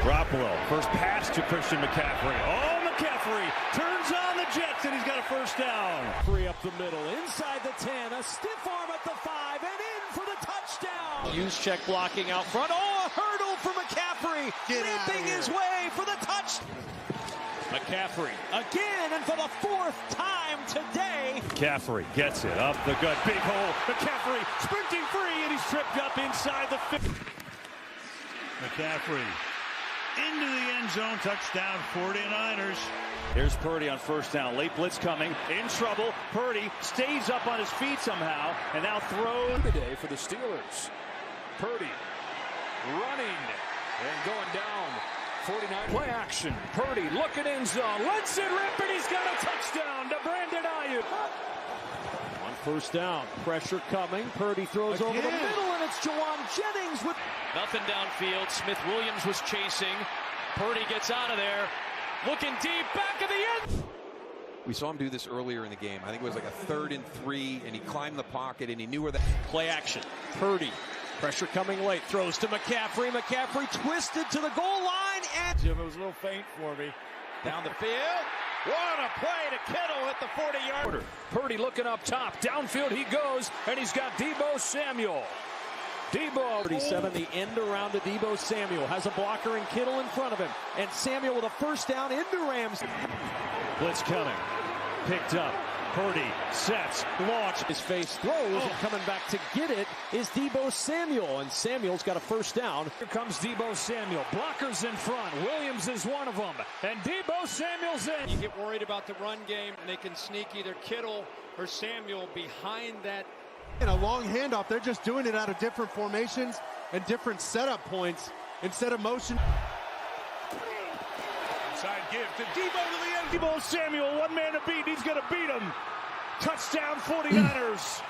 Garoppolo, first pass to Christian McCaffrey. Oh, McCaffrey turns on the Jets, and he's got a first down. Free up the middle, inside the 10, a stiff arm at the 5, and in for the touchdown. Juszczyk blocking out front. Oh, a hurdle for McCaffrey, nipping his way for the touchdown. McCaffrey again, and for the 4th time today. McCaffrey gets it up the gut, big hole. McCaffrey sprinting free, and he's tripped up inside the 50. McCaffrey into the end zone, touchdown 49ers. Here's Purdy on first down, late blitz coming, in trouble. Purdy stays up on his feet somehow, and now throws. Today for the Steelers. Purdy running and going down. 49 play action. Purdy looking end zone, lets it rip, and he's got a touchdown to Brandon Ayuk. On first down, pressure coming. Purdy throws over the middle, and it's Jawan Jennings with nothing downfield. Smith Williams was chasing. Purdy gets out of there, looking deep, back of the end. We saw him do this earlier in the game. I think it was like a 3rd and 3, and he climbed the pocket, and he knew where that play action. Purdy, pressure coming late, throws to McCaffrey. McCaffrey twisted to the goal line, and Jim, it was a little faint for me. Down the field. What a play to Kittle at the 40-yard. Purdy looking up top. Downfield he goes, and he's got Deebo Samuel. Deebo. 37, the end around to Deebo Samuel. Has a blocker and Kittle in front of him. And Samuel with a first down into Rams. Blitz coming. Picked up. Purdy sets, launch. His face throws, and coming back to get it is Deebo Samuel. And Samuel's got a first down. Here comes Deebo Samuel. Blockers in front. Williams is one of them. And Deebo Samuel's in. You get worried about the run game, and they can sneak either Kittle or Samuel behind that. In a long handoff, they're just doing it out of different formations and different setup points instead of motion. Inside give to Deebo to the end. Deebo Samuel, one man to beat. He's going to beat him. Touchdown 49ers.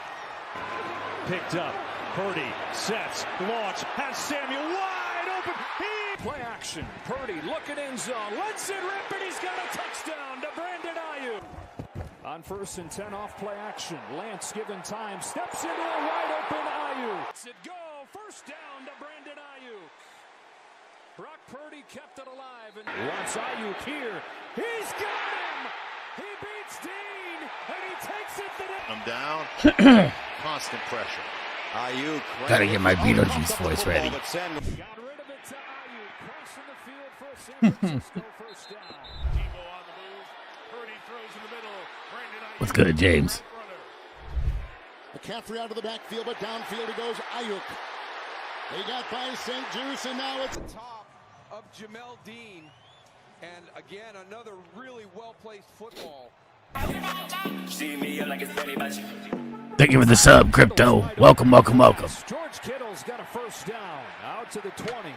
Picked up. Purdy sets, launch, has Samuel wide open. Play action. Purdy looking end zone. Lets it rip, and he's got a touchdown to Brandon Ayuk. On 1st and 10 off play action. Lance given time. Steps into a wide open Ayuk. Lets it go. First down to Brandon Ayuk. Brock Purdy kept it alive. And wants Ayuk here. He's got him. He beats Dean. And he takes it to the... I'm down. Constant pressure. Ayuk. Gotta get my Beetlejuice voice ready. Got rid of it to Ayuk. Crossing the field for a San Francisco first down. Deebo on the move. Purdy throws in the middle. What's good, James? McCaffrey out of the backfield, but downfield he goes. Ayuk. They got by St. Juice, and now it's top of Jamel Dean. And again, another really well-placed football. Thank you for the sub, Crypto. Welcome, welcome, welcome. George Kittle's got a first down. Out to the 20.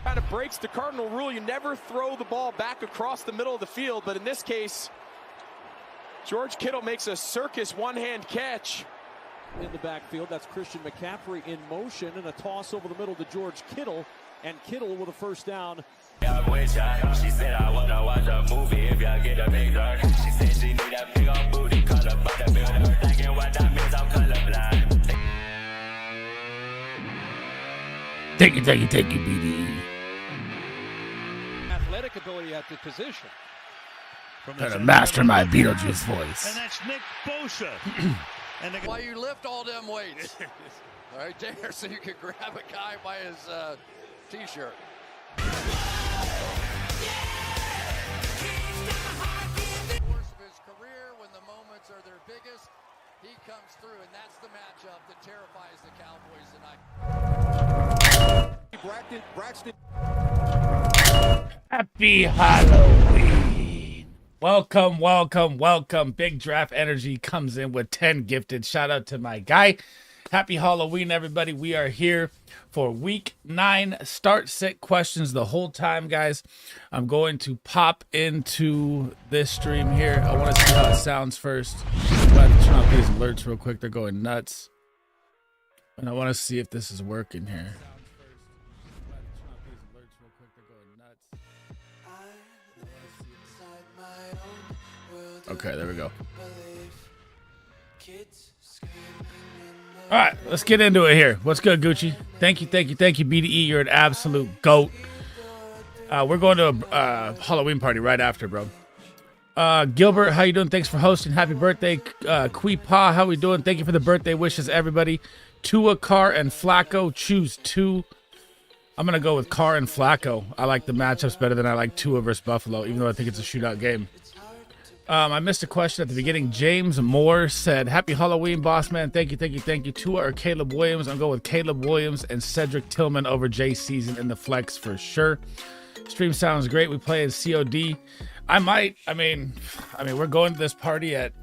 Kind of breaks the cardinal rule. You never throw the ball back across the middle of the field, but in this case, George Kittle makes a circus one-hand catch. In the backfield, that's Christian McCaffrey in motion, and a toss over the middle to George Kittle, and Kittle with a first down. She said I wanna watch a movie if y'all get a big dark. She said she need a big old booty, cause a bodybuilder. Thinking what that means, I'm colorblind. Thank you, BD. Athletic ability at the position. Gotta master my Beetlejuice voice. And that's Nick Bosa. And why you lift all them weights right there, so you can grab a guy by his t-shirt. Course of his career, when the moments are their biggest, he comes through, and that's the matchup that terrifies the Cowboys tonight. Braxton. Happy Halloween. Welcome, welcome, welcome. Big Draft Energy comes in with 10 gifted. Shout out to my guy. Happy Halloween, everybody. We are here for week 9 start sit questions the whole time, guys. I'm going to pop into this stream here. I want to see how it sounds first. I'm about to turn off these alerts real quick. They're going nuts. And I want to see if this is working here. Okay, there we go. All right, let's get into it here. What's good, Gucci? Thank you, BDE. You're an absolute GOAT. We're going to a Halloween party right after, bro. Gilbert, how you doing? Thanks for hosting. Happy birthday. Queepa, how we doing? Thank you for the birthday wishes, everybody. Tua, Carr, and Flacco. Choose two. I'm going to go with Carr and Flacco. I like the matchups better than I like Tua versus Buffalo, even though I think it's a shootout game. I missed a question at the beginning. James Moore said, happy Halloween, boss man. Thank you. Tua or Caleb Williams? I'm going with Caleb Williams and Cedric Tillman over Jay Season in the flex for sure. Stream sounds great. We play in COD. I mean, we're going to this party at,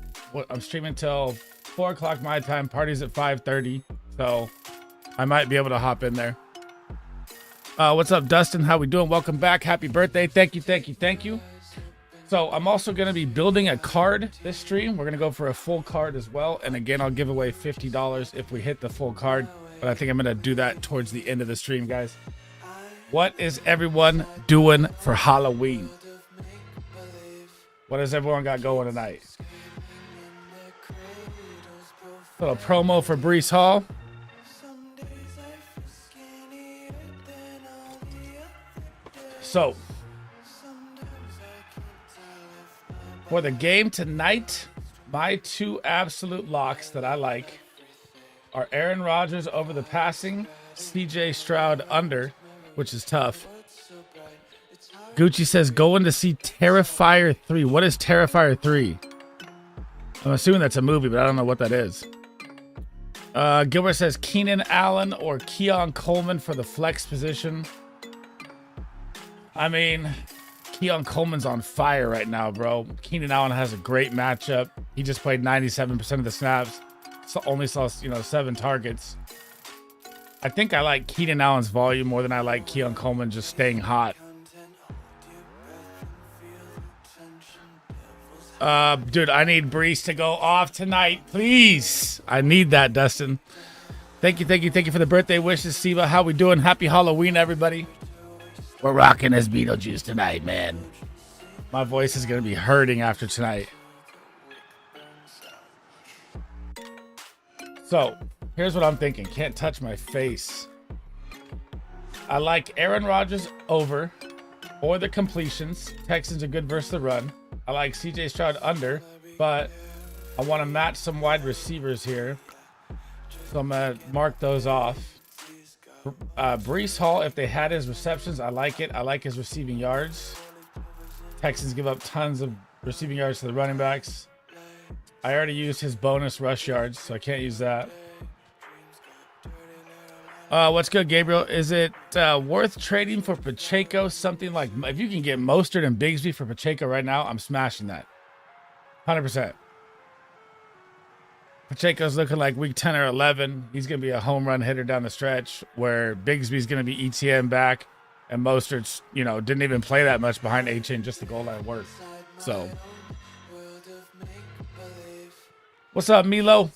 I'm streaming till 4 o'clock my time. Party's at 5:30. So I might be able to hop in there. What's up, Dustin? How we doing? Welcome back. Happy birthday. Thank you. So I'm also going to be building a card this stream. We're going to go for a full card as well. And again, I'll give away $50 if we hit the full card. But I think I'm going to do that towards the end of the stream, guys. What is everyone doing for Halloween? What has everyone got going tonight? Little promo for Breece Hall. So, for the game tonight, my two absolute locks that I like are Aaron Rodgers over the passing, CJ Stroud under, which is tough. Gucci says going to see Terrifier 3. What is Terrifier 3? I'm assuming that's a movie, but I don't know what that is. Gilbert says Keenan Allen or Keon Coleman for the flex position. I mean, Keon Coleman's on fire right now, bro. Keenan Allen has a great matchup. He just played 97% of the snaps. So only saw, 7 targets. I think I like Keenan Allen's volume more than I like Keon Coleman just staying hot. Dude, I need Breece to go off tonight, please. I need that, Dustin. Thank you for the birthday wishes, Siva. How we doing? Happy Halloween, everybody. We're rocking this Beetlejuice tonight, man. My voice is going to be hurting after tonight. So, here's what I'm thinking. Can't touch my face. I like Aaron Rodgers over or the completions. Texans are good versus the run. I like CJ Stroud under, but I want to match some wide receivers here. So I'm going to mark those off. Breece Hall, if they had his receptions, I like it. I like his receiving yards. Texans give up tons of receiving yards to the running backs. I already used his bonus rush yards, so I can't use that. What's good, Gabriel? Is it worth trading for Pacheco? Something like, if you can get Mostert and Bigsby for Pacheco right now, I'm smashing that. 100%. Pacheco's looking like week 10 or 11. He's going to be a home run hitter down the stretch, where Bigsby's going to be ETN back, and Mostert's, didn't even play that much behind A-Chain, just the goal line work. So, what's up, Milo?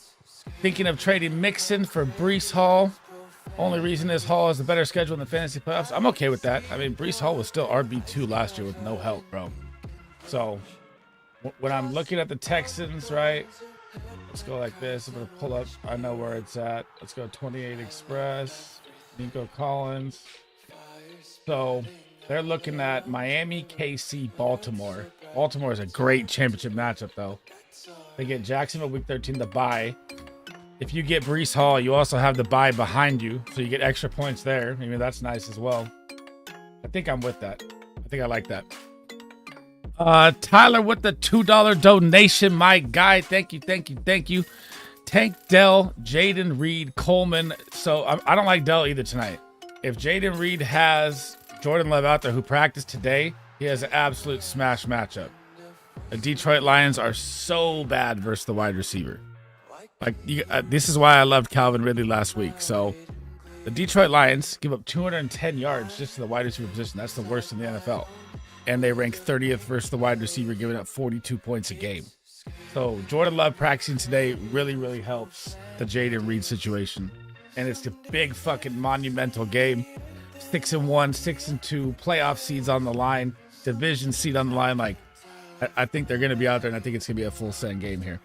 Thinking of trading Mixon for Breece Hall. Only reason is Hall has a better schedule in the fantasy playoffs. I'm okay with that. I mean, Breece Hall was still RB2 last year with no help, bro. So, when I'm looking at the Texans, right? Let's go like this. I'm going to pull up. I know where it's at. Let's go 28 Express. Nico Collins. So they're looking at Miami, KC, Baltimore. Baltimore is a great championship matchup, though. They get Jacksonville week 13 to bye. If you get Breece Hall, you also have the bye behind you. So you get extra points there. Maybe that's nice as well. I think I'm with that. I think I like that. Tyler with the $2 donation, my guy. Thank you. Tank Dell, Jaden Reed, Coleman. So I don't like Dell either tonight. If Jaden Reed has Jordan Love out there who practiced today, he has an absolute smash matchup. The Detroit Lions are so bad versus the wide receiver. This is why I loved Calvin Ridley last week. So the Detroit Lions give up 210 yards just to the wide receiver position. That's the worst in the NFL. And they rank 30th versus the wide receiver, giving up 42 points a game. So Jordan Love practicing today really, really helps the Jaden Reed situation. And it's a big fucking monumental game. 6-1, 6-2, playoff seeds on the line, division seed on the line. I think they're going to be out there, and I think it's going to be a full send game here.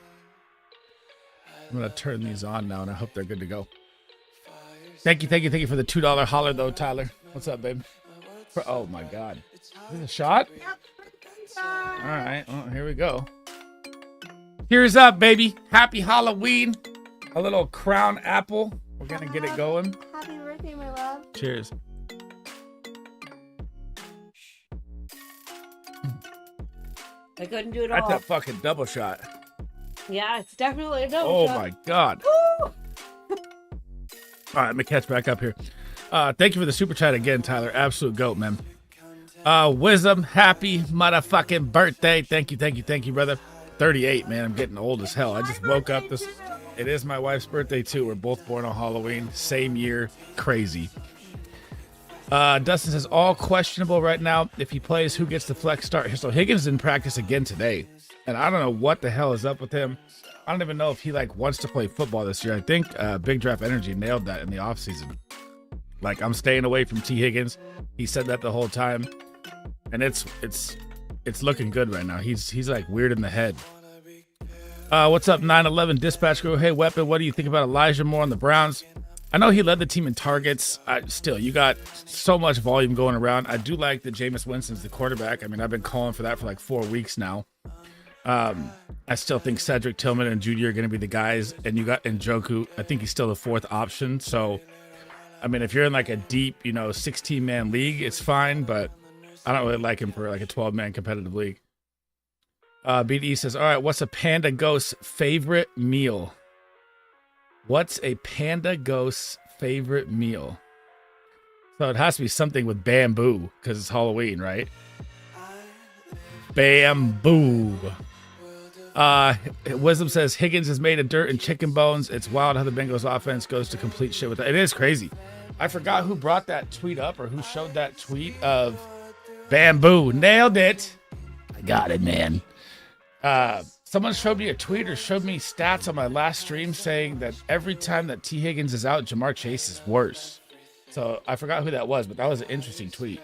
I'm going to turn these on now, and I hope they're good to go. Thank you for the $2 holler, though, Tyler. What's up, babe? Oh, my God. Is this a shot? All right. Well, here we go. Here's up, baby. Happy Halloween. A little crown apple. We're going to get it going. Happy birthday, my love. Cheers. I couldn't do it all. That's a fucking double shot. Yeah, it's definitely a double shot. Oh, my God. All right, let me catch back up here. Thank you for the super chat again, Tyler. Absolute goat, man. Wisdom, happy motherfucking birthday. Thank you, brother. 38, man. I'm getting old as hell. I just woke up this. It is my wife's birthday, too. We're both born on Halloween. Same year. Crazy. Dustin says, all questionable right now. If he plays, who gets the flex start? So Higgins didn't practice again today. And I don't know what the hell is up with him. I don't even know if he wants to play football this year. I think Big Draft Energy nailed that in the offseason. I'm staying away from T. Higgins. He said that the whole time. And it's looking good right now. He's weird in the head. What's up, 911 Dispatch Crew? Hey, Weapon, what do you think about Elijah Moore on the Browns? I know he led the team in targets. Still, you got so much volume going around. I do like that Jameis Winston's the quarterback. I mean, I've been calling for that for 4 weeks now. I still think Cedric Tillman and Judy are going to be the guys. And you got Njoku. I think he's still the fourth option. So, I mean, if you're in a deep, 16-man league, it's fine. But I don't really like him for a 12-man competitive league. BDE says, all right, what's a Panda Ghost's favorite meal? What's a Panda Ghost's favorite meal? So it has to be something with bamboo because it's Halloween, right? Bamboo. Wisdom says Higgins is made of dirt and chicken bones. It's wild how the Bengals offense goes to complete shit with that. It is crazy. I forgot who brought that tweet up or who showed that tweet of bamboo. Nailed it. I got it, man. Someone showed me a tweet or showed me stats on my last stream saying that every time that T. Higgins is out, Jamar Chase is worse. So I forgot who that was, but that was an interesting tweet.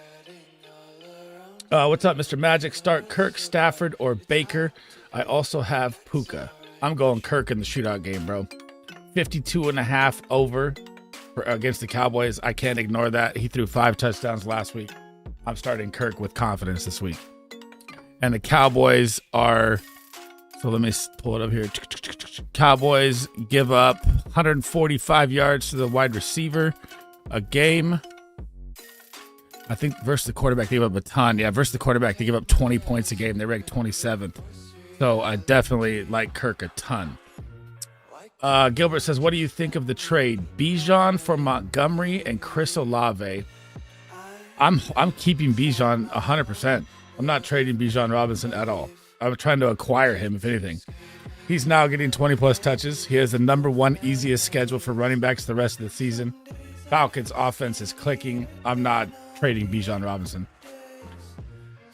What's up, Mr. Magic? Start Kirk, Stafford, or Baker. I also have Puka. I'm going Kirk in the shootout game, bro. 52.5 over against the Cowboys. I can't ignore that. He threw 5 touchdowns last week. I'm starting Kirk with confidence this week. And the Cowboys are... So let me pull it up here. Cowboys give up 145 yards to the wide receiver a game. I think versus the quarterback, they give up a ton. Yeah, versus the quarterback, they give up 20 points a game. They rank 27th. So I definitely like Kirk a ton. Gilbert says, what do you think of the trade? Bijan for Montgomery and Chris Olave. I'm keeping Bijan 100%. I'm not trading Bijan Robinson at all. I'm trying to acquire him, if anything. He's now getting 20-plus touches. He has the number 1 easiest schedule for running backs the rest of the season. Falcons' offense is clicking. I'm not trading Bijan Robinson.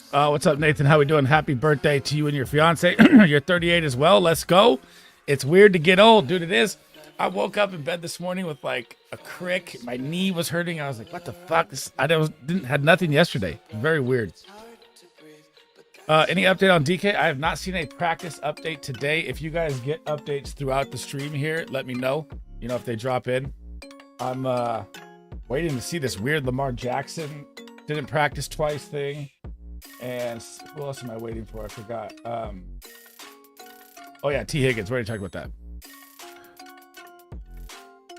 What's up, Nathan? How we doing? Happy birthday to you and your fiance. You're 38 as well. Let's go. It's weird to get old, dude. It is. I woke up in bed this morning with a crick. My knee was hurting. I was like, what the fuck? Had nothing yesterday. Very weird. Any update on DK? I have not seen a practice update today. If you guys get updates throughout the stream here, let me know. If they drop in. I'm waiting to see this weird Lamar Jackson didn't practice twice thing. And who else am I waiting for? I forgot. Oh yeah, T. Higgins. We already talked about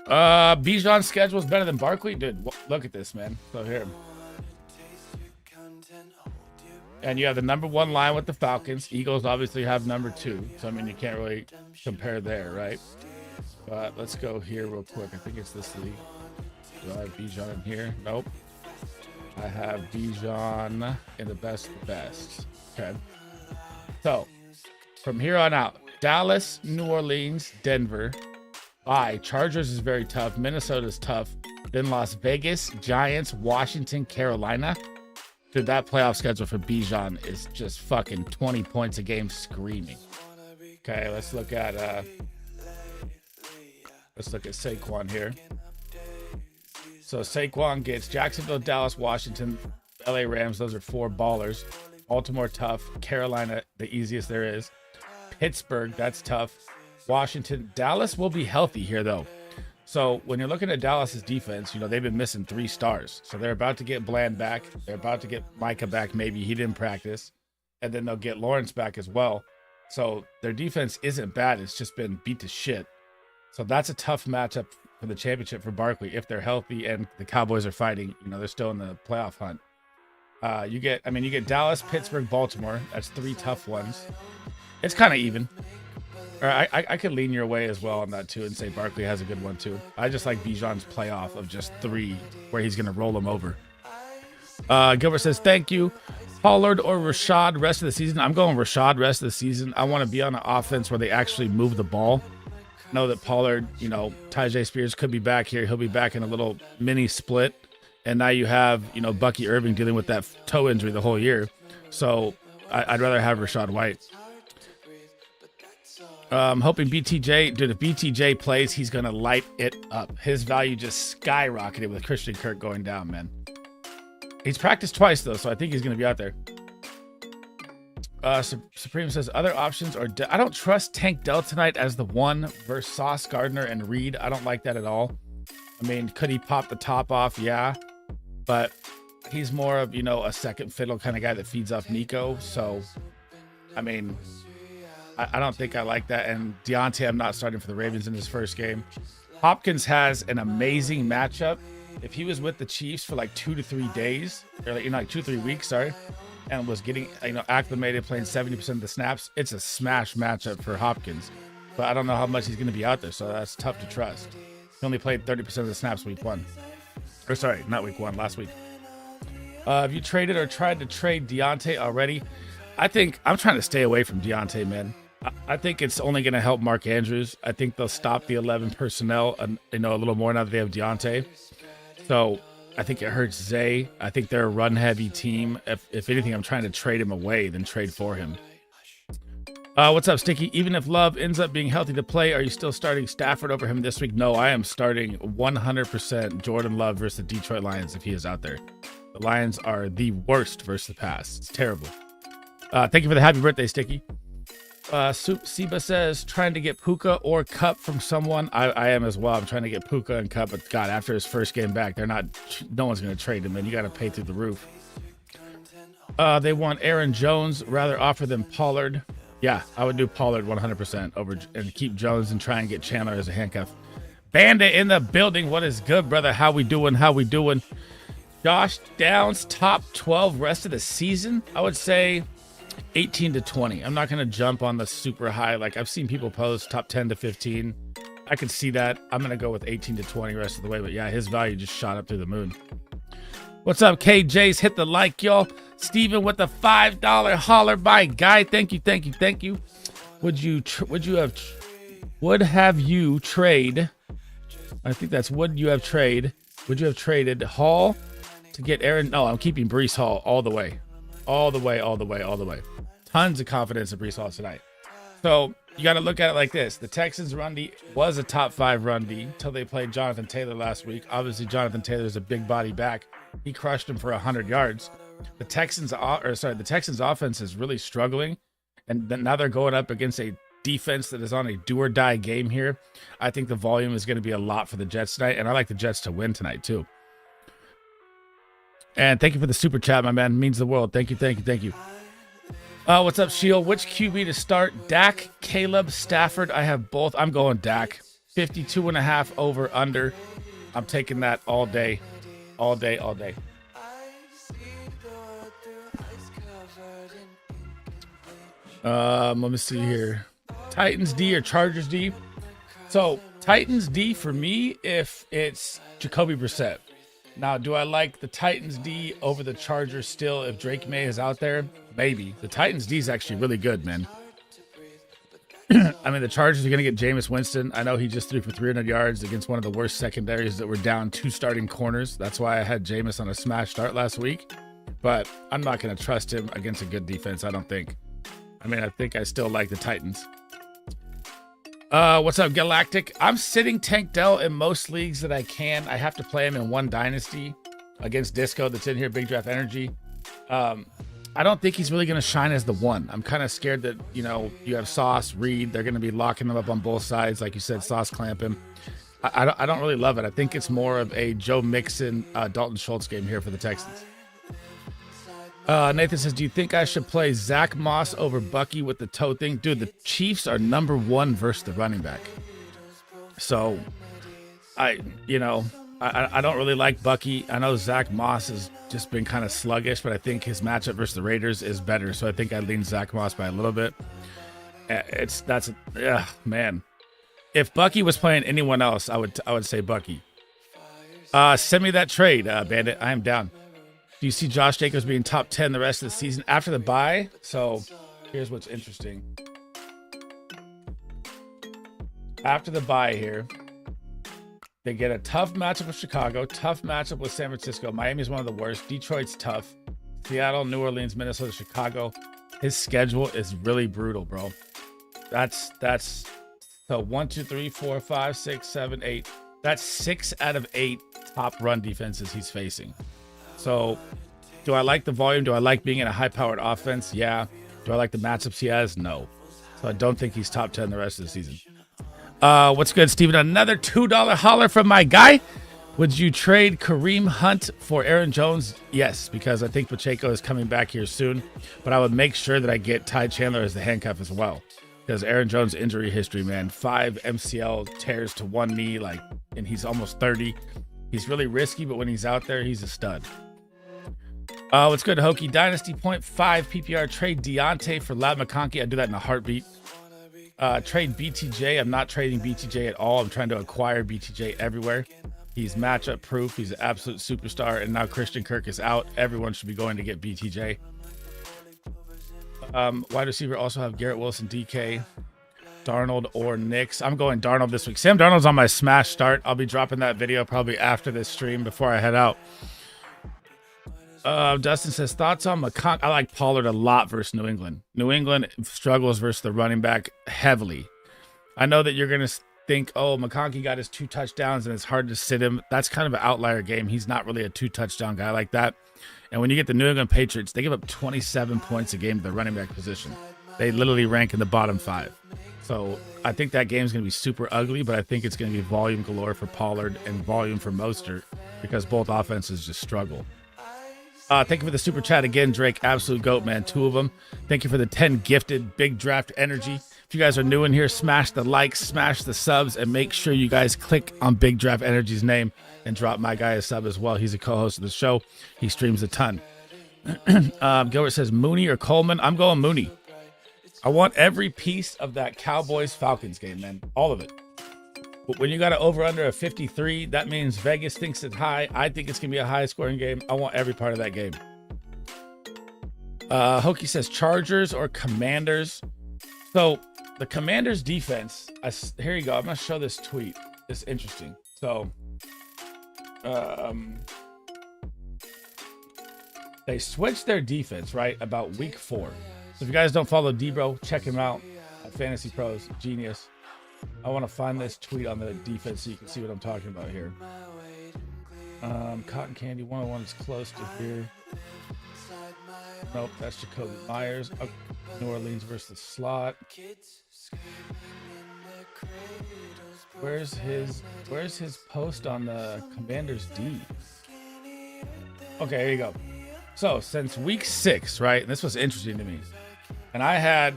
that. Bijan's schedule is better than Barkley. Dude, look at this, man. So here. And you have the number 1 line with the Falcons. Eagles obviously have number 2. So, I mean, you can't really compare there, right? But let's go here real quick. I think it's this league. Do I have Bijan in here? Nope. I have Bijan in the best of the best. Okay. So, from here on out, Dallas, New Orleans, Denver. Chargers is very tough. Minnesota's tough. Then Las Vegas, Giants, Washington, Carolina. Dude, that playoff schedule for Bijan is just fucking 20 points a game screaming. Okay, let's look at Saquon here. So Saquon gets Jacksonville, Dallas, Washington, LA Rams. Those are 4 ballers. Baltimore tough. Carolina, the easiest there is. Pittsburgh, that's tough. Washington. Dallas will be healthy here, though. So when you're looking at Dallas's defense, you know, they've been missing 3 stars. So they're about to get Bland back. They're about to get Micah back. Maybe he didn't practice. And then they'll get Lawrence back as well. So their defense isn't bad. It's just been beat to shit. So that's a tough matchup for the championship for Barkley if they're healthy and the Cowboys are fighting. You know, they're still in the playoff hunt. You get Dallas, Pittsburgh, Baltimore. That's 3 tough ones. It's kind of even. Or I could lean your way as well on that too and say Barkley has a good one too. I just like Bijan's playoff of just 3 where he's going to roll them over. Gilbert says, thank you. Pollard or Rashad rest of the season? I'm going Rashad rest of the season. I want to be on an offense where they actually move the ball. Know that Pollard, you know, Tyjae Spears could be back here. He'll be back in a little mini split. And now you have, you know, Bucky Irving dealing with that toe injury the whole year. So I'd rather have Rashad White. I'm hoping BTJ, dude, if BTJ plays, he's going to light it up. His value just skyrocketed with Christian Kirk going down, man. He's practiced twice, though, so I think he's going to be out there. Supreme says, other options are... I don't trust Tank Dell tonight as the 1 versus Sauce Gardner and Reed. I don't like that at all. I mean, could he pop the top off? Yeah. But he's more of, you know, a second fiddle kind of guy that feeds off Nico. So, I mean... I don't think I like that. And Deontay, I'm not starting for the Ravens in his first game. Hopkins has an amazing matchup. If he was with the Chiefs for like 2 to 3 days, or like, you know, like 2 or 3 weeks, sorry, and was getting, you know, acclimated, playing 70% of the snaps, it's a smash matchup for Hopkins. But I don't know how much he's going to be out there, so that's tough to trust. He only played 30% of the snaps week 1. Or sorry, not week 1, last week. Have you traded or tried to trade Deontay already? I think I'm trying to stay away from Deontay, man. I think it's only going to help Mark Andrews. I think they'll stop the 11 personnel, you know, a little more now that they have Deontay. So I think it hurts Zay. I think they're a run-heavy team. If anything, I'm trying to trade him away than trade for him. What's up, Sticky? Even if Love ends up being healthy to play, are you still starting Stafford over him this week? No, I am starting 100% Jordan Love versus the Detroit Lions if he is out there. The Lions are the worst versus the pass. It's terrible. Thank you for the happy birthday, Sticky. Siba says, trying to get Puka or Cup from someone. I am as well. I'm trying to get Puka and Cup, but God, after his first game back, no one's going to trade him, and you got to pay through the roof. They want Aaron Jones, rather offer them Pollard. Yeah, I would do Pollard 100% over and keep Jones and try and get Chandler as a handcuff. Bandit in the building. What is good, brother? How we doing? Josh Downs, top 12 rest of the season. I would say 18 to 20. I'm not going to jump on the super high. Like I've seen people post top 10 to 15. I could see that. I'm going to go with 18 to 20 rest of the way. But yeah, his value just shot up through the moon. What's up, KJs? Hit the like, y'all. Steven with the $5 holler by guy. Thank you. Would have you trade? I think that's would you have traded Hall to get Aaron? No, I'm keeping Breece Hall all the way. Tons of confidence in Breece Hall tonight. So you got to look at it like this. The Texans run D was a top 5 run D until they played Jonathan Taylor last week. Obviously, Jonathan Taylor is a big body back. He crushed him for 100 yards. The Texans offense is really struggling. And then now they're going up against a defense that is on a do or die game here. I think the volume is going to be a lot for the Jets tonight. And I like the Jets to win tonight too. And thank you for the super chat, my man. It means the world. Thank you. What's up, Shield? Which QB to start? Dak, Caleb, Stafford. I have both. I'm going Dak. 52.5 over under. I'm taking that all day. Let me see here. Titans D or Chargers D? So Titans D for me if it's Jacoby Brissett. Now, do I like the Titans D over the Chargers still if Drake May is out there? Maybe. The Titans D is actually really good, man. I mean, the Chargers are going to get Jameis Winston. I know he just threw for 300 yards against one of the worst secondaries that were down 2 starting corners. That's why I had Jameis on a smash start last week. But I'm not going to trust him against a good defense, I don't think. I mean, I think I still like the Titans. What's up, Galactic? I'm sitting Tank Dell in most leagues that I can. I have to play him in one Dynasty against Disco that's in here, Big Draft Energy. I don't think he's really going to shine as the one. I'm kind of scared that, you know, you have Sauce, Reed. They're going to be locking him up on both sides. Like you said, Sauce clamp him. I don't really love it. I think it's more of a Joe Mixon, Dalton Schultz game here for the Texans. Nathan says, do you think I should play Zach Moss over Bucky with the toe thing? Dude, the Chiefs are #1 versus the running back. So, I don't really like Bucky. I know Zach Moss has just been kind of sluggish, but I think his matchup versus the Raiders is better. So I think I lean Zach Moss by a little bit. Man. If Bucky was playing anyone else, I would say Bucky. Send me that trade, Bandit. I am down. Do you see Josh Jacobs being top 10 the rest of the season after the bye? So here's what's interesting. After the bye here, they get a tough matchup with Chicago, tough matchup with San Francisco. Miami's one of the worst. Detroit's tough. Seattle, New Orleans, Minnesota, Chicago. His schedule is really brutal, bro. That's so 1, 2, 3, 4, 5, 6, 7, 8. That's 6 out of 8 top run defenses he's facing. So do I like the volume? Do I like being in a high-powered offense? Yeah. Do I like the matchups he has? No. So I don't think he's top 10 the rest of the season. What's good, Steven? Another $2 holler from my guy. Would you trade Kareem Hunt for Aaron Jones? Yes, because I think Pacheco is coming back here soon. But I would make sure that I get Ty Chandler as the handcuff as well. Because Aaron Jones' injury history, man, 5 MCL tears to one knee, and he's almost 30. He's really risky, but when he's out there, he's a stud. What's good, Hokie? Dynasty 0.5 PPR trade Deontay for Lab McConkey. I'd do that in a heartbeat. Trade BTJ. I'm not trading BTJ at all. I'm trying to acquire BTJ everywhere. He's matchup proof. He's an absolute superstar. And now Christian Kirk is out. Everyone should be going to get BTJ. Wide receiver also have Garrett Wilson, DK, Darnold, or Nix. I'm going Darnold this week. Sam Darnold's on my smash start. I'll be dropping that video probably after this stream before I head out. Dustin says, thoughts on McConkey? I like Pollard a lot versus New England. New England struggles versus the running back heavily. I know that you're going to think, oh, McConkey got his 2 touchdowns and it's hard to sit him. That's kind of an outlier game. He's not really a 2-touchdown guy like that. And when you get the New England Patriots, they give up 27 points a game to the running back position. They literally rank in the bottom 5. So I think that game is going to be super ugly, but I think it's going to be volume galore for Pollard and volume for Mostert because both offenses just struggle. Thank you for the super chat again, Drake. Absolute GOAT, man. 2 of them. Thank you for the 10 gifted big draft energy. If you guys are new in here, smash the likes, smash the subs, and make sure you guys click on Big Draft Energy's name and drop my guy a sub as well. He's a co-host of the show. He streams a ton. Gilbert says Mooney or Coleman. I'm going Mooney. I want every piece of that Cowboys-Falcons game, man. All of it. But when you got an over-under of 53, that means Vegas thinks it's high. I think it's going to be a high-scoring game. I want every part of that game. Hokie says Chargers or Commanders. So the Commanders defense, here you go. I'm going to show this tweet. It's interesting. So they switched their defense, right, about week 4. So if you guys don't follow Debro, check him out at Fantasy Pros. Genius. I want to find this tweet on the defense so you can see what I'm talking about here. Cotton Candy 101 is close to here. Nope, that's Jacoby Myers. Oh, New Orleans versus the slot. Where's his post on the Commanders D? Okay, here you go. So since week 6, right? And this was interesting to me. And I had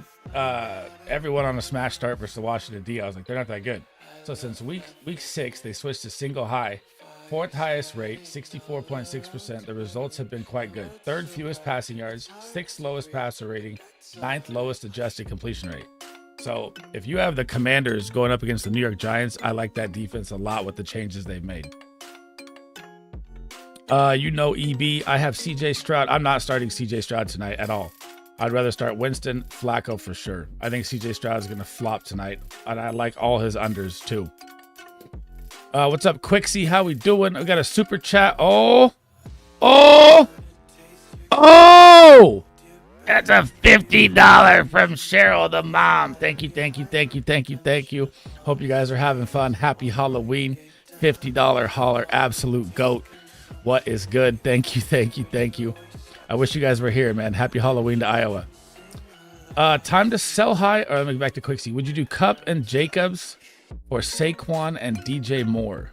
everyone on a smash start versus the Washington D. I was like, they're not that good. So since week 6, they switched to single high. 4th highest rate, 64.6%. The results have been quite good. 3rd fewest passing yards, 6th lowest passer rating, 9th lowest adjusted completion rate. So if you have the Commanders going up against the New York Giants, I like that defense a lot with the changes they've made. EB, I have CJ Stroud. I'm not starting CJ Stroud tonight at all. I'd rather start Winston, Flacco for sure. I think CJ Stroud is going to flop tonight, and I like all his unders too. What's up, Quixie? How we doing? I got a super chat. Oh! That's a $50 from Cheryl the mom. Thank you. Hope you guys are having fun. Happy Halloween. $50 holler. Absolute GOAT. What is good? Thank you. I wish you guys were here, man. Happy Halloween to Iowa. Time to sell high. Or let me go back to Quixie. Would you do Cup and Jacobs or Saquon and DJ Moore?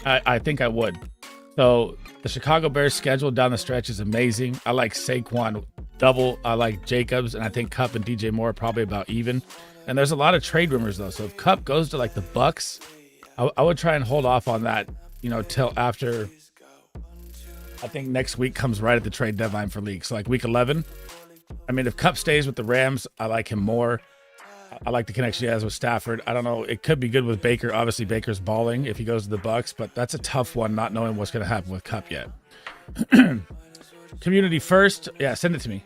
I think I would. So the Chicago Bears schedule down the stretch is amazing. I like Saquon double. I like Jacobs, and I think Cup and DJ Moore are probably about even. And there's a lot of trade rumors though. So if Cup goes to like the Bucks, I would try and hold off on that, you know, till after. I think next week comes right at the trade deadline for leagues. So like week 11. I mean, if Cup stays with the Rams, I like him more. I like the connection he has with Stafford. I don't know. It could be good with Baker. Obviously, Baker's balling if he goes to the Bucks, but that's a tough one, not knowing what's going to happen with Cup yet. Community first. Yeah, send it to me.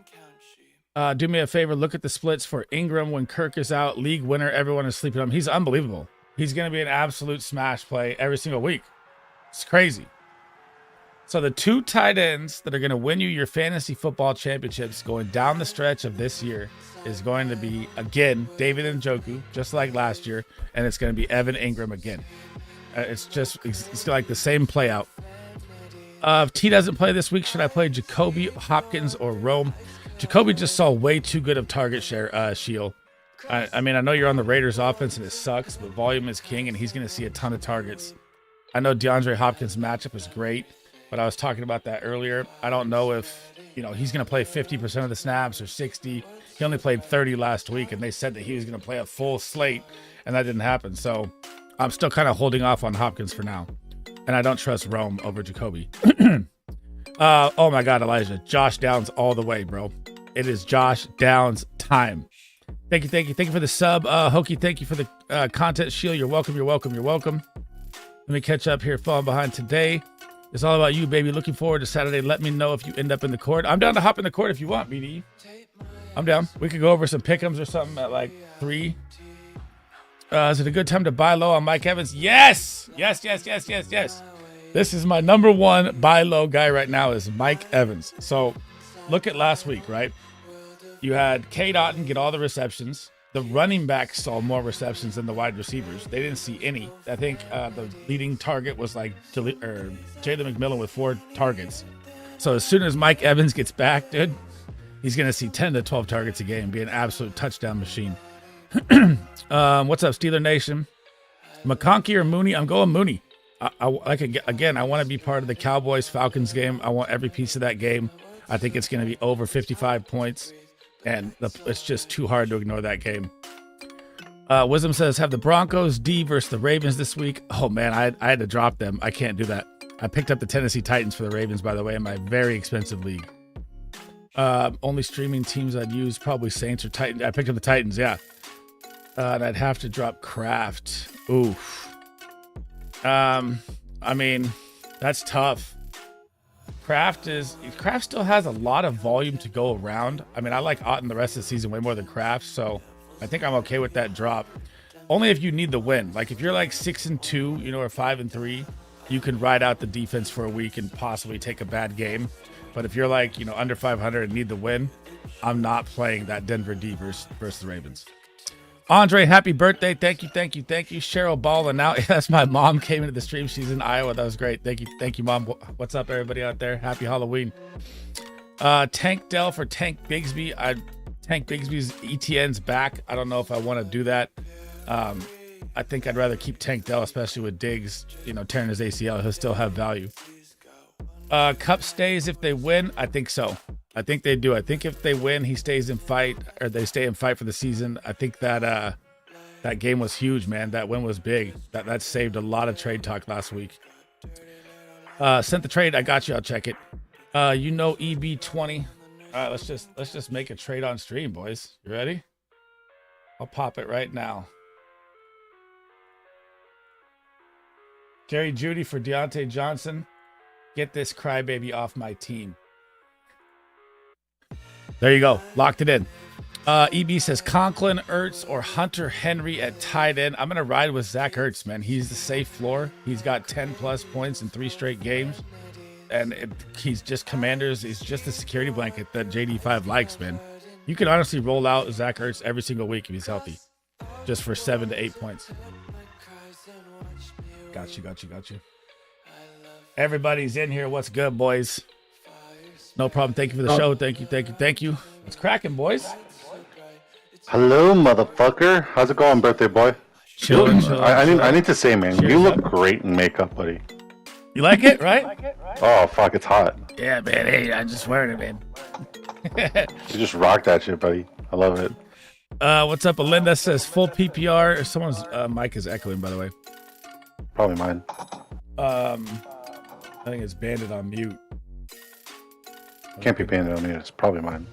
Do me a favor. Look at the splits for Ingram when Kirk is out. League winner. Everyone is sleeping on him. He's unbelievable. He's going to be an absolute smash play every single week. It's crazy. So the 2 tight ends that are going to win you your fantasy football championships going down the stretch of this year is going to be, again, David Njoku, just like last year, and it's going to be Evan Ingram again. It's like the same play out. If T doesn't play this week, should I play Jacoby, Hopkins, or Rome? Jacoby just saw way too good of target share, Shield. I mean, I know you're on the Raiders offense and it sucks, but volume is king, and he's going to see a ton of targets. I know DeAndre Hopkins' matchup is great, but I was talking about that earlier. I don't know if, you know, he's going to play 50% of the snaps or 60. He only played 30 last week, and they said that he was going to play a full slate, and that didn't happen. So I'm still kind of holding off on Hopkins for now, and I don't trust Rome over Jacoby. Oh my God, Elijah. Josh Downs all the way, bro. It is Josh Downs time. Thank you for the sub. Hokey, thank you for the content. Shield, you're welcome. Let me catch up here, falling behind today. It's all about you, baby. Looking forward to Saturday. Let me know if you end up in the court. I'm down to hop in the court if you want, BD. I'm down. We could go over some pick-ems or something at like 3. Is it a good time to buy low on Mike Evans? Yes. This is my number one buy low guy right now is Mike Evans. So look at last week, right? You had Cade Otton get all the receptions. The running backs saw more receptions than the wide receivers. They didn't see any. I think the leading target was like Jalen McMillan with 4 targets. So as soon as Mike Evans gets back, dude, he's going to see 10 to 12 targets a game, be an absolute touchdown machine. What's up, Steeler Nation? McConkey or Mooney? I'm going Mooney. I want to be part of the Cowboys-Falcons game. I want every piece of that game. I think it's going to be over 55 points. And it's just too hard to ignore that game. Wisdom says, have the Broncos D versus the Ravens this week. Oh, man, I had to drop them. I can't do that. I picked up the Tennessee Titans for the Ravens, by the way, in my very expensive league. Only streaming teams I'd use, probably Saints or Titans. I picked up the Titans, yeah. And I'd have to drop Kraft. Oof. I mean, that's tough. Kraft still has a lot of volume to go around. I mean, I like Otton the rest of the season way more than Kraft, so I think I'm okay with that drop. Only if you need the win. Like if you're like 6-2, you know, or 5-3, you can ride out the defense for a week and possibly take a bad game. But if you're like, you know, under 500 and need the win, I'm not playing that Denver D versus the Ravens. Andre, happy birthday. Thank you. Cheryl Ballin out. That's my mom came into the stream. She's in Iowa. That was great. Thank you, Mom. What's up, everybody out there? Happy Halloween. Tank Dell for Tank Bigsby. Tank Bigsby's ETN's back. I don't know if I want to do that. I think I'd rather keep Tank Dell, especially with Diggs, you know, tearing his ACL. He'll still have value. Cup stays if they win. I think so. I think they do. I think if they win, he stays in fight, or they stay in fight for the season. I think that that game was huge, man. That win was big. That saved a lot of trade talk last week. Sent the trade. I got you. I'll check it. You know EB20. All right, let's just make a trade on stream, boys. You ready? I'll pop it right now. Jerry Jeudy for Deontay Johnson. Get this crybaby off my team. There you go. Locked it in. EB says Conklin, Ertz, or Hunter Henry at tight end. I'm going to ride with Zach Ertz, man. He's the safe floor. He's got 10-plus points in 3 straight games. And he's just Commanders. He's just the security blanket that JD5 likes, man. You can honestly roll out Zach Ertz every single week if he's healthy. Just for 7 to 8 points. Got you. Everybody's in here. What's good, boys? No problem. Thank you for the show. Thank you. It's cracking, boys. Hello, motherfucker. How's it going, birthday boy? Chilling. I need to say, man, you look great in makeup, buddy. You like it, right? Oh, fuck, it's hot. Yeah, man. Hey, I'm just wearing it, man. You just rock that shit, buddy. I love it. What's up? Alinda says full PPR. Someone's mic is echoing, by the way. Probably mine. I think it's banded on mute. Can't be banded on mute. It's probably mine.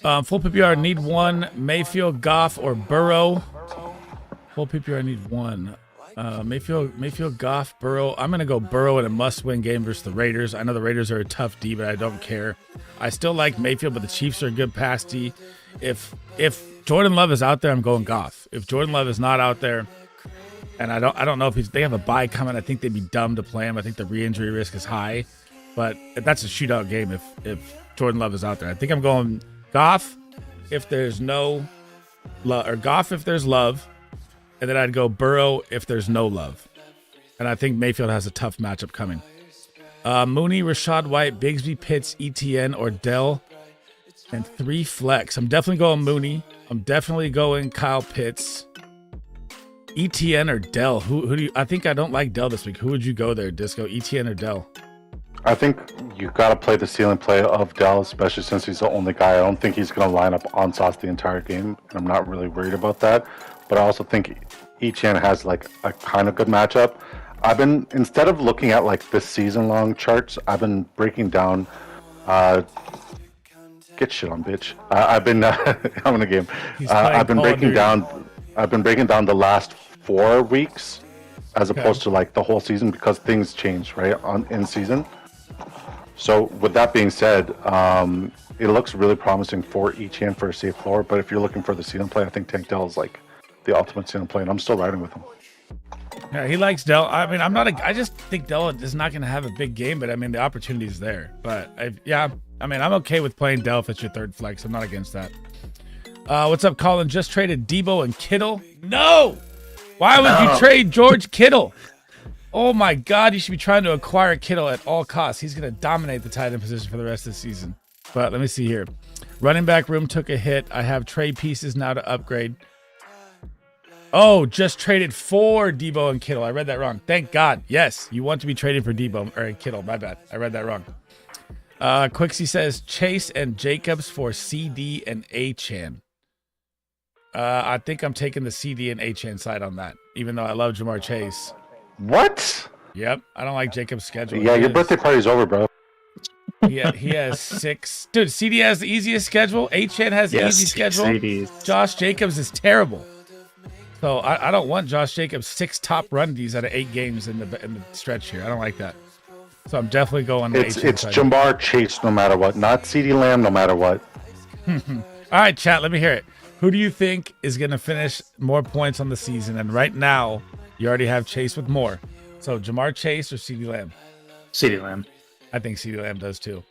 Full PPR need one. Mayfield, Goff, or Burrow. Full PPR need one. Mayfield, Goff, Burrow. I'm gonna go Burrow in a must-win game versus the Raiders. I know the Raiders are a tough D, but I don't care. I still like Mayfield, but the Chiefs are a good pass D. If Jordan Love is out there, I'm going Goff. If Jordan Love is not out there, and I don't know if they have a bye coming, I think they'd be dumb to play him. I think the re-injury risk is high, but that's a shootout game if Jordan Love is out there. I think I'm going Goff if there's no love, or Goff if there's love, and then I'd go Burrow if there's no love. And I think Mayfield has a tough matchup coming. Mooney, Rashad White, Bigsby, Pitts, ETN, or Dell, and 3 flex. I'm definitely going Mooney. I'm definitely going Kyle Pitts. ETN or Dell? Who do you? I think I don't like Dell this week. Who would you go there, Disco? ETN or Dell? I think you got to play the ceiling play of Dell, especially since he's the only guy. I don't think he's going to line up on sauce the entire game, and I'm not really worried about that. But I also think ETN has like a kind of good matchup. Instead of looking at like the season-long charts, I've been breaking down. Get shit on, bitch. I'm in a game. I've been breaking down the last 4 weeks, as opposed to like the whole season, because things change right in season. So with that being said, it looks really promising for ETN for a safe floor. But if you're looking for the ceiling play, I think Tank Dell is like the ultimate ceiling play, and I'm still riding with him. Yeah, he likes Dell. I mean, I just think Dell is not going to have a big game, but I mean, the opportunity is there. But I'm okay with playing Dell if it's your third flex. I'm not against that. What's up, Colin? Just traded Debo and Kittle? No! Why would you trade George Kittle? Oh my God, you should be trying to acquire Kittle at all costs. He's going to dominate the tight end position for the rest of the season. But let me see here. Running back room took a hit. I have trade pieces now to upgrade. Oh, just traded for Debo and Kittle. I read that wrong. Thank God. Yes, you want to be trading for Debo or Kittle. My bad. I read that wrong. Quixie says Chase and Jacobs for CD and Achane. I think I'm taking the CD and Achane side on that, even though I love Jamar Chase. What? Yep, I don't like Jacobs' schedule. Yeah, your birthday party's over, bro. Yeah, he has 6. Dude, CD has the easiest schedule. Achane has the easy schedule. CDs. Josh Jacobs is terrible. So I don't want Josh Jacobs 6 top run Ds out of 8 games in the stretch here. I don't like that. So I'm definitely going. It's Jamar Chase no matter what, not CeeDee Lamb no matter what. All right, chat. Let me hear it. Who do you think is going to finish more points on the season? And right now, you already have Chase with more. So Jamar Chase or CeeDee Lamb? CeeDee Lamb. I think CeeDee Lamb does too.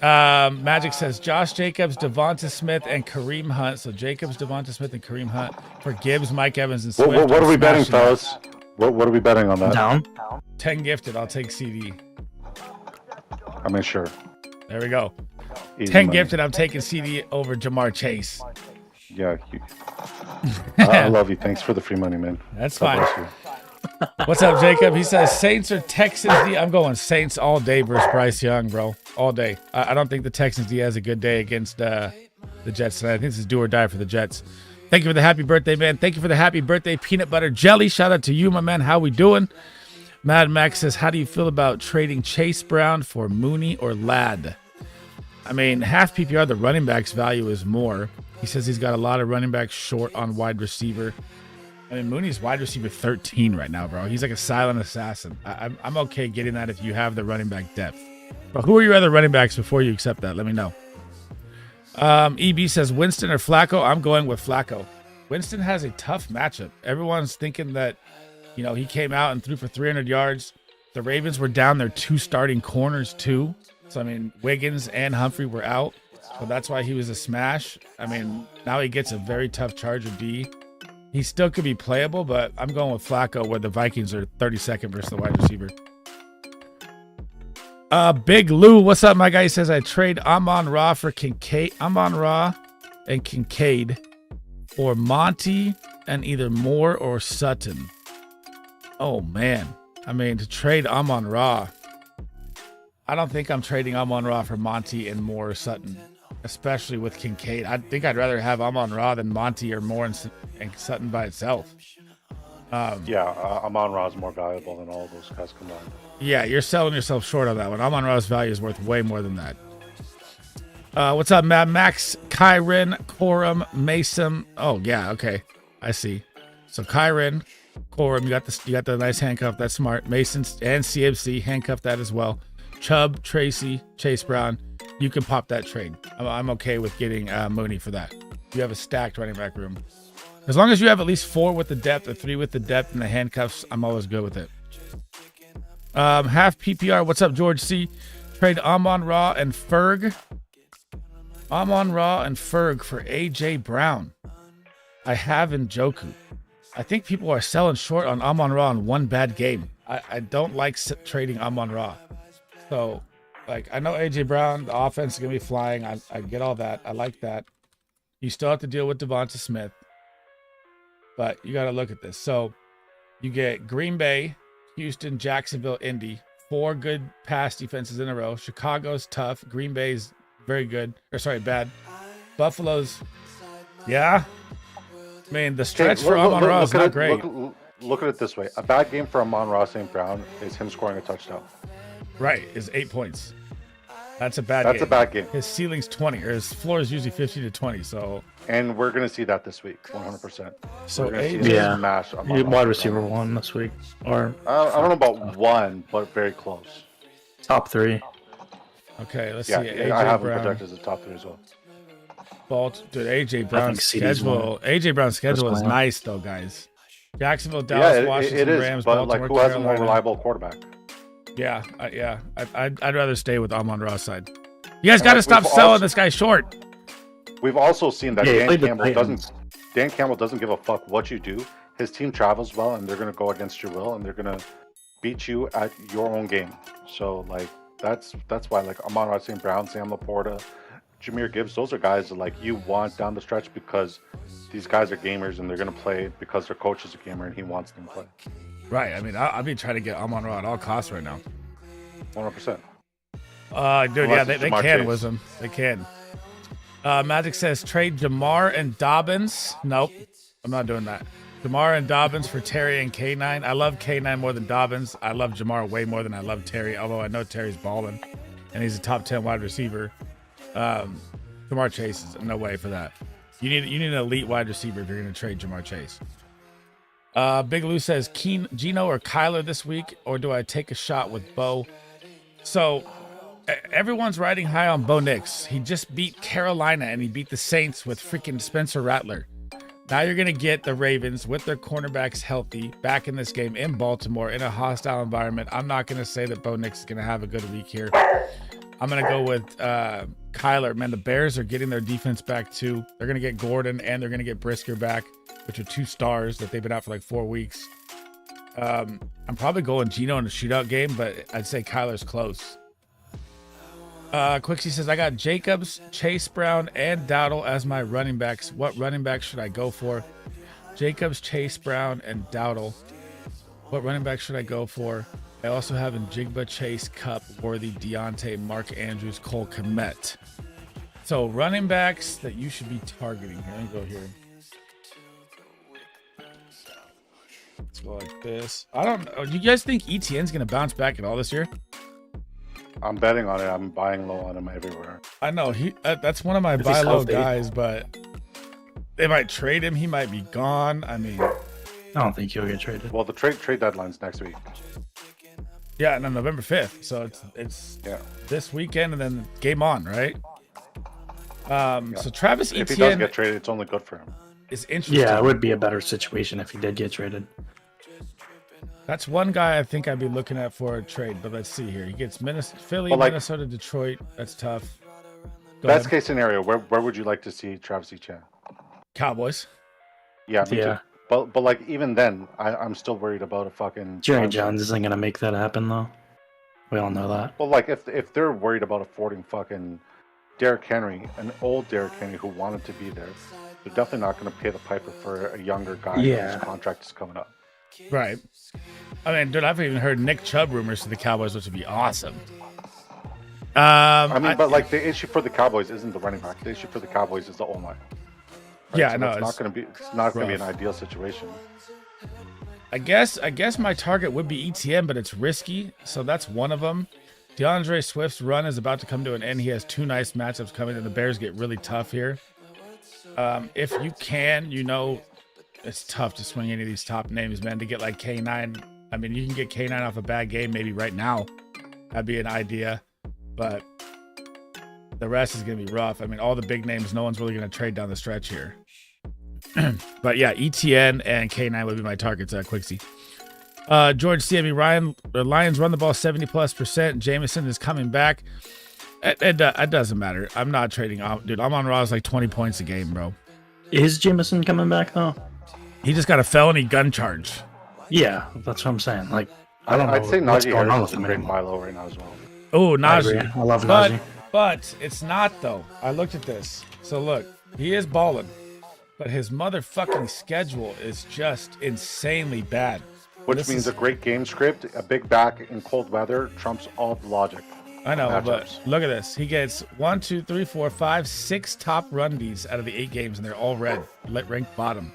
Magic says Josh Jacobs, Devonta Smith, and Kareem Hunt. So Jacobs, Devonta Smith, and Kareem Hunt for Gibbs, Mike Evans, and Swift. What are we betting, fellas? What are we betting on that? Down. 10 gifted. I'll take CD. I mean, sure. There we go. Easy 10 money. gifted. I'm taking CD over Jamar Chase. Yeah. I love you. Thanks for the free money, man. That's God fine. bless you. What's up, Jacob? He says Saints or Texans D. I'm going Saints all day versus Bryce Young, bro. All day. I don't think the Texans D has a good day against the Jets tonight. I think this is do or die for the Jets. Thank you for the happy birthday, man. Thank you for the happy birthday peanut butter jelly. Shout out to you, my man. How we doing? Mad Max says, how do you feel about trading Chase Brown for Mooney or Ladd? I mean, half PPR, the running back's value is more. He says he's got a lot of running backs short on wide receiver. I mean, Mooney's wide receiver 13 right now, bro. He's like a silent assassin. I'm okay getting that if you have the running back depth. But who are your other running backs before you accept that? Let me know. EB says Winston or Flacco. I'm going with Flacco. Winston has a tough matchup. Everyone's thinking that, he came out and threw for 300 yards. The Ravens were down their 2 starting corners too. So, I mean, Wiggins and Humphrey were out. So that's why he was a smash. I mean, now he gets a very tough Charger D. He still could be playable, but I'm going with Flacco where the Vikings are 32nd versus the wide receiver. Big Lou, what's up, my guy? He says I trade Amon-Ra for Kincaid. Amon-Ra and Kincaid for Monty and either Moore or Sutton. Oh man, I mean to trade Amon-Ra. I don't think I'm trading Amon-Ra for Monty and Moore or Sutton, especially with Kincaid. I think I'd rather have Amon-Ra than Monty or Moore and Sutton by itself. Amon-Ra is more valuable than all of those guys combined. Yeah, you're selling yourself short on that one. Amon-Ra's value is worth way more than that. What's up, Mad Max? Kyren, Corum, Mason. Oh yeah, okay, I see. So Kyren, Corum, you got the nice handcuff. That's smart. Mason and CMC handcuff that as well. Chubb, Tracy, Chase Brown. You can pop that trade. I'm okay with getting Mooney for that. You have a stacked running back room. As long as you have at least 4 with the depth or 3 with the depth and the handcuffs, I'm always good with it. Half PPR. What's up, George C? Trade Amon-Ra and Ferg. Amon-Ra and Ferg for AJ Brown. I have Njoku. I think people are selling short on Amon-Ra in one bad game. I don't like trading Amon-Ra. So, like, I know AJ Brown, the offense is going to be flying. I get all that. I like that. You still have to deal with Devonta Smith. But you got to look at this. So, you get Green Bay, Houston, Jacksonville, Indy. 4 good pass defenses in a row. Chicago's tough. Green Bay's very good. Bad. Buffalo's, yeah. I mean, the stretch for Amon-Ra is not great. Look at it this way. A bad game for Amon-Ra St. Brown is him scoring a touchdown. Right, is 8 points. That's a bad game. That's a bad game. His ceiling's 20, or his floor is usually 15 to 20, so. And we're going to see that this week, 100%. So, wide receiver 1 this week. Or I don't know about 1, but very close. Top 3. Okay, let's see. AJ I have him Brown. projected as a top 3 as well. Dude, AJ Brown's schedule. AJ Brown's schedule is nice, though, guys. Jacksonville, Dallas, Washington, Rams, but Baltimore, like, who has a Carolina. more reliable quarterback? Yeah. I'd rather stay with Amon-Ra's side. You guys got to stop selling this guy short. We've also seen that Dan Campbell doesn't give a fuck what you do. His team travels well, and they're going to go against your will, and they're going to beat you at your own game. So, like, that's why, like, Amon-Ra St. Brown, Sam Laporta, Jahmyr Gibbs, those are guys that, like, you want down the stretch because these guys are gamers, and they're going to play because their coach is a gamer, and he wants them to play. Right. I mean, I'll be trying to get Amon-Ra at all costs right now. 100%. Dude, yeah, they can with him. They can. Magic says trade Jamar and Dobbins. Nope, I'm not doing that. Jamar and Dobbins for Terry and K9. I love K9 more than Dobbins. I love Jamar way more than I love Terry, although I know Terry's balling, and he's a top 10 wide receiver. Jamar Chase is no way for that. You need an elite wide receiver if you're going to trade Jamar Chase. Big Lou says Gino or Kyler this week, or do I take a shot with Bo? So everyone's riding high on Bo Nix. He just beat Carolina and he beat the Saints with freaking Spencer Rattler. Now you're going to get the Ravens with their cornerbacks healthy back in this game in Baltimore in a hostile environment. I'm not going to say that Bo Nix is going to have a good week here. I'm going to go with Kyler. Man, the Bears are getting their defense back too. They're going to get Gordon and they're going to get Brisker back, which are 2 stars that they've been out for like 4 weeks. I'm probably going Gino in a shootout game, but I'd say Kyler's close. Quixie says, I got Jacobs, Chase Brown, and Dowdle as my running backs. What running back should I go for? Jacobs, Chase Brown, and Dowdle. What running back should I go for? I also have Njigba, Chase, Cup, Worthy, Deontay, Mark Andrews, Cole Kmet. So running backs that you should be targeting. Let me go here. Let's go like this. I don't know. Do you guys think ETN's going to bounce back at all this year? I'm betting on it. I'm buying low on him everywhere. I know. That's one of my buy low guys, but they might trade him. He might be gone. I mean, I don't think he'll get traded. Well, the trade deadline's next week. Yeah, no, November 5th. So it's this weekend and then game on, right? So Travis Etienne, if he does get traded, it's only good for him. It's interesting. Yeah, it would be a better situation if he did get traded. That's one guy I think I'd be looking at for a trade, but let's see here. He gets Philly, Minnesota, Detroit. That's tough. Best case scenario, where would you like to see Travis Etienne? Cowboys. Yeah, me too. But like even then, I'm still worried about a fucking Jerry Jones isn't gonna make that happen though. We all know that. Well, like if they're worried about affording fucking Derrick Henry, an old Derrick Henry who wanted to be there, they're definitely not going to pay the piper for a younger guy whose contract is coming up. Right. I mean, dude, I've even heard Nick Chubb rumors to the Cowboys, which would be awesome. But like the issue for the Cowboys isn't the running back. The issue for the Cowboys is the O-line. Right? Yeah, so no, it's not going to be an ideal situation. I guess my target would be ETN, but it's risky, so that's one of them. DeAndre Swift's run is about to come to an end. He has 2 nice matchups coming, and the Bears get really tough here. If you can, it's tough to swing any of these top names, man, to get like K9. I mean, you can get K9 off a bad game maybe right now. That'd be an idea, but the rest is going to be rough. I mean, all the big names, no one's really going to trade down the stretch here. But yeah, ETN and K9 would be my targets at Quixie. George CME, the Lions run the ball 70+%. Jameson is coming back. It doesn't matter. I'm not trading. Dude, I'm on Ra's like 20 points a game, bro. Is Jameson coming back, though? He just got a felony gun charge. Yeah, that's what I'm saying. Like, I don't know. I'd say Najee Harris is a great buy low right now as well. Oh, Najee. I love Najee. But it's not, though. I looked at this. So look, he is balling. But his motherfucking schedule is just insanely bad. Which means a great game script, a big back in cold weather trumps all the logic. I know, but look at this. He gets 1, 2, 3, 4, 5, 6 top rundies out of the 8 games, and they're all red. Ranked bottom.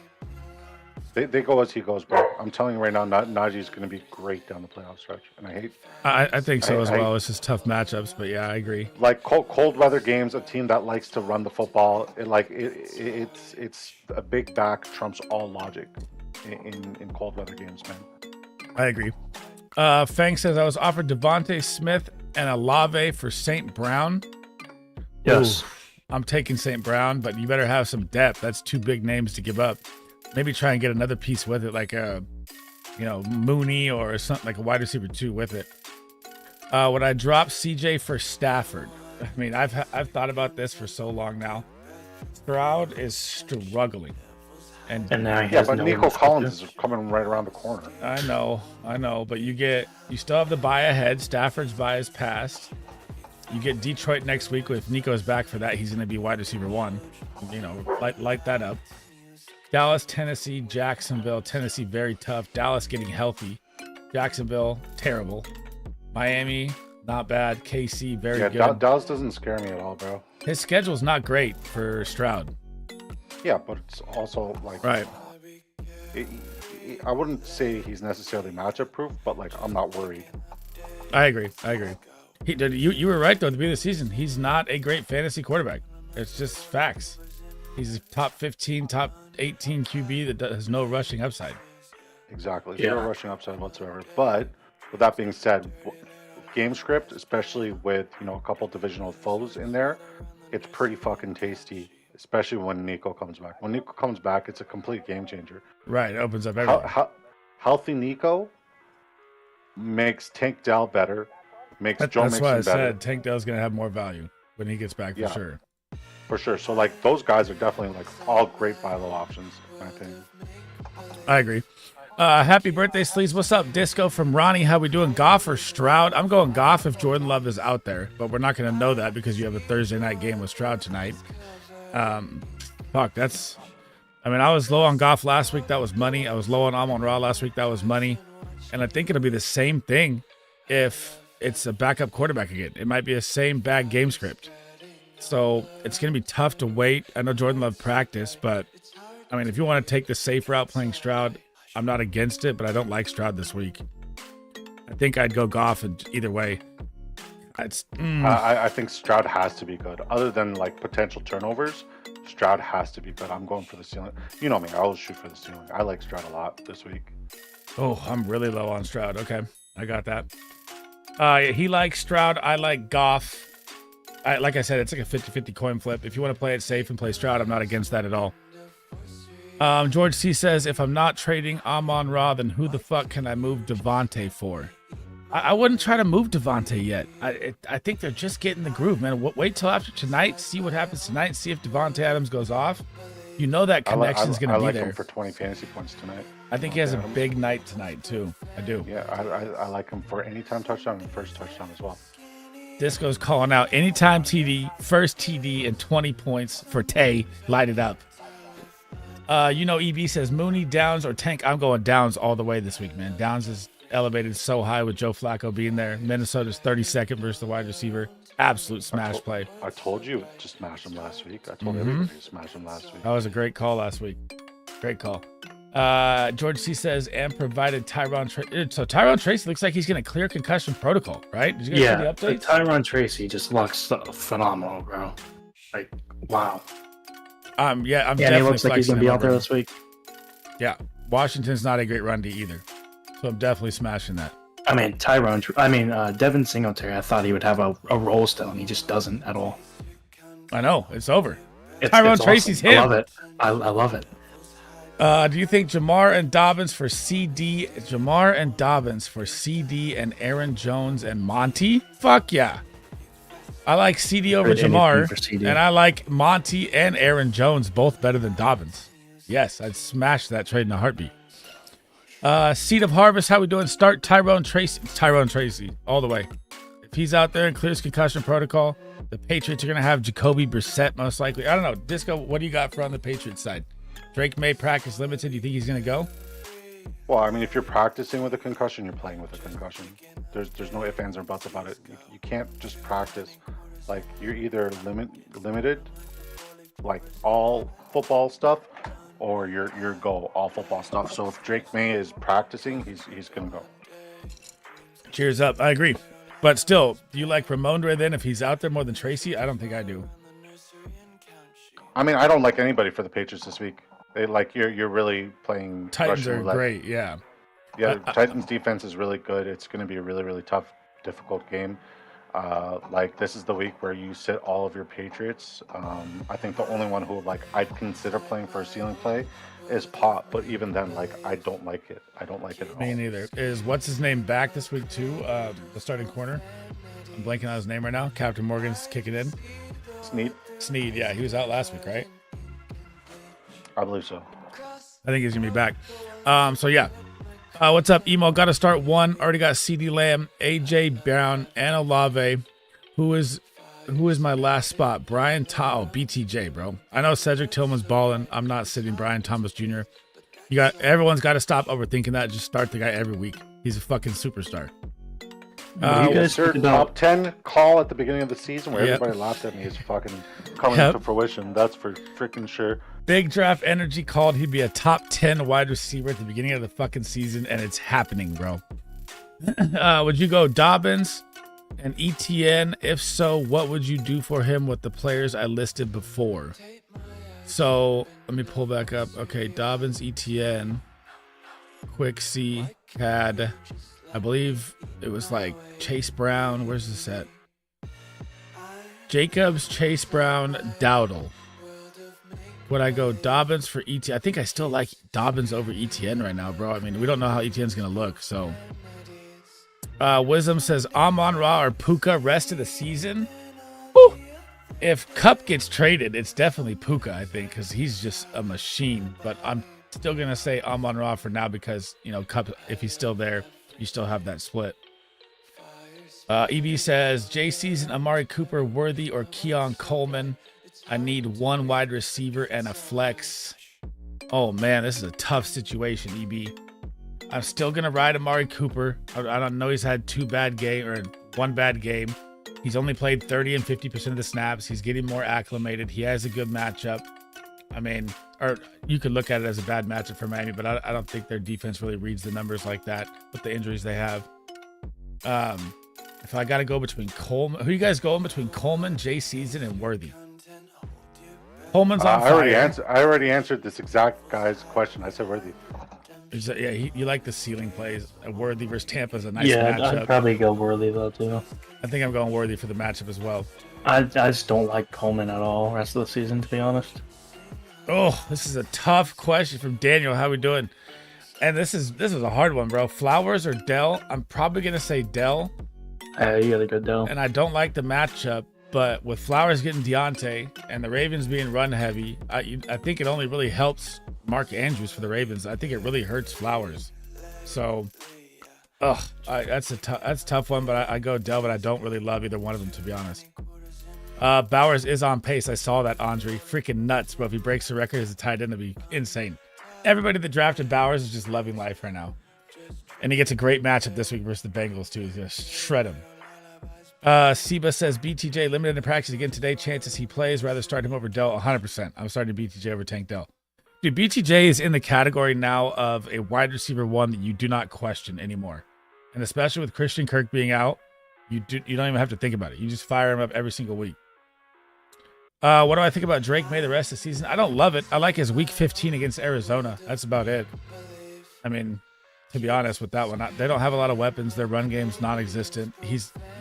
They go as he goes, bro. I'm telling you right now, Najee's going to be great down the playoff stretch, and I think so as well. It's just tough matchups, but yeah, I agree. Like cold weather games, a team that likes to run the football, it's a big back trumps all logic in cold weather games, man. I agree. Fang says I was offered Devontae Smith and Olave for St. Brown. Yes. Ooh, I'm taking St. Brown, but you better have some depth. That's 2 big names to give up. Maybe try and get another piece with it, like a, Mooney or something, like a wide receiver 2 with it. Would I drop CJ for Stafford? I mean, I've thought about this for so long now. Stroud is struggling. And now but Nico Collins is coming right around the corner. I know, but you still have the bye ahead. Stafford's bye is passed. You get Detroit next week. If Nico's back for that, he's going to be wide receiver 1. Light that up. Dallas, Tennessee, Jacksonville. Tennessee, very tough. Dallas getting healthy. Jacksonville, terrible. Miami, not bad. KC, very good. Yeah, Dallas doesn't scare me at all, bro. His schedule's not great for Stroud. Yeah, but it's also like... Right. I wouldn't say he's necessarily matchup proof, but like I'm not worried. I agree. You were right, though, at the beginning of the season. He's not a great fantasy quarterback. It's just facts. He's a top 15, top 18 QB that has no rushing upside. Exactly. Zero rushing upside whatsoever. But with that being said, game script, especially with a couple divisional foes in there, it's pretty fucking tasty, especially when Nico comes back. When Nico comes back, it's a complete game changer. Right. It opens up everything. Healthy Nico makes Tank Dell better, makes Joe Mixon better. That's why I said Tank Dell's going to have more value when he gets back for sure. For sure. So, like, those guys are definitely, like, all great buy low options, I think. I agree. Happy birthday, Sleaze. What's up, Disco from Ronnie? How we doing? Goff or Stroud? I'm going Goff if Jordan Love is out there, but we're not going to know that because you have a Thursday night game with Stroud tonight. I was low on Goff last week. That was money. I was low on Amon-Ra last week. That was money. And I think it'll be the same thing if it's a backup quarterback again. It might be the same bad game script. So it's going to be tough to wait. I know Jordan Love practiced, but I mean, if you want to take the safe route playing Stroud, I'm not against it, but I don't like Stroud this week. I think I'd go Goff either way. I think Stroud has to be good. Other than like potential turnovers, Stroud has to be good. I'm going for the ceiling. You know me, I always shoot for the ceiling. I like Stroud a lot this week. Oh, I'm really low on Stroud. Okay, I got that. He likes Stroud. I like Goff. Like I said, it's like a 50-50 coin flip. If you want to play it safe and play Stroud, I'm not against that at all. George C says, if I'm not trading Amon-Ra, then who the fuck can I move Devontae for? I wouldn't try to move Devontae yet. I think they're just getting the groove, man. Wait till after tonight, see what happens tonight, see if Devontae Adams goes off. You know that connection's going to be I like there. him for 20 fantasy points tonight. I think he has a big night tonight too. I do. Yeah, I like him for anytime touchdown and first touchdown as well. Disco's calling out anytime TD, first TD, and 20 points for Tay. Light it up. EB says Mooney, Downs, or Tank. I'm going Downs all the way this week, man. Downs is elevated so high with Joe Flacco being there. Minnesota's 32nd versus the wide receiver. Absolute smash play. I told you to smash him last week. I told everybody to smash him last week. That was a great call last week. Great call. George C says, and provided Tyron Tracy. So Tyron Tracy looks like he's going to clear concussion protocol, right? Did you guys see the updates? Tyron Tracy just looks phenomenal, bro. Like, wow. I'm he definitely looks like he's going to be out there this week. Yeah. Washington's not a great run D either. So I'm definitely smashing that. I mean, Devin Singletary, I thought he would have a role still, and he just doesn't at all. I know. It's over. Tyron Tracy's awesome. him. I love it. I love it. Do you think Jamar and Dobbins for CD? Jamar and Dobbins for CD and Aaron Jones and Monty? Fuck yeah. I like CD over Jamar, and I like Monty and Aaron Jones both better than Dobbins. Yes, I'd smash that trade in a heartbeat. Seed of Harvest, how we doing? Start Tyron Tracy all the way. If he's out there and clears concussion protocol, the Patriots are going to have Jacoby Brissett most likely. I don't know. Disco, what do you got for on the Patriots side? Drake May practice limited. Do you think he's going to go? Well, I mean, if you're practicing with a concussion, you're playing with a concussion. There's no ifs, ands, or buts about it. You can't just practice. Like, you're either limited, like all football stuff, or you're go all football stuff. So if Drake May is practicing, he's gonna go. Cheers up. I agree. But still, do you like Ramondre then if he's out there more than Tracy? I don't think I do. I mean, I don't like anybody for the Patriots this week. You're really playing. Titans are roulette. great, yeah. Yeah, Titans defense is really good. It's going to be a really, really tough, difficult game. This is the week where you sit all of your Patriots. I think the only one who I'd consider playing for a ceiling play is Pop, but even then, I don't like it. I don't like it at all. Me neither. Is what's his name back this week too? The starting corner. I'm blanking on his name right now. Captain Morgan's kicking in. Snead, yeah, he was out last week, right? I believe so. I think he's gonna be back. So yeah. What's up, Emo? Got to start one. Already got CeeDee Lamb, AJ Brown, and Olave. Who is my last spot? Brian BTJ, bro. I know Cedric Tillman's balling. I'm not sitting Brian Thomas Jr. Everyone's got to stop overthinking that. Just start the guy every week. He's a fucking superstar. You guys heard top 10 call at the beginning of the season where everybody laughed at me is fucking coming to fruition. That's for freaking sure. Big Draft Energy called he'd be a top 10 wide receiver at the beginning of the fucking season, and it's happening, bro. Would you go Dobbins and ETN? If so, what would you do for him with the players I listed before? So let me pull back up. Okay, Dobbins, ETN, Quick C, had, I believe it was Chase Brown. Where's this at? Jacobs, Chase Brown, Dowdle. Would I go Dobbins for ETN? I think I still like Dobbins over ETN right now, bro. I mean, we don't know how ETN's going to look, so. Wisdom says Amon-Ra or Puka rest of the season. Woo! If Kupp gets traded, it's definitely Puka, I think, because he's just a machine. But I'm still going to say Amon-Ra for now because, Kupp, if he's still there, you still have that split. EB says J season Amari Cooper, Worthy, or Keon Coleman. I need one wide receiver and a flex. Oh man, this is a tough situation, EB. I'm still gonna ride Amari Cooper. I don't know, he's had one bad game. He's only played 30 and 50% of the snaps. He's getting more acclimated. He has a good matchup. I mean, or you could look at it as a bad matchup for Miami, but I don't think their defense really reads the numbers like that with the injuries they have. If I got to go between Coleman, who you guys going between Coleman, J Season, and Worthy? Coleman's on fire. I already answered this exact guy's question. I said Worthy. Yeah, you like the ceiling plays. Worthy versus Tampa is a nice matchup. Yeah, I'd probably go Worthy though too. I think I'm going Worthy for the matchup as well. I just don't like Coleman at all rest of the season, to be honest. Oh, this is a tough question from Daniel. How we doing? And this is a hard one, bro. Flowers or Dell? I'm probably gonna say Dell. You got a good Dell. And I don't like the matchup. But with Flowers getting Deontay and the Ravens being run heavy, I think it only really helps Mark Andrews for the Ravens. I think it really hurts Flowers. So, that's a tough one. But I go Dell, but I don't really love either one of them, to be honest. Bowers is on pace. I saw that, Andre. Freaking nuts, bro. If he breaks the record as a tight end, it'd be insane. Everybody that drafted Bowers is just loving life right now. And he gets a great matchup this week versus the Bengals, too. He's going to shred him. Seba says BTJ limited in practice again today. Chances he plays. Rather start him over Dell. 100%. I'm starting BTJ over Tank Dell. Dude, BTJ is in the category now of a wide receiver one that you do not question anymore. And especially with Christian Kirk being out, you don't even have to think about it. You just fire him up every single week. What do I think about Drake May the rest of the season? I don't love it. I like his week 15 against Arizona. That's about it. I mean, to be honest with that one, they don't have a lot of weapons. Their run game's non-existent.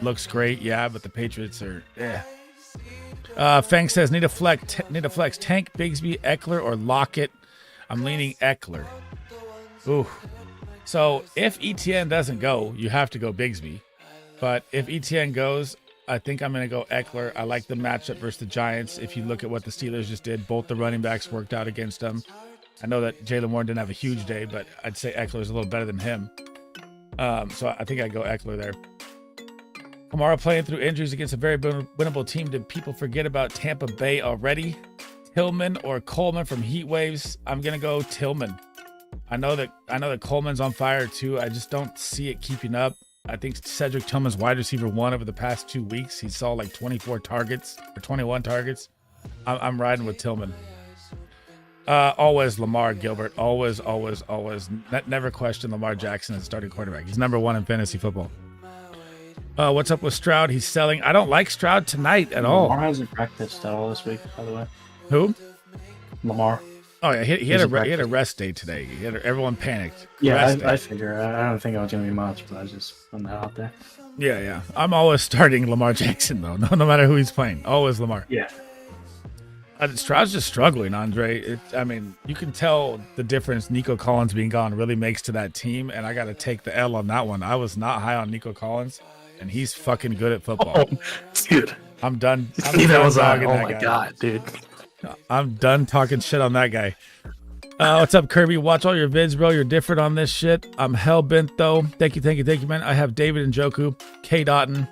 Looks great, yeah, but the Patriots are, Fang says, need a flex. Tank, Bigsby, Eckler, or Lockett. I'm leaning Eckler. Ooh. So if ETN doesn't go, you have to go Bigsby. But if ETN goes, I think I'm going to go Eckler. I like the matchup versus the Giants. If you look at what the Steelers just did, both the running backs worked out against them. I know that Jalen Warren didn't have a huge day, but I'd say Eckler is a little better than him. So I think I go Eckler there. Kamara playing through injuries against a very winnable team. Did people forget about Tampa Bay already? Tillman or Coleman from Heat Waves? I'm going to go Tillman. I know that Coleman's on fire too. I just don't see it keeping up. I think Cedric Tillman's wide receiver one over the past 2 weeks. He saw like 24 targets or 21 targets. I'm riding with Tillman. Always Lamar Gilbert. Always. Never question Lamar Jackson as starting quarterback. He's number one in fantasy football. What's up with Stroud? He's selling. I don't like Stroud tonight at all. Lamar hasn't practiced at all this week, by the way. Who? Lamar. Oh yeah, he had a rest day today. Everyone panicked. Yeah, I figure. I don't think it was gonna be much, but I was just putting that out there. Yeah. I'm always starting Lamar Jackson though, no matter who he's playing. Always Lamar. Yeah. Stroud's just struggling, Andre. I mean, you can tell the difference Nico Collins being gone really makes to that team, and I got to take the L on that one. I was not high on Nico Collins, and he's fucking good at football. Oh, dude, I'm done. Oh my god, dude. I'm done talking shit on that guy. What's up, Kirby? Watch all your vids, bro. You're different on this shit. I'm hell bent though. Thank you, man. I have David Njoku, K Dotton's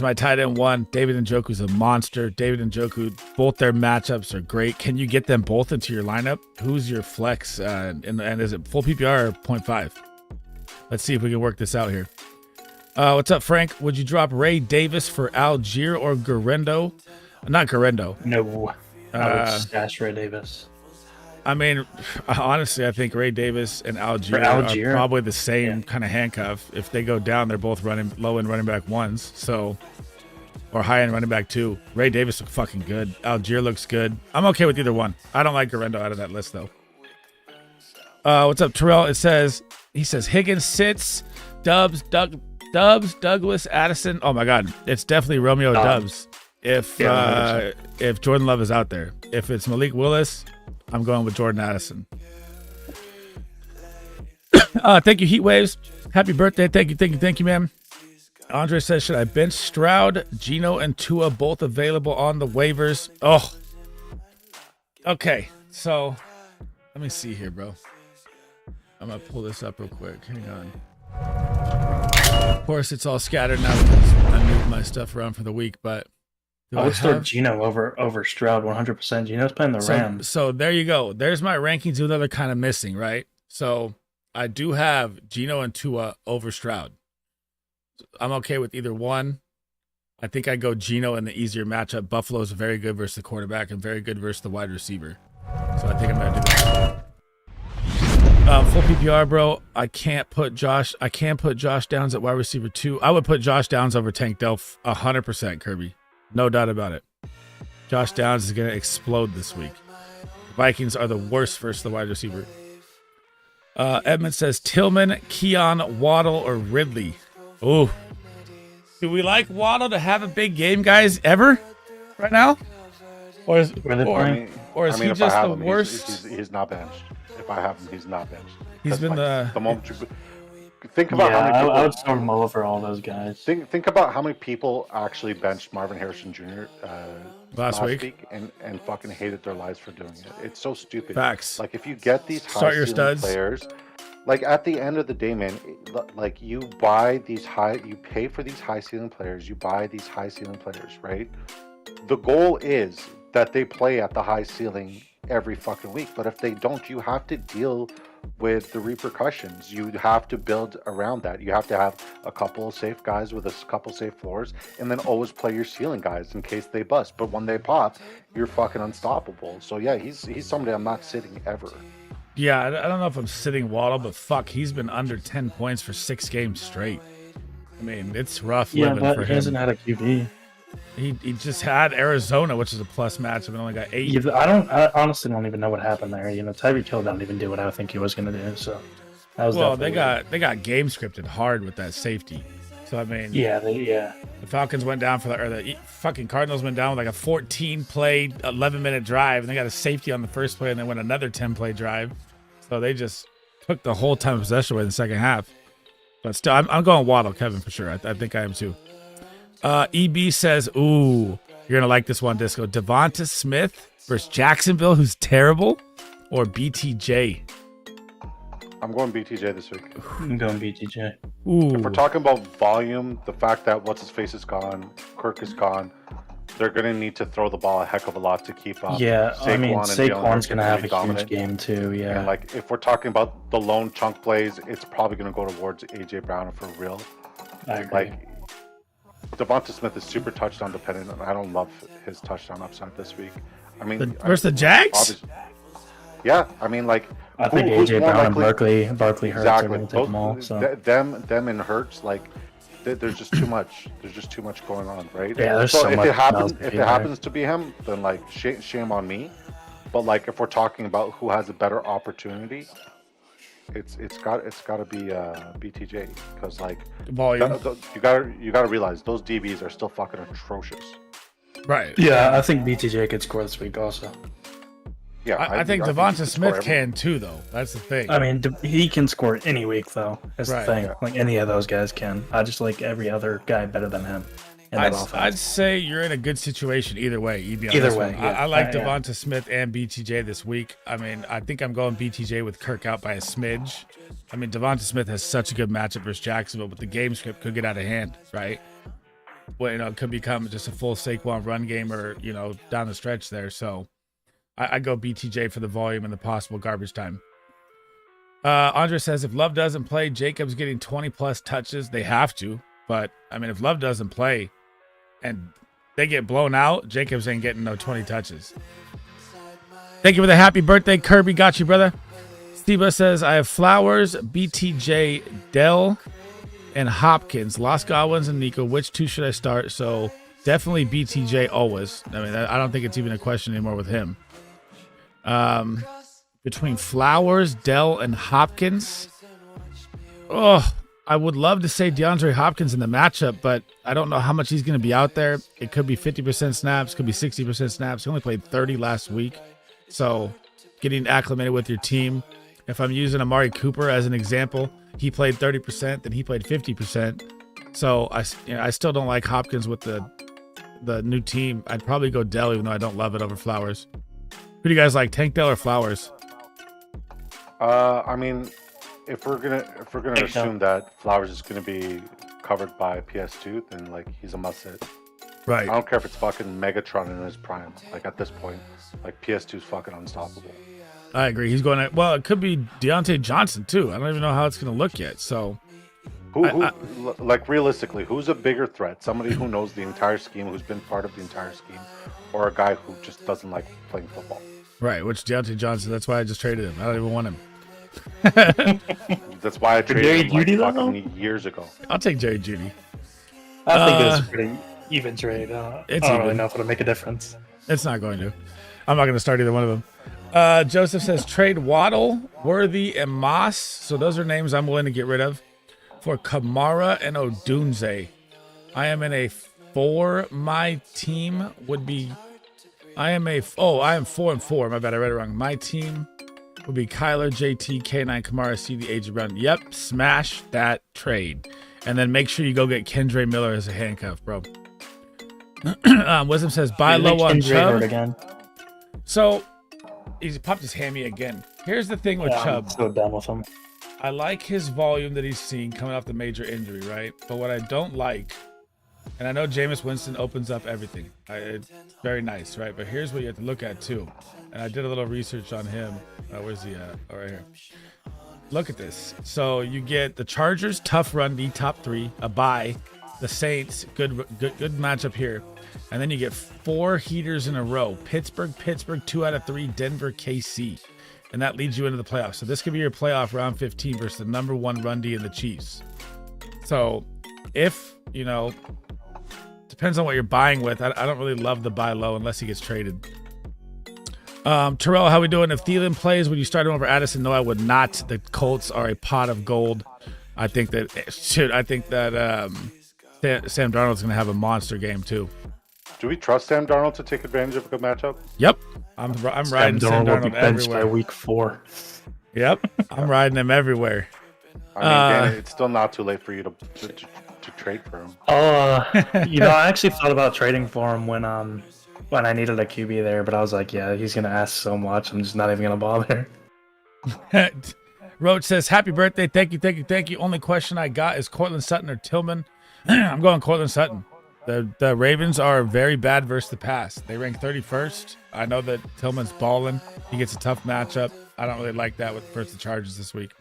my tight end one. David Njoku's a monster. David Njoku, both their matchups are great. Can you get them both into your lineup? Who's your flex? And is it full PPR or 0.5? Let's see if we can work this out here. What's up, Frank? Would you drop Ray Davis for Algier or Garendo? Not Garendo. No. I would stash Ray Davis. I mean, honestly, I think Ray Davis and Algier are probably the same kind of handcuff. If they go down, they're both running low-end running back ones, or high-end running back two. Ray Davis looks fucking good. Algier looks good. I'm okay with either one. I don't like Garendo out of that list, though. What's up, Terrell? He says Higgins sits, Douglas, Addison. Oh my God, it's definitely Romeo Dubs. If Jordan Love is out there, if it's Malik Willis, I'm going with Jordan Addison. Thank you, Heat Waves. Happy birthday. Thank you, man. Andre says, should I bench Stroud, Geno, and Tua both available on the waivers? Oh. Okay, so let me see here, bro. I'm going to pull this up real quick. Hang on. Of course, it's all scattered now because I moved my stuff around for the week, but I would start Geno over Stroud 100%. Geno's playing the Rams. So there you go. There's my rankings, even though they're kind of missing, right? So I do have Geno and Tua over Stroud. I'm okay with either one. I think I go Geno in the easier matchup. Buffalo's very good versus the quarterback and very good versus the wide receiver. So I think I'm going to do that. Full PPR, bro. I can't put Josh Downs at wide receiver 2. I would put Josh Downs over Tank Dell 100%, Kirby. No doubt about it. Josh Downs is going to explode this week. Vikings are the worst versus the wide receiver. Edmund says Tillman, Keon, Waddle, or Ridley. Ooh. Do we like Waddle to have a big game, guys, ever? Right now? Or is he just the worst? He's not benched. If I have him, he's not benched. He's been the moment think about how many people. I would start him over all those guys. Think about how many people actually benched Marvin Harrison Jr. Last week and fucking hated their lives for doing it. It's so stupid. Facts. Like if you get these high ceiling players, like at the end of the day, man, like you pay for these high ceiling players, you buy these high ceiling players, right? The goal is that they play at the high ceiling every fucking week. But if they don't, you have to deal with the repercussions. You have to build around that. You have to have a couple of safe guys with a couple safe floors, and then always play your ceiling guys in case they bust. But when they pop, you're fucking unstoppable. So yeah, he's somebody I'm not sitting ever. Yeah, I don't know if I'm sitting Waddle, but fuck, he's been under 10 points for 6 games straight. I mean, it's rough living for him. He hasn't had a QB. He just had Arizona, which is a plus matchup, and only got 8. Yeah, I honestly don't even know what happened there. You know, Tyreek Hill didn't even do what I think he was going to do. So that was they got game scripted hard with that safety. So I mean, the Falcons went down the fucking Cardinals went down with like a 14-play, 11-minute drive, and they got a safety on the first play, and then went another 10-play drive. So they just took the whole time of possession away in the second half. But still, I'm going Waddle, Kevin, for sure. I think I am too. EB says, ooh, you're going to like this one, Disco. Devonta Smith versus Jacksonville, who's terrible, or BTJ? I'm going BTJ this week. I'm going BTJ. Ooh. If we're talking about volume, the fact that what's-his-face is gone, Kirk is gone, they're going to need to throw the ball a heck of a lot to keep up. Yeah, Saquon's going to have a huge game too, yeah. And like, if we're talking about the lone chunk plays, it's probably going to go towards A.J. Brown for real. I agree. Like, Devonta Smith is super touchdown dependent, and I don't love his touchdown upside this week. I mean, versus the Jags? Yeah, I mean, like, I think A.J. Brown and Barkley Hurts are going to take them all. So. Them and Hurts, like, there's just too much. There's just too much going on, right? Yeah, there's so so if much. If it happens to be him, then like shame on me. But like, if we're talking about who has a better opportunity, it's got to be BTJ, because like volume. You gotta realize those DBs are still fucking atrocious. Right. Yeah, I think BTJ could score this week also. Yeah, I think Devonta Smith can too, though. That's the thing. I mean, he can score any week, though. That's the thing. Yeah. Like, any of those guys can. I just like every other guy better than him. I'd say you're in a good situation either way. Either way. Yeah. I like Devonta Smith and BTJ this week. I mean, I think I'm going BTJ with Kirk out by a smidge. I mean, Devonta Smith has such a good matchup versus Jacksonville, but the game script could get out of hand, right? Well, you know, it could become just a full Saquon run game, or, you know, down the stretch there. So I go BTJ for the volume and the possible garbage time. Andre says, if Love doesn't play, Jacobs getting 20-plus touches. They have to. But, I mean, if Love doesn't play and they get blown out, Jacobs ain't getting no 20 touches. Thank you for the happy birthday, Kirby. Got you, brother. Steve says, I have Flowers, BTJ, Dell, and Hopkins. Lost Godwins and Nico. Which two should I start? So, definitely BTJ always. I mean, I don't think it's even a question anymore with him. Between Flowers, Dell, and Hopkins. Oh, I would love to say DeAndre Hopkins in the matchup, but I don't know how much he's going to be out there. It could be 50% snaps, could be 60% snaps. He only played 30 last week. So getting acclimated with your team. If I'm using Amari Cooper as an example, he played 30%, then he played 50%. So I still don't like Hopkins with the new team. I'd probably go Dell, even though I don't love it, over Flowers. Who do you guys like, Tank Dell or Flowers? I mean, if we're gonna assume that Flowers is gonna be covered by PS2, then like he's a must sit. Right. I don't care if it's fucking Megatron in his prime. Like at this point, like PS2's fucking unstoppable. I agree. He's going to, well, it could be Deontay Johnson too. I don't even know how it's gonna look yet. So, like realistically, who's a bigger threat? Somebody who knows the entire scheme, who's been part of the entire scheme, or a guy who just doesn't like playing football? Right, which Deontay Johnson. That's why I just traded him. I don't even want him. That's why I traded him like fucking years ago. I'll take Jerry Jeudy. I think it's a pretty even trade. I don't really know if it'll make a difference. It's not going to. I'm not going to start either one of them. Joseph says trade Waddle, Worthy, and Moss. So those are names I'm willing to get rid of for Kamara and Odunze. I am in a 4. My team would be. I am 4-4. My bad, I read it wrong. My team would be Kyler, JT, K9, Kamara, CD, AJ Brown. Yep, smash that trade. And then make sure you go get Kendre Miller as a handcuff, bro. Wisdom says, buy low on Chubb. Again. So, he's popped his hammy again. Here's the thing with Chubb. I'm so done with him. I like his volume that he's seen coming off the major injury, right? But what I don't like, and I know Jameis Winston opens up everything. It's very nice, right? But here's what you have to look at, too. And I did a little research on him. Where's he at? Oh, right here. Look at this. So you get the Chargers, tough run, D top 3, a bye. The Saints, good matchup here. And then you get 4 heaters in a row. Pittsburgh, 2 out of 3, Denver, KC. And that leads you into the playoffs. So this could be your playoff round 15 versus the number 1 run D in the Chiefs. So if, depends on what you're buying with. I don't really love the buy low unless he gets traded. Terrell, how we doing? If Thielen plays, would you start him over Addison? No, I would not. The Colts are a pot of gold. I think that Sam Darnold's going to have a monster game too. Do we trust Sam Darnold to take advantage of a good matchup? Yep, I'm riding Sam Darnold everywhere. By week 4. Yep, I'm riding him everywhere. I mean, Danny, it's still not too late for you to trade for him. I actually thought about trading for him when I needed a QB there, but I was like, yeah, he's gonna ask so much. I'm just not even gonna bother. Roach says, happy birthday. Thank you. Only question I got is Cortland Sutton or Tillman. I'm going Cortland Sutton. The Ravens are very bad versus the pass. They rank 31st. I know that Tillman's balling. He gets a tough matchup. I don't really like that versus the Chargers this week.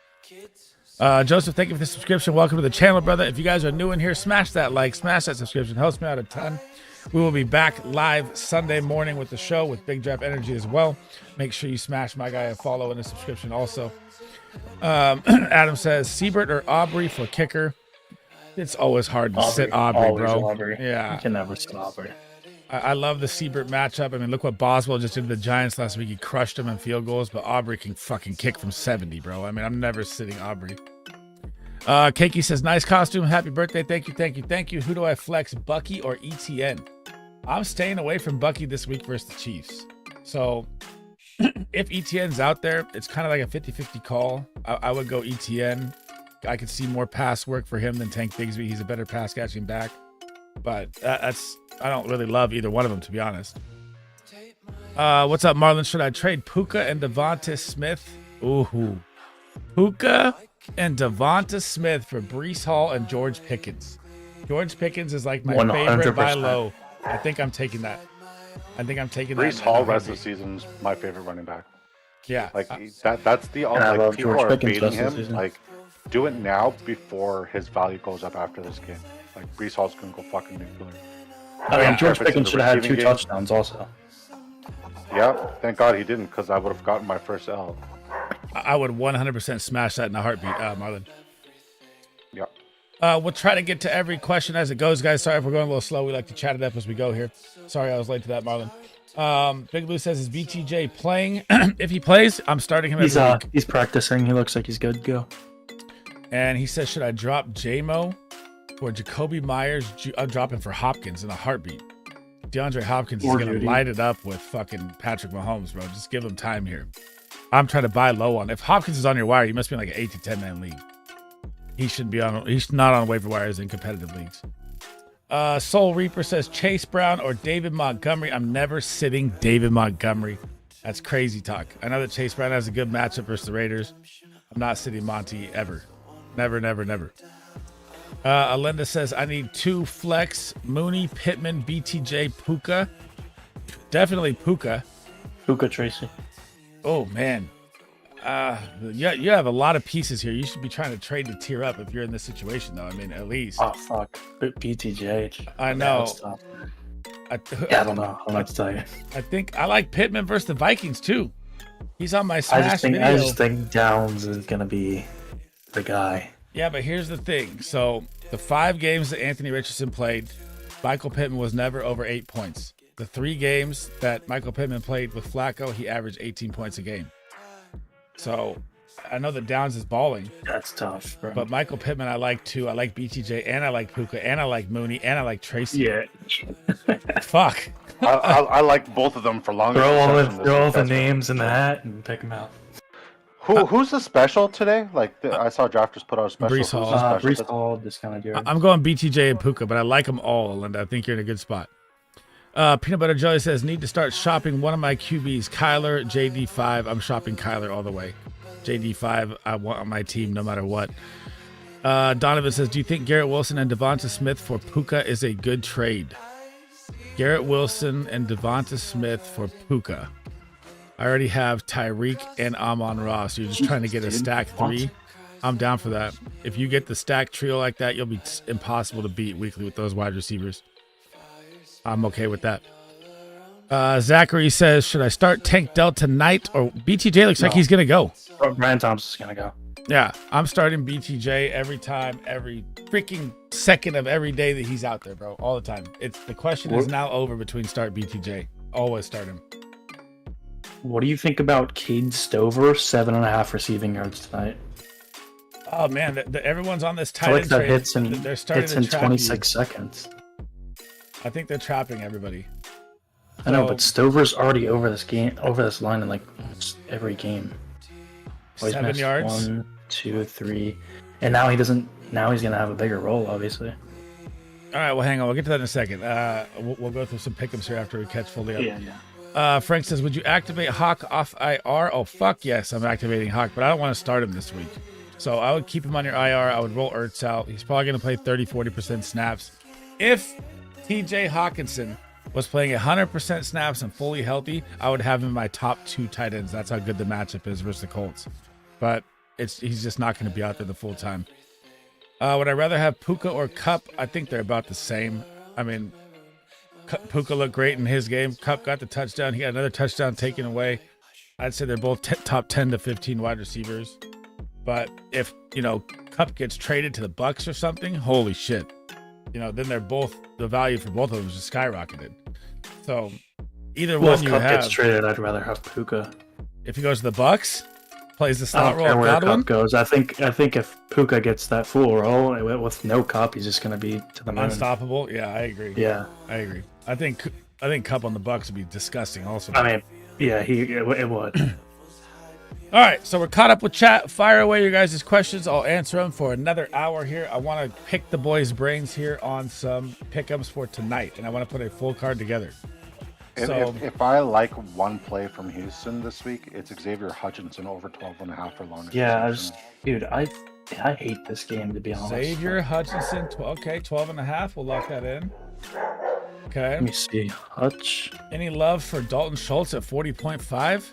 Joseph, thank you for the subscription. Welcome to the channel, brother. If you guys are new in here, smash that like, smash that subscription. Helps me out a ton. We will be back live Sunday morning with the show with Big Draft Energy as well. Make sure you smash my guy a follow and a subscription also. Adam says, Siebert or Aubrey for kicker. It's always hard to sit Aubrey, bro. Aubrey. Yeah. You can never sit Aubrey. I love the Siebert matchup. I mean, look what Boswell just did to the Giants last week. He crushed them in field goals, but Aubrey can fucking kick from 70, bro. I mean, I'm never sitting Aubrey. Keiki says, nice costume. Happy birthday. Thank you. Who do I flex, Bucky or ETN? I'm staying away from Bucky this week versus the Chiefs. So if ETN's out there, it's kind of like a 50-50 call. I would go ETN. I could see more pass work for him than Tank Bigsby. He's a better pass catching back. But I don't really love either one of them, to be honest. What's up, Marlon? Should I trade Puka and Devonta Smith? Ooh. Puka and Devonta Smith for Breece Hall and George Pickens. George Pickens is like my 100%. favorite buy low. I think I'm taking that. Breece Hall rest of the season's my favorite running back. Yeah. Like that's the I love people George are Pickens baiting rest of the him. season. Like, do it now before his value goes up after this game. Like Breece Hall's gonna go fucking nuclear. George Pickens should have had 2 touchdowns also. Yeah, thank God he didn't, because I would have gotten my first L. I would 100% smash that in a heartbeat, Marlon. Yep. We'll try to get to every question as it goes, guys. Sorry if we're going a little slow. We like to chat it up as we go here. Sorry I was late to that, Marlon. Big Blue says, is BTJ playing? If he plays, I'm starting him every week. He's practicing. He looks like he's good to go. And he says, should I drop J-Mo for Jacoby Myers? I'm dropping for Hopkins in a heartbeat. DeAndre Hopkins is going to light it up with fucking Patrick Mahomes, bro. Just give him time here. I'm trying to buy low on. If Hopkins is on your wire, you must be in like an 8 to 10 man league. He should be on. He's not on waiver wires in competitive leagues. Soul Reaper says Chase Brown or David Montgomery. I'm never sitting David Montgomery. That's crazy talk. I know that Chase Brown has a good matchup versus the Raiders. I'm not sitting Monty ever. Never. Alinda says, I need 2 flex, Mooney, Pittman, BTJ, Puka. Definitely Puka. Puka Tracy. Oh, man. You have a lot of pieces here. You should be trying to trade to tier up if you're in this situation, though. I mean, at least. Oh, fuck. BTJ. I know. I don't know. I don't know what to tell you. I think I like Pittman versus the Vikings, too. He's on my smash video. I just think Downs is going to be the guy. Yeah, but here's the thing. So the 5 games that Anthony Richardson played, Michael Pittman was never over 8 points. The 3 games that Michael Pittman played with Flacco, he averaged 18 points a game. So I know that Downs is balling. That's tough, bro. But Michael Pittman, I like too. I like BTJ, and I like Puka, and I like Mooney, and I like Tracy. Yeah. Fuck. I like both of them for longer. Throw all the names in the hat and pick them out. Who's the special today? Like I saw drafters put out a special. Brees Hall. Brees Hall discounted yard. I'm going BTJ and Puka, but I like them all, and I think you're in a good spot. Peanut Butter Jelly says, need to start shopping one of my QBs, Kyler, JD5. I'm shopping Kyler all the way. JD5, I want on my team no matter what. Donovan says, do you think Garrett Wilson and Devonta Smith for Puka is a good trade? Garrett Wilson and Devonta Smith for Puka. I already have Tyreek and Amon-Ra, so you're just trying to get a stack 3. I'm down for that. If you get the stack trio like that, you'll be impossible to beat weekly with those wide receivers. I'm okay with that. Zachary says, should I start Tank Dell tonight? Or BTJ looks like he's going to go. Brian Thompson's going to go. Yeah, I'm starting BTJ every time, every freaking second of every day that he's out there, bro. All the time. The question is now over between start BTJ. Always start him. What do you think about Cade Stover, 7.5 receiving yards tonight? Oh, man, everyone's on this tight I feel end like that trade. They're starting hits to in trap 26 seconds. I think they're trapping everybody. I know, but Stover's already over this line in like every game. 7 yards. 1, 2, 3, and now he doesn't. Now he's gonna have a bigger role, obviously. All right, well, hang on. We'll get to that in a second. We'll go through some pick-ems here after we catch fully up. Yeah. Frank says, would you activate Hawk off IR? Oh, fuck yes, I'm activating Hawk, but I don't want to start him this week. So I would keep him on your IR. I would roll Ertz out. He's probably going to play 30-40% snaps. If TJ Hawkinson was playing 100% snaps and fully healthy, I would have him in my top 2 tight ends. That's how good the matchup is versus the Colts. But he's just not going to be out there the full time. Would I rather have Puka or Kupp? I think they're about the same. I mean, Puka looked great in his game. Kupp got the touchdown. He got another touchdown taken away. I'd say they're both top 10 to 15 wide receivers. But if, Kupp gets traded to the Bucks or something, holy shit. Then the value for both of them just skyrocketed. So either one you Kupp have. gets traded, I'd rather have Puka. If he goes to the Bucks, plays the I slot don't role care of where Godwin. Kupp goes. I think if Puka gets that full role with no Kupp, he's just going to be to the moon. Unstoppable. Yeah, I agree. Yeah, I agree. I think Kupp on the Bucks would be disgusting. Also, I mean, yeah, it would. All right, so we're caught up with chat. Fire away your guys' questions. I'll answer them for another hour here. I want to pick the boys' brains here on some pick-ems for tonight, and I want to put a full card together. If I like one play from Houston this week, it's Xavier Hutchinson over 12.5 for longer. Yeah, I hate this game, to be honest. Xavier Hutchinson, 12.5. We'll lock that in. Okay. Let me see. Hutch. Any love for Dalton Schultz at 40.5?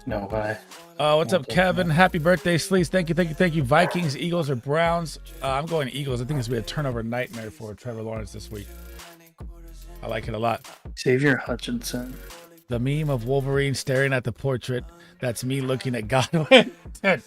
No way. What's up, Kevin? Happy birthday, Sleaze. Thank you. Vikings, Eagles, or Browns? I'm going Eagles. I think it's going to be a turnover nightmare for Trevor Lawrence this week. I like it a lot. Xavier Hutchinson. The meme of Wolverine staring at the portrait. That's me looking at Godwin. Dude,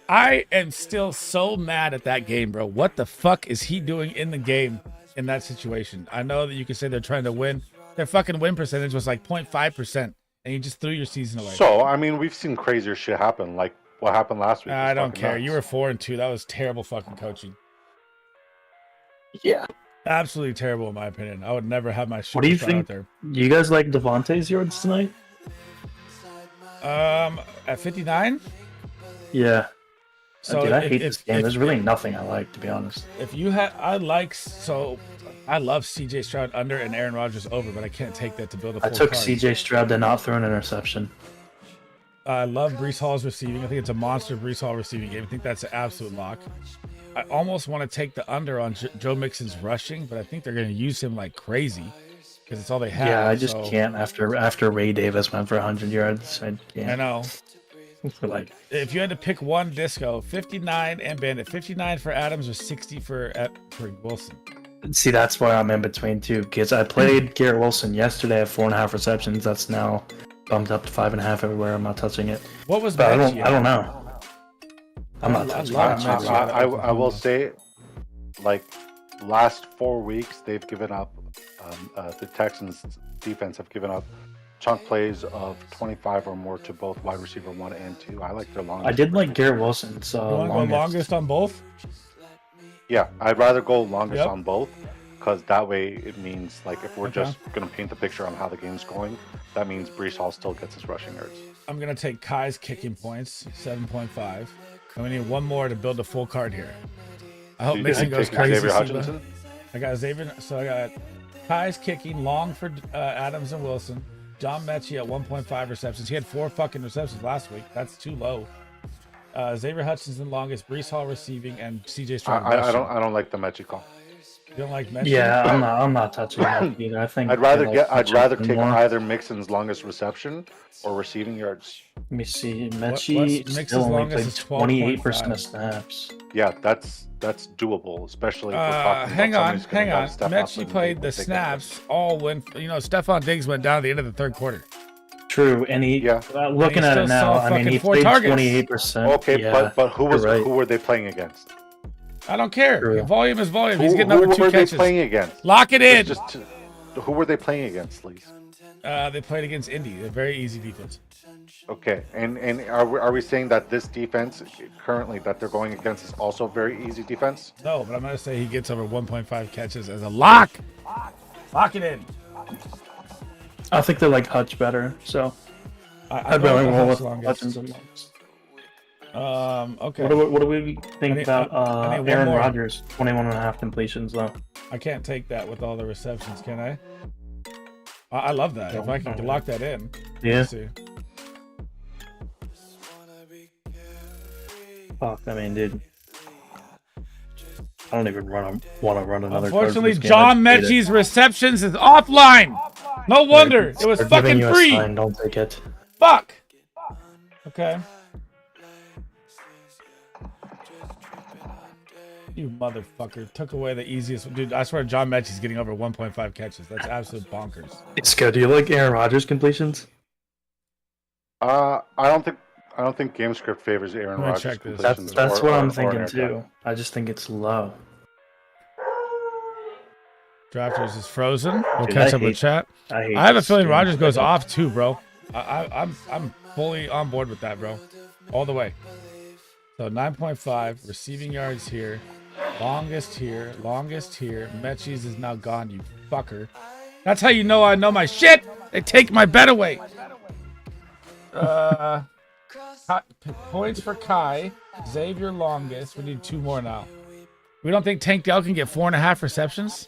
I am still so mad at that game, bro. What the fuck is he doing in the game in that situation? I know that you can say they're trying to win. Their fucking win percentage was like 0.5%. And you just threw your season away. So, I mean, we've seen crazier shit happen, like what happened last week. I don't care. Nuts. You were 4-2. That was terrible fucking coaching. Yeah. Absolutely terrible, in my opinion. I would never have my shit What do you think? out there. You guys like Devontae's yards tonight? At 59? Yeah. So Dude, I hate this game. There's really nothing I like, to be honest. If you had, I love CJ Stroud under and Aaron Rodgers over, but I can't take that to build a full I took card. CJ Stroud to not throw an interception. I love Brees Hall's receiving. I think it's a monster Brees Hall receiving game. I think that's an absolute lock. I almost want to take the under on Joe Mixon's rushing, but I think they're going to use him like crazy because it's all they have. Yeah, I just can't after Ray Davis went for 100 yards. I know. For if you had to pick one, Disco, 59 and Bandit, 59 for Adams or 60 for Wilson. See, that's why I'm in between two, because I played Garrett Wilson yesterday at 4.5 receptions. That's now bumped up to 5.5 everywhere. I'm not touching it. What was that? I don't know. I'm not touching it. I will say, like, last 4 weeks, they've given up, the Texans defense have given up chunk plays of 25 or more to both wide receiver 1 and 2. I like their longest. I did like Garrett Wilson's longest on both? Yeah, I'd rather go longest on both, because that way it means, like, if we're just going to paint the picture on how the game's going, that means Brees Hall still gets his rushing yards. I'm going to take Kai's kicking points, 7.5. And we need one more to build a full card here. I hope Mixon goes crazy. Xavier Hutchinson? I got Xavier. So I got Kai's kicking, long for Adams and Wilson. John Mechie at 1.5 receptions. He had 4 fucking receptions last week. That's too low. Xavier Hutchinson longest, Breece Hall receiving, and CJ Stroud. I don't like the Mechie call. You don't like Mechie? Yeah, I'm not touching that either. I think I'd rather take either Mixon's longest reception or receiving yards. Let me see. Mechie still only played 28% of snaps. Yeah, that's doable, especially. Hang on. Mechie played the snaps all when Stephon Diggs went down at the end of the third quarter. True, and looking at it now, I mean, he played 28%. Okay, yeah, but who were they playing against? I don't care. True. Volume is volume. He's getting over 2 catches. Who were they playing against? Lock it in. Who were they playing against, Lee? They played against Indy. A very easy defense. Okay, and are we saying that this defense currently that they're going against is also a very easy defense? No, but I'm going to say he gets over 1.5 catches as a lock. Lock it in. I think they like Hutch better, so I'd rather roll with Hutchins and Longest. Okay. What do we think about Aaron Rodgers? 21.5 completions, though. I can't take that with all the receptions, can I? I love that. If I can lock that in. Yeah. Let's see. Fuck, I mean, dude. I don't even want to run another. Unfortunately, John Mechie's receptions is offline. No wonder. It was fucking free. Don't take it. Fuck. Okay. You motherfucker. Took away the easiest. Dude, I swear John Mechie's getting over 1.5 catches. That's absolute bonkers. It's good. Do you like Aaron Rodgers completions? I don't think GameScript favors Aaron Rodgers. That's what I'm thinking too. I just think it's low. Drafters is frozen. We'll catch up with chat. I have a feeling Rodgers goes off too, bro. I'm fully on board with that, bro. All the way. So 9.5 receiving yards here. Longest here. Mechie's is now gone, you fucker. That's how you know I know my shit. They take my bet away. Points for Kai. Xavier longest. We need 2 more now. We don't think Tank Dell can get 4.5 receptions?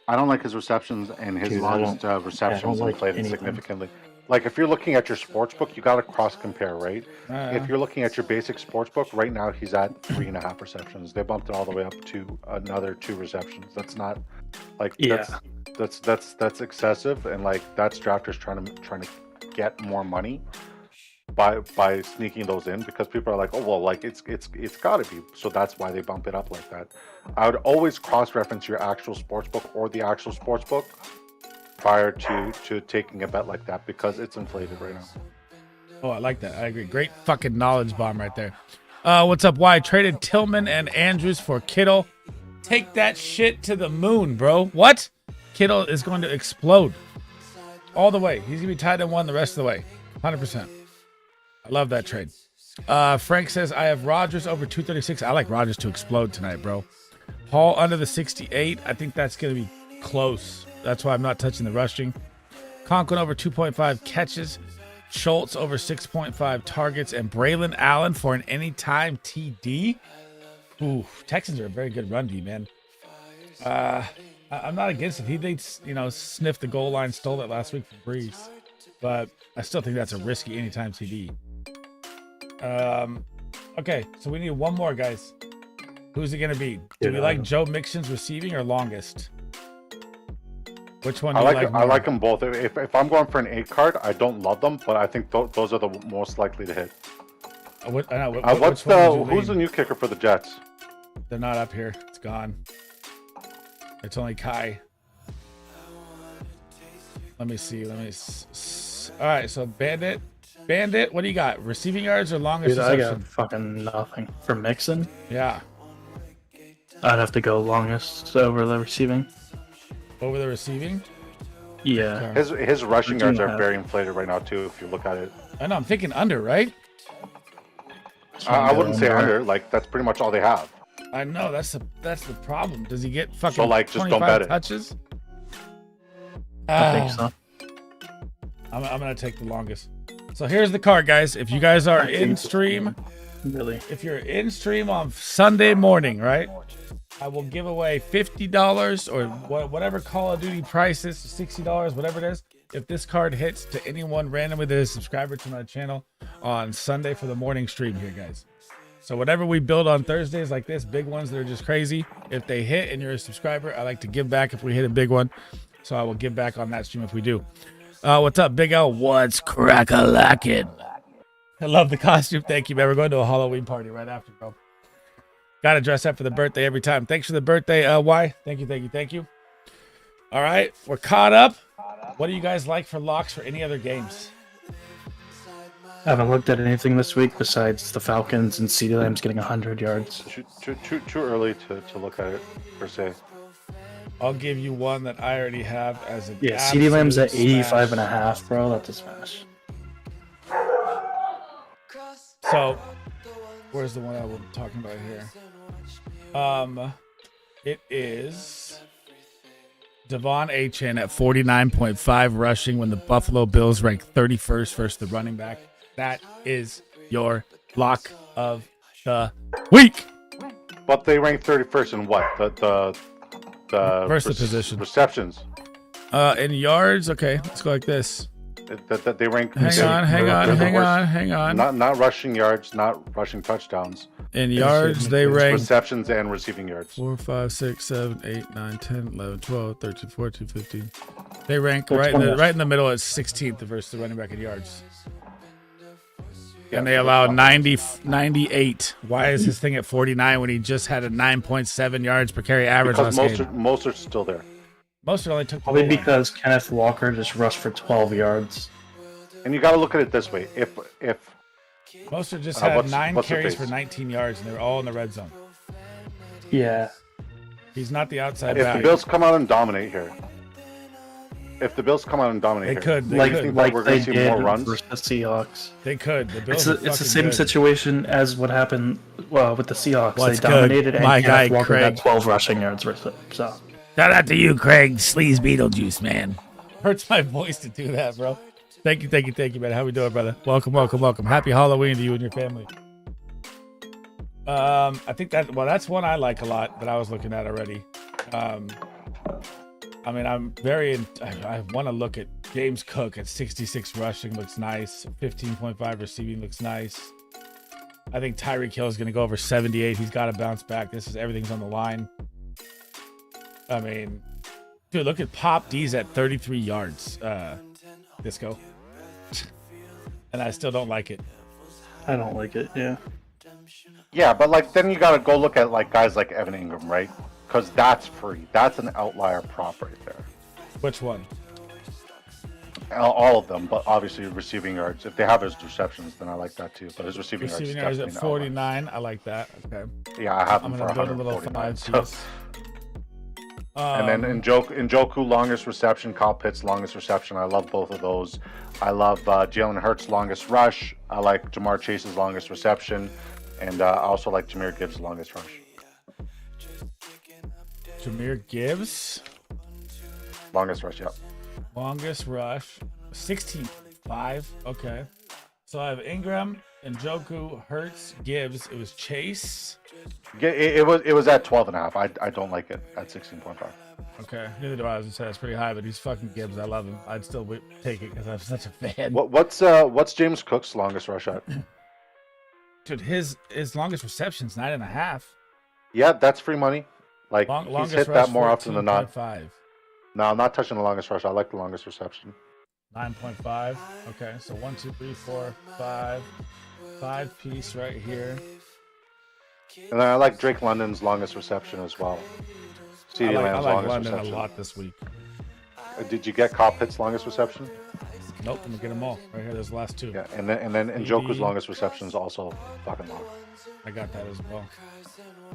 I don't like his receptions, and his longest receptions inflated significantly. Like, if you're looking at your sports book, you got to cross compare, right? If you're looking at your basic sports book, right now he's at 3.5 receptions. They bumped it all the way up to another 2 receptions. That's not like that's excessive, and like that's drafters trying to get more money by sneaking those in, because people are like, oh well, like it's got to be, so that's why they bump it up like that. I would always cross-reference your actual sports book or the actual sports book prior to taking a bet like that, because it's inflated right now. Oh, I like that. I agree. Great fucking knowledge bomb right there. What's up? Why traded Tillman and Andrews for Kittle? Take that shit to the moon, bro. What? Kittle is going to explode all the way. He's gonna be tied in 1 the rest of the way, 100%. I love that trade. Frank says I have Rodgers over 236. I like Rodgers to explode tonight, bro. Hall under the 68. I think that's gonna be close. That's why I'm not touching the rushing. Conklin over 2.5 catches. Schultz over 6.5 targets. And Braylon Allen for an anytime TD. Ooh, Texans are a very good run D, man. I'm not against it. He did, sniff the goal line, stole it last week from Breeze. But I still think that's a risky anytime TD. Okay, so we need 1 more, guys. Who's it going to be? Do we like Joe Mixon's receiving or longest? Which one do you like more? I like them both. If I'm going for an 8 card, I don't love them, but I think those are the most likely to hit. Who's the new kicker for the Jets? They're not up here. It's gone. It's only Kai. Let me see. All right, so Bandit, what do you got? Receiving yards or longest reception? I got fucking nothing. For Mixon? Yeah. I'd have to go longest over the receiving. Over the receiving? Yeah. His rushing yards are very inflated right now, too, if you look at it. I know, I'm thinking under, right? I wouldn't say under. Like, that's pretty much all they have. I know, that's the problem. Does he get fucking so, like, just don't bet touches? I think so. I'm going to take the longest. So here's the card, guys. If you guys are in stream, really, if you're in stream on Sunday morning, right? I will give away $50 or whatever Call of Duty price is, $60, whatever it is. If this card hits to anyone randomly that is a subscriber to my channel on Sunday for the morning stream here, guys. So whatever we build on Thursdays like this, big ones that are just crazy, if they hit and you're a subscriber, I like to give back if we hit a big one. So I will give back on that stream if we do. What's up, Big L? What's crack-a-lackin'? I love the costume. Thank you, man. We're going to a Halloween party right after, bro. Got to dress up for the birthday every time. Thanks for the birthday, Y. Thank you. All right, we're caught up. What do you guys like for locks for any other games? I haven't looked at anything this week besides the Falcons and CeeDee Lamb's getting 100 yards. Too early to look at it, per se. I'll give you one that I already have as an CeeDee Lamb's at 85.5, bro. That's a smash. So, where's the one I was talking about here? It is Devon Achane at 49.5 rushing when the Buffalo Bills rank 31st versus the running back. That is your lock of the week. But they rank 31st in what? The versus the position. Receptions. In yards, okay, let's go like this. That they rank. Hang on. Not rushing yards, not rushing touchdowns. In yards, they rank receptions and receiving yards. 4, 5, 6, 7, 8, 9, 10, 11, 12, 13, 14, 15. They rank right in the middle at 16th versus the running back in yards. And they allow 98. Why is his thing at 49 when he just had a 9.7 yards per carry average last game? Most are still there. Most only took probably because Kenneth Walker just rushed for 12 yards. And you got to look at it this way: if Mostert just had 9 carries for 19 yards, and they were all in the red zone. Yeah, he's not the outside back. If the Bills come out and dominate here, they could. Like we're going to see more runs versus the Seahawks. They could. The Bills it's the same situation as what happened with the Seahawks. What's they dominated, good? My and guy Kenneth Walker Craig got 12 rushing yards versus it. So. Shout out to you, Craig. Sleaze Beetlejuice, man. Hurts my voice to do that, bro. Thank you, man. How we doing, brother? Welcome. Happy Halloween to you and your family. I think that's one I like a lot that I was looking at already. I want to look at James Cook at 66 rushing. Looks nice. 15.5 receiving looks nice. I think Tyreek Hill is going to go over 78. He's got to bounce back. Everything's on the line. I mean, dude, look at Pop D's at 33 yards, Disco. And I still don't like it. I don't like it, yeah. Yeah, but then you got to go look at guys like Evan Ingram, right? Because that's free. That's an outlier prop right there. Which one? All of them, but obviously receiving yards. If they have his receptions, then I like that too. But his receiving yards at 49. I like that. Okay. Yeah, I have him for 149. And then Njoku, longest reception. Kyle Pitts, longest reception. I love both of those. I love Jalen Hurts' longest rush. I like Jamar Chase's longest reception. And I also like Jahmyr Gibbs' longest rush. Jahmyr Gibbs? Longest rush, yeah. Longest rush. 16.5. Okay. So I have Ingram, Njoku, Hurts, Gibbs. It was Chase. It was at 12.5. I don't like it at 16.5. Okay, neither do I. As I said, it's pretty high, but he's fucking Gibbs. I love him. I'd still take it because I'm such a fan. What's James Cook's longest rush at? Dude, his longest reception's 9.5. Yeah, that's free money. He's hit that more often than not. 5. No, I'm not touching the longest rush. I like the longest reception. 9.5. Okay, so 1, 2, 3, 4, 5. 5 piece right here. And then I like Drake London's longest reception as well. CeeDee Lamb's longest London reception. a lot this week. Did you get Kyle Pitts' longest reception? Nope, I'm gonna get them all right here. There's the last 2. Yeah, and then Njoku's longest reception is also fucking long. I got that as well.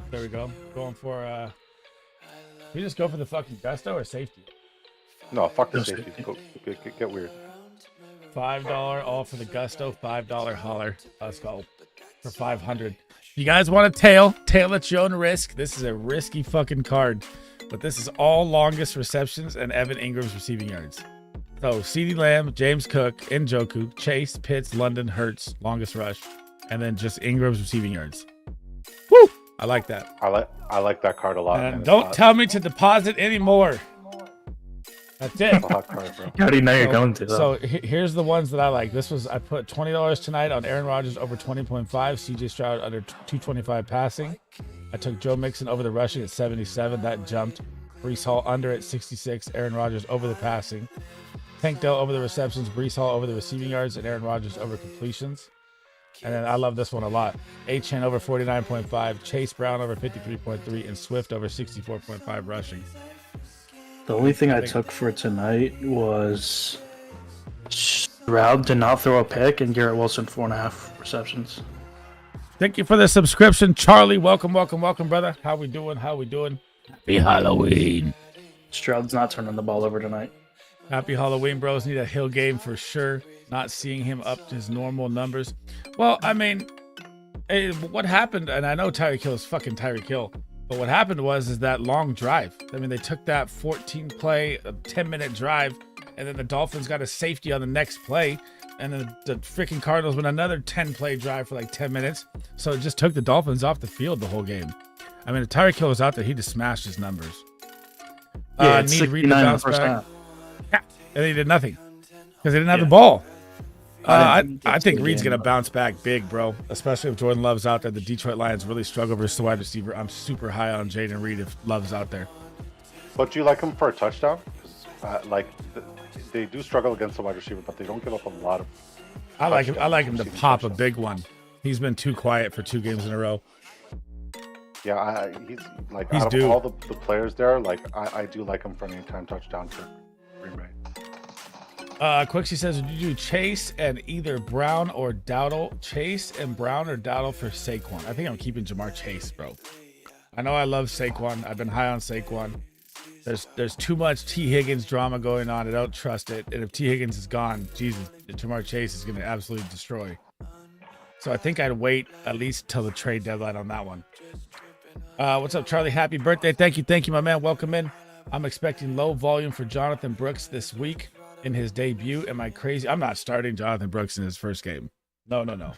There we go. Going for we just go for the fucking gusto or safety? No, fuck the safety. Get weird. $5 all for the gusto. $5 holler. Let's go for 500. You guys want to tail at your own risk. This is a risky fucking card, but this is all longest receptions and Evan Ingram's receiving yards. So CeeDee Lamb, James Cook, Njoku, Chase, Pitts, London, Hurts, longest rush, and then just Ingram's receiving yards. Woo! I like that. I like that card a lot. And don't tell me to deposit anymore. That's it. Hot card, bro. You already know you're going to. So here's the ones that I like. I put $20 tonight on Aaron Rodgers over 20.5, CJ Stroud under 225 passing. I took Joe Mixon over the rushing at 77. That jumped. Breece Hall under at 66. Aaron Rodgers over the passing. Tank Dell over the receptions. Breece Hall over the receiving yards. And Aaron Rodgers over completions. And then I love this one a lot. Achane over 49.5. Chase Brown over 53.3. And Swift over 64.5 rushing. The only thing I took for tonight was Stroud did not throw a pick and Garrett Wilson 4.5 receptions. Thank you for the subscription, Charlie. Welcome, brother. How we doing? Happy Halloween. Stroud's not turning the ball over tonight. Happy Halloween, bros. Need a Hill game for sure. Not seeing him up to his normal numbers. Well, I mean, what happened, and I know Tyreek Hill is fucking Tyreek Hill, but what happened is that long drive. I mean, they took that 14-play, 10-minute drive, and then the Dolphins got a safety on the next play, and then the freaking Cardinals went another 10-play drive for like 10 minutes. So it just took the Dolphins off the field the whole game. I mean, if Tyreek Hill was out there, he just smashed his numbers. Yeah, it's need Reed to bounce first back. half. Yeah, and they did nothing because they didn't have the ball. I think Reed's going to bounce back big, bro, especially if Jordan Love's out there. The Detroit Lions really struggle versus the wide receiver. I'm super high on Jaden Reed if Love's out there. But do you like him for a touchdown? They do struggle against the wide receiver, but they don't give up a lot of. I like him to pop a big one. He's been too quiet for 2 games in a row. Yeah, he's out of all the players there, I do like him for an anytime touchdown for Green Bay. Quixie says, would you do Chase and either Brown or Dowdle? Chase and Brown or Dowdle for Saquon? I think I'm keeping Jamar Chase, bro. I know I love Saquon. I've been high on Saquon. There's too much T. Higgins drama going on. I don't trust it. And if T. Higgins is gone, Jesus, Jamar Chase is going to absolutely destroy. So I think I'd wait at least till the trade deadline on that one. What's up, Charlie? Happy birthday. Thank you, my man. Welcome in. I'm expecting low volume for Jonathan Brooks this week in his debut. Am I crazy? I'm not starting Jonathan Brooks in his first game. No. No.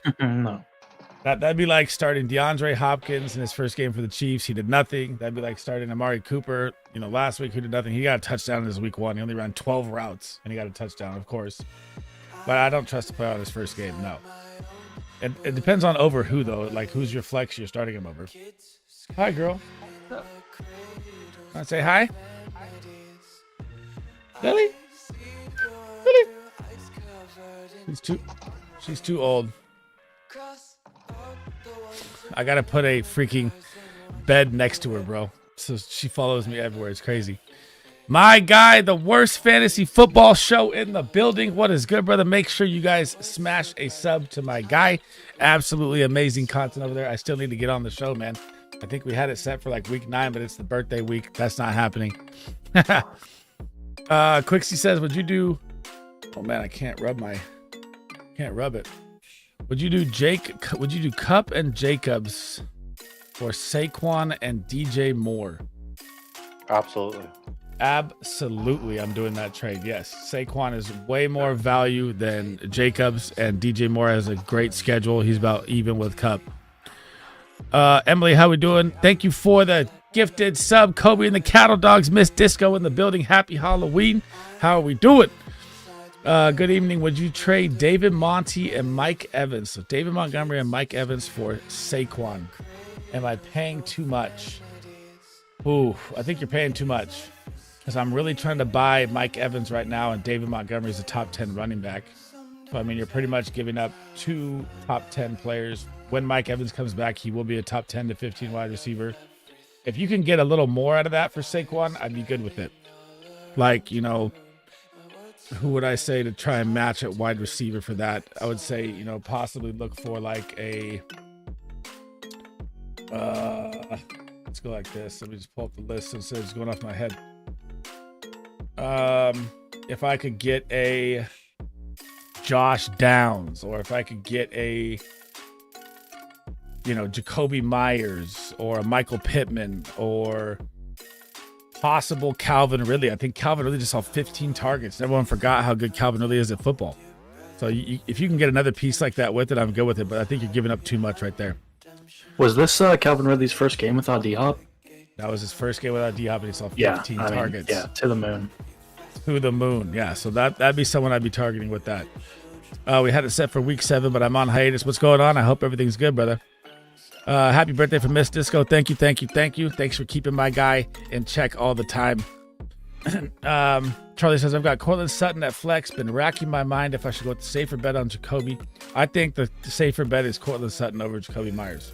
That'd be like starting DeAndre Hopkins in his first game for the Chiefs. He did nothing. That'd be like starting Amari Cooper, last week, who did nothing. He got a touchdown in his week 1. He only ran 12 routes and he got a touchdown, of course. But I don't trust the player on his first game. No. It depends on over who, though. Like, who's your flex you're starting him over. Hi, girl. Want to say hi? Lily? She's too old. I gotta put a freaking bed next to her, bro. So she follows me everywhere. It's crazy. My guy, the worst fantasy football show in the building. What is good, brother? Make sure you guys smash a sub to my guy. Absolutely amazing content over there. I still need to get on the show, man. I think we had it set for like week 9, but it's the birthday week. That's not happening. Quixie says, would you do... Oh, man, I can't rub it. Would you do Cup and Jacobs for Saquon and DJ Moore? Absolutely, I'm doing that trade. Yes, Saquon is way more value than Jacobs, and DJ Moore has a great schedule. He's about even with Cup. Emily, how we doing? Thank you for the gifted sub. Kobe and the Cattle Dogs, Miss Disco in the building. Happy Halloween. How are we doing? Good evening. Would you trade David Monty and Mike Evans? So David Montgomery and Mike Evans for Saquon. Am I paying too much? Ooh, I think you're paying too much. Because I'm really trying to buy Mike Evans right now, and David Montgomery is a top 10 running back. So, I mean, you're pretty much giving up 2 top 10 players. When Mike Evans comes back, he will be a top 10 to 15 wide receiver. If you can get a little more out of that for Saquon, I'd be good with it. Like, who would I say to try and match at wide receiver for that? I would say, possibly look for like a... let's go like this. Let me just pull up the list instead of just going off my head. If I could get a Josh Downs, or if I could get a, Jacoby Myers, or a Michael Pittman, or possible Calvin Ridley. I think Calvin Ridley just saw 15 targets. Everyone forgot how good Calvin Ridley is at football. So if you can get another piece like that with it, I'm good with it. But I think you're giving up too much right there. Was this Calvin Ridley's first game without D-Hop? That was his first game without D-Hop, and he saw 15 targets. Yeah, to the moon. To the moon, yeah. So that'd be someone I'd be targeting with that. We had it set for week 7, but I'm on hiatus. What's going on? I hope everything's good, brother. Happy birthday for Miss Disco. Thank you. Thanks for keeping my guy in check all the time. Charlie says, I've got Cortland Sutton at flex. Been racking my mind if I should go with the safer bet on Jacoby. I think the safer bet is Cortland Sutton over Jacoby Myers.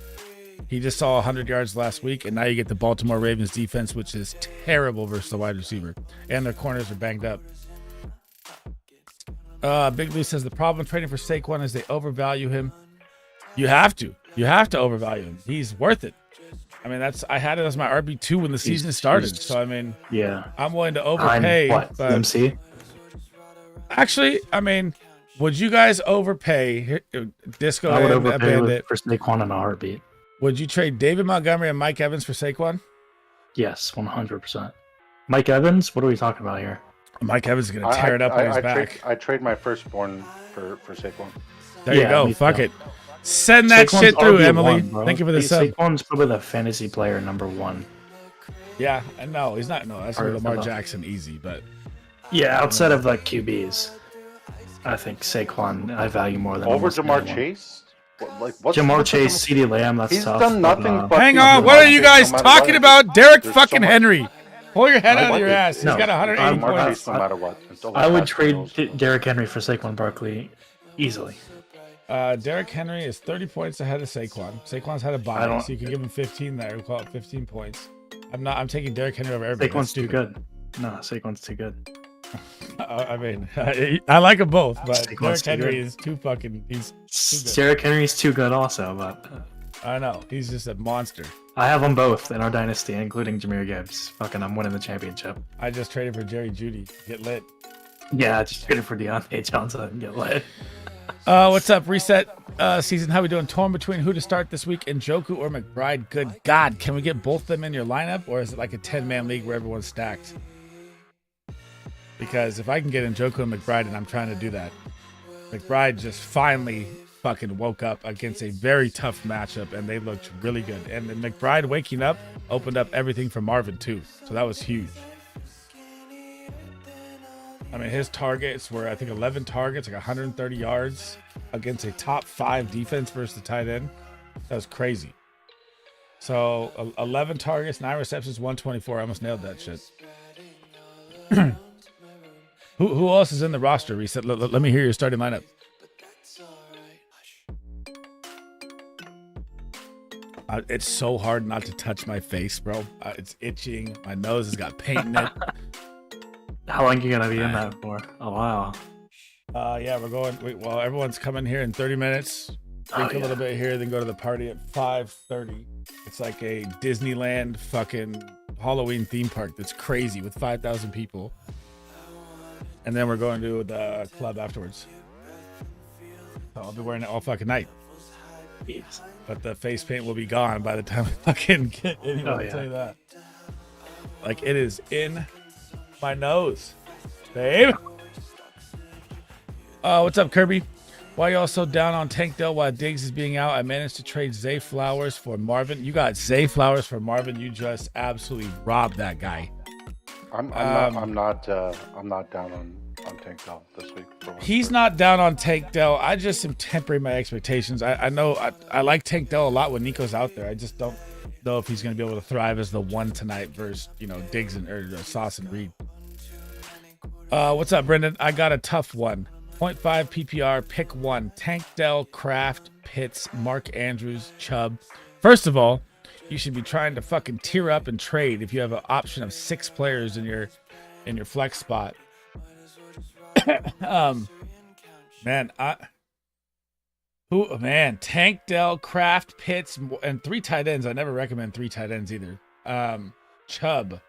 He just saw 100 yards last week, and now you get the Baltimore Ravens defense, which is terrible versus the wide receiver. And their corners are banged up. Big Lou says, the problem trading for Saquon is they overvalue him. You have to overvalue him. He's worth it. I mean, I had it as my RB2 when the season started. So, I mean, yeah, I'm willing to overpay. What, but MC? Actually, I mean, would you guys overpay Disco I would and overpay Bandit for Saquon in a heartbeat. Would you trade David Montgomery and Mike Evans for Saquon? Yes, 100%. Mike Evans? What are we talking about here? Mike Evans is going to tear it up on his back. I trade my firstborn for Saquon. There you go. Fuck it. Send that Saquon's shit through, RB1, Emily. bro. Thank you for the sub. Saquon's probably the fantasy player #1. Yeah, and no, he's not. No, that's for Lamar Jackson, easy. But yeah, outside of like QBs, I think Saquon I value more than over Jamar Chase. Jamar Chase, CeeDee Lamb. That's tough. He's done nothing. But hang on, what are you guys talking about? Derek fucking Henry. Pull your head out of your ass. He's got 180 points. No matter what. I would trade Derek Henry for Saquon Barkley easily. Derrick Henry is 30 points ahead of Saquon. Saquon's had a bye, so you can give him 15 there. We'll call it 15 points. I'm taking Derrick Henry over everybody. Saquon's too good. No, Saquon's too good. I mean, I like them both, but Saquon's Derrick Henry is too fucking. He's too good. Derrick Henry's too good also, but I know he's just a monster. I have them both in our dynasty, including Jahmyr Gibbs. Fucking, I'm winning the championship. I just traded for Jerry Jeudy. Get lit. Yeah, I just traded for Deontay Johnson and get lit. What's up, Reset season? How we doing? Torn between who to start this week, Njoku or McBride. Good God, can we get both of them in your lineup, or is it like a 10-man league where everyone's stacked? Because if I can get Njoku and McBride, and I'm trying to do that, McBride just finally fucking woke up against a very tough matchup, and they looked really good. And then McBride waking up opened up everything for Marvin too, so that was huge. I mean, his targets were, I think, 11 targets, like 130 yards against a top 5 defense versus the tight end. That was crazy. So 11 targets, 9 receptions, 124. I almost nailed that shit. Who else is in the roster, Reset? Let me hear your starting lineup. It's so hard not to touch my face, bro. It's itching. My nose has got paint in it. How long are you gonna be in that for? A while. Yeah, we're going. Well, everyone's coming here in 30 minutes. Drink a little bit here, then go to the party at 5:30. It's like a Disneyland fucking Halloween theme park that's crazy with 5,000 people. And then we're going to the club afterwards. So I'll be wearing it all fucking night. Jeez. But the face paint will be gone by the time I fucking get anyone. I'll tell you that. Like, it is in my nose, babe. What's up, Kirby? Why y'all so down on Tank Dell while Diggs is being out? I managed to trade Zay Flowers for Marvin. You got Zay Flowers for Marvin. You just absolutely robbed that guy. I'm not down on Tank Dell this week. He's not down on Tank Dell. I just am tempering my expectations. I know I like Tank Dell a lot when Nico's out there. I just don't know if he's going to be able to thrive as the one tonight versus, Diggs or Sauce and Reed. What's up, Brendan? I got a tough one. 0.5 PPR, pick one. Tank Dell, Kraft, Pitts, Mark Andrews, Chubb. First of all, you should be trying to fucking tear up and trade if you have an option of 6 players in your flex spot. Tank Dell, Kraft, Pitts, and 3 tight ends. I never recommend 3 tight ends either. Chubb.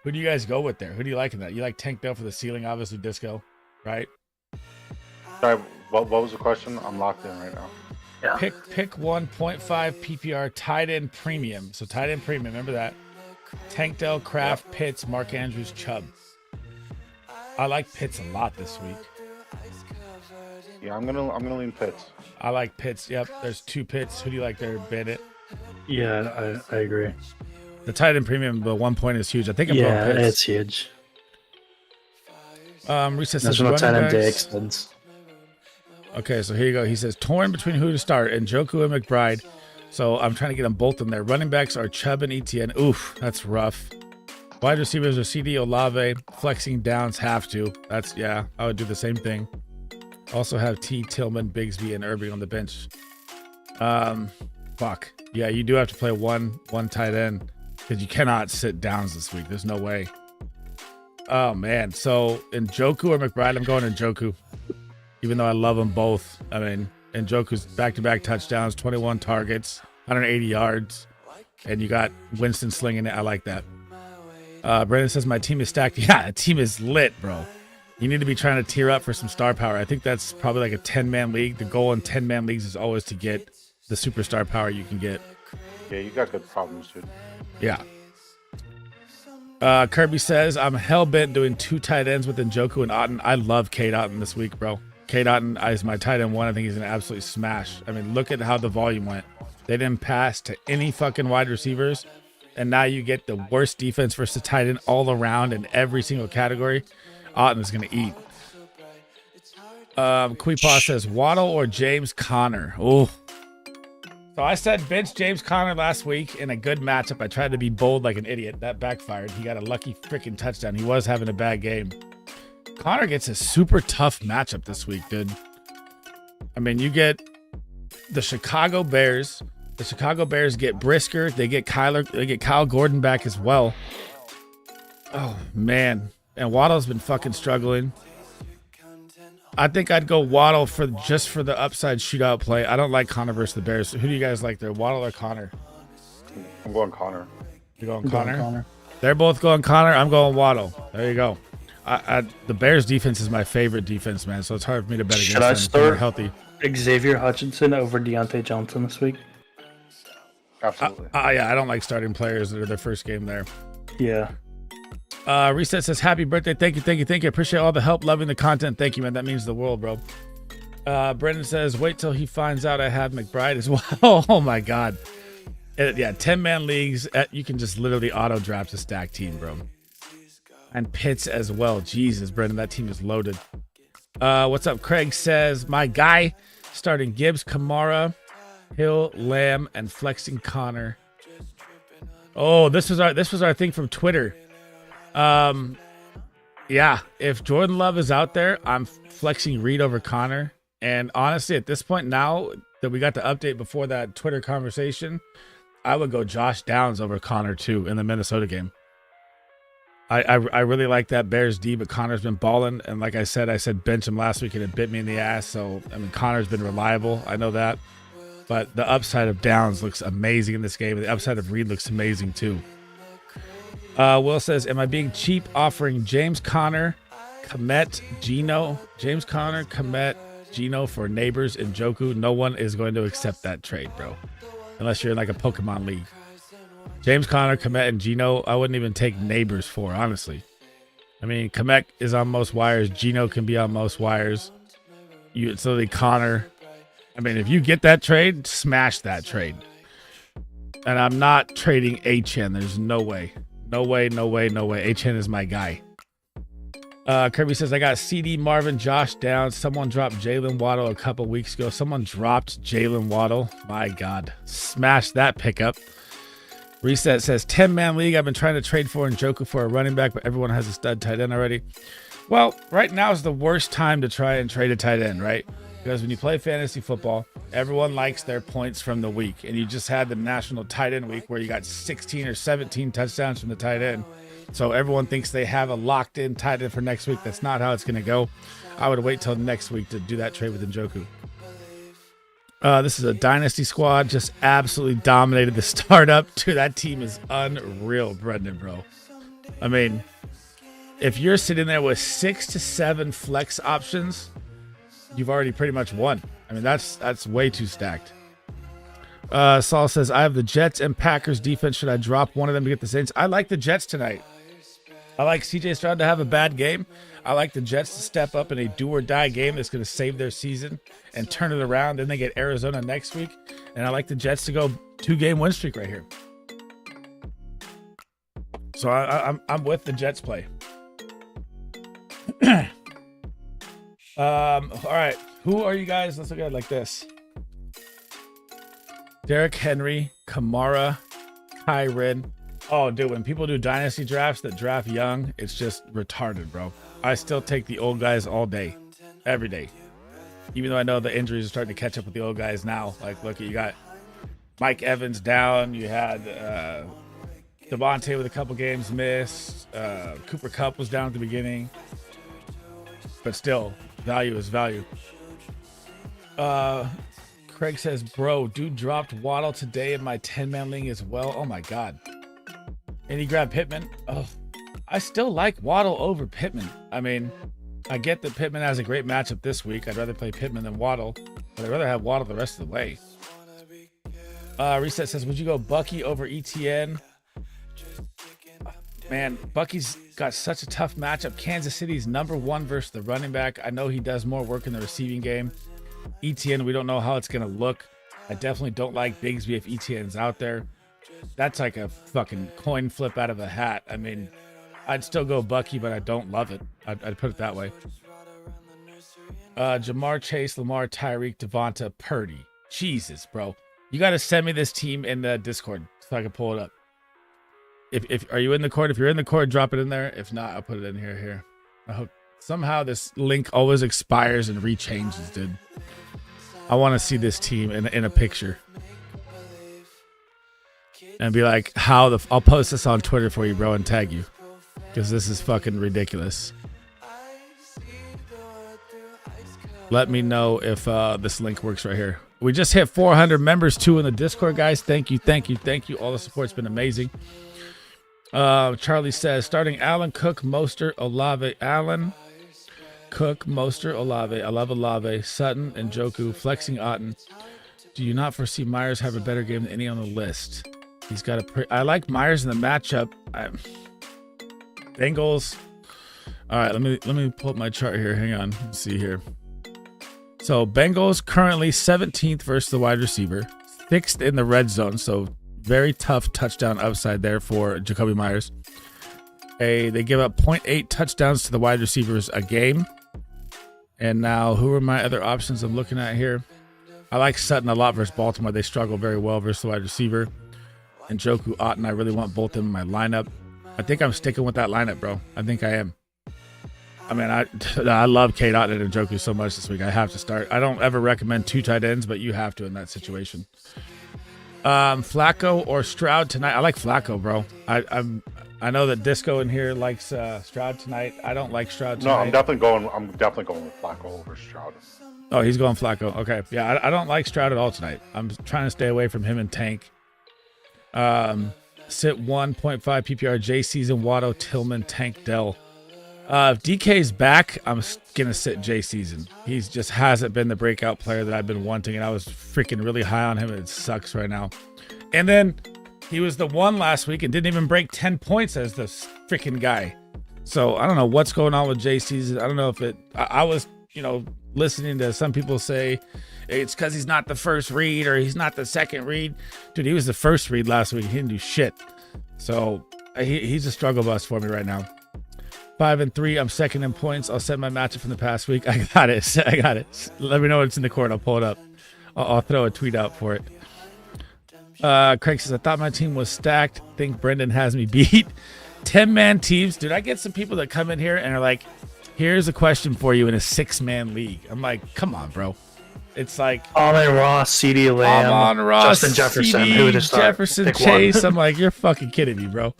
Who do you guys go with there? Who do you like in that? You like Tank Dell for the ceiling, obviously Disco, right? Sorry, what was the question? I'm locked in right now. Yeah. Pick 1.5 PPR tight end premium. So tight end premium, remember that. Tank Dell, Kraft, Pitts, Mark Andrews, Chubb. I like Pitts a lot this week. Yeah, I'm gonna lean Pitts. I like Pitts. Yep, there's 2 Pitts. Who do you like there, Bandit? Yeah, I agree. The tight end premium, the 1 point is huge. I think I'm yeah, going Pitts. It's huge. Reset says National tight end running day backs. Okay, so here you go. He says torn between who to start, Njoku and McBride. So I'm trying to get them both in there. Running backs are Chubb and ETN. Oof, that's rough. Wide receivers are CD, Olave. Flexing downs have to. That's, yeah, I would do the same thing. Also have T, Tillman, Bigsby, and Irving on the bench. Fuck. Yeah, you do have to play one tight end because you cannot sit downs this week. There's no way. Oh, man. So Njoku or McBride, I'm going Njoku. Even though I love them both. I mean, Njoku's back-to-back touchdowns, 21 targets, 180 yards, and you got Winston slinging it. I like that. Brandon says, my team is stacked. Yeah, the team is lit, bro. You need to be trying to tier up for some star power. I think that's probably like a 10-man league. The goal in 10-man leagues is always to get the superstar power you can get. Yeah, you got good problems, dude. Yeah. Kirby says, I'm hell-bent doing 2 tight ends with Njoku and Otten. I love Cade Otten this week, bro. Cade Otten is my tight end 1. I think he's going to absolutely smash. I mean, look at how the volume went. They didn't pass to any fucking wide receivers. And now you get the worst defense versus tight end all around in every single category. Otten is going to eat. Queepaw says, Waddle or James Conner? Oh. So I said bench James Conner last week in a good matchup. I tried to be bold like an idiot. That backfired. He got a lucky freaking touchdown. He was having a bad game. Conner gets a super tough matchup this week, dude. I mean, you get the Chicago Bears. The Chicago Bears get Brisker. They get Kyle Gordon back as well. Oh, man. And Waddle's been fucking struggling. I think I'd go Waddle just for the upside shootout play. I don't like Conner versus the Bears. Who do you guys like there, Waddle or Conner? I'm going Conner. You're going Conner? They're both going Conner. I'm going Waddle. There you go. The Bears defense is my favorite defense, man. So it's hard for me to bet against them. Should I start healthy? Xavier Hutchinson over Deontay Johnson this week? Absolutely. Yeah, I don't like starting players that are their first game there. Yeah. Reset says, happy birthday. Thank you. Appreciate all the help. Loving the content. Thank you, man. That means the world, bro. Brendan says, wait till he finds out I have McBride as well. Oh, my God. Yeah, 10-man leagues. You can just literally auto-draft a stack team, bro. And Pitts as well. Jesus, Brendan, that team is loaded. What's up? Craig says, my guy starting Gibbs, Kamara, Hill, Lamb, and flexing Conner. Oh, this was our thing from Twitter. Yeah, if Jordan Love is out there, I'm flexing Reed over Conner. And honestly, at this point now that we got the update before that Twitter conversation, I would go Josh Downs over Conner too in the Minnesota game. I really like that Bears D, but Conner's been balling. And like I said bench him last week and it bit me in the ass. So, I mean, Conner's been reliable. I know that. But the upside of Downs looks amazing in this game. And the upside of Reed looks amazing too. Will says, am I being cheap offering James Conner, Komet, Geno? James Conner, Komet, Geno for Neighbors and Njoku? No one is going to accept that trade, bro. Unless you're in like a Pokemon league. James Conner, Komet, and Geno, I wouldn't even take Neighbors for, honestly. I mean, Komet is on most wires. Geno can be on most wires. It's literally Conner. I mean, if you get that trade, smash that trade. And I'm not trading HN. There's no way. No way. HN is my guy. Kirby says, I got CD, Marvin, Josh Downs. Someone dropped Jalen Waddle a couple weeks ago. Someone dropped Jalen Waddle. My God. Smash that pickup. Reset says, 10-man league. I've been trying to trade for Njoku for a running back, but everyone has a stud tight end already. Well, right now is the worst time to try and trade a tight end, right? Because when you play fantasy football, everyone likes their points from the week. And you just had the National Tight End Week where you got 16 or 17 touchdowns from the tight end. So everyone thinks they have a locked-in tight end for next week. That's not how it's going to go. I would wait till next week to do that trade with Njoku. This is a Dynasty squad. Just absolutely dominated the startup. Dude, that team is unreal, Brendan, bro. I mean, if you're sitting there with 6 to 7 flex options, you've already pretty much won. I mean, that's way too stacked. Saul says, I have the Jets and Packers defense. Should I drop one of them to get the Saints? I like the Jets tonight. I like CJ Stroud to have a bad game. I like the Jets to step up in a do-or-die game that's going to save their season and turn it around. Then they get Arizona next week. And I like the Jets to go 2-game win streak right here. So I'm with the Jets play. All right. Who are you guys? Let's look at it like this. Derrick Henry, Kamara, Kyren. Oh, dude, when people do dynasty drafts that draft young, it's just retarded, bro. I still take the old guys all day, every day. Even though I know the injuries are starting to catch up with the old guys now. Like, look, you got Mike Evans down. You had Devontae with a couple games missed. Cooper Kupp was down at the beginning. But still, value is value. Craig says, bro, dude dropped Waddle today in my 10-man league as well. Oh, my God. And he grabbed Pittman. Oh, I still like Waddle over Pittman. I mean, I get that Pittman has a great matchup this week. I'd rather play Pittman than Waddle, but I'd rather have Waddle the rest of the way. Reset says, would you go Bucky over ETN? Man, Bucky's got such a tough matchup. Kansas City's #1 versus the running back. I know he does more work in the receiving game. ETN, we don't know how it's going to look. I definitely don't like Bigsby if ETN's out there. That's like a fucking coin flip out of a hat. I mean, I'd still go Bucky, but I don't love it. I'd put it that way. Jamar Chase, Lamar, Tyreek, Devonta, Purdy. Jesus, bro. You got to send me this team in the Discord so I can pull it up. If are you in the court? If you're in the court, drop it in there. If not, I'll put it in here. I hope somehow this link always expires and rechanges, dude. I want to see this team in a picture. And be like, I'll post this on Twitter for you, bro, and tag you. Because this is fucking ridiculous. Let me know if this link works right here. We just hit 400 members, too, in the Discord, guys. Thank you. All the support's been amazing. Charlie says, starting Allen, Cook, Mostert, Olave. Allen, Cook, Mostert, Olave. I love Olave. Sutton, and Njoku, flexing Otten. Do you not foresee Myers have a better game than any on the list? He's got I like Myers in the matchup. Bengals. All right, let me pull up my chart here. Hang on. Let's see here. So Bengals currently 17th versus the wide receiver, 6th in the red zone. So very tough touchdown upside there for Jacoby Myers. They give up 0.8 touchdowns to the wide receivers a game. And now, who are my other options I'm looking at here? I like Sutton a lot versus Baltimore. They struggle very well versus the wide receiver. And Njoku, Otten, I really want both of them in my lineup. I think I'm sticking with that lineup, bro. I think I am. I mean, I love Kate Otten and Njoku so much this week. I have to start. I don't ever recommend 2 tight ends, but you have to in that situation. Flacco or Stroud tonight? I like Flacco, bro. I know that Disco in here likes Stroud tonight. I don't like Stroud tonight. No, I'm definitely going with Flacco over Stroud. Oh, he's going Flacco. Okay. Yeah, I don't like Stroud at all tonight. I'm trying to stay away from him and Tank. Sit 1.5 PPR, J Season, Watto, Tillman, Tank, Dell. If DK's back, I'm gonna sit J Season. He just hasn't been the breakout player that I've been wanting, and I was freaking really high on him, and it sucks right now. And then he was the one last week and didn't even break 10 points as the freaking guy. So I don't know what's going on with J Season. I don't know if I was, listening to some people say it's because he's not the first read or he's not the second read. Dude, he was the first read last week. He didn't do shit. So he's a struggle bus for me right now. 5-3. I'm second in points. I'll set my matchup from the past week. I got it. Let me know what's in the court. I'll pull it up. I'll throw a tweet out for it. Craig says, I thought my team was stacked. Think Brendan has me beat. 10-man teams. Dude, I get some people that come in here and are like, here's a question for you in a 6-man league. I'm like, come on, bro. It's like Amon Ross, CeeDee Lamb, Justin Jefferson, CD, who would just Jefferson, Chase. I'm like, you're fucking kidding me, bro.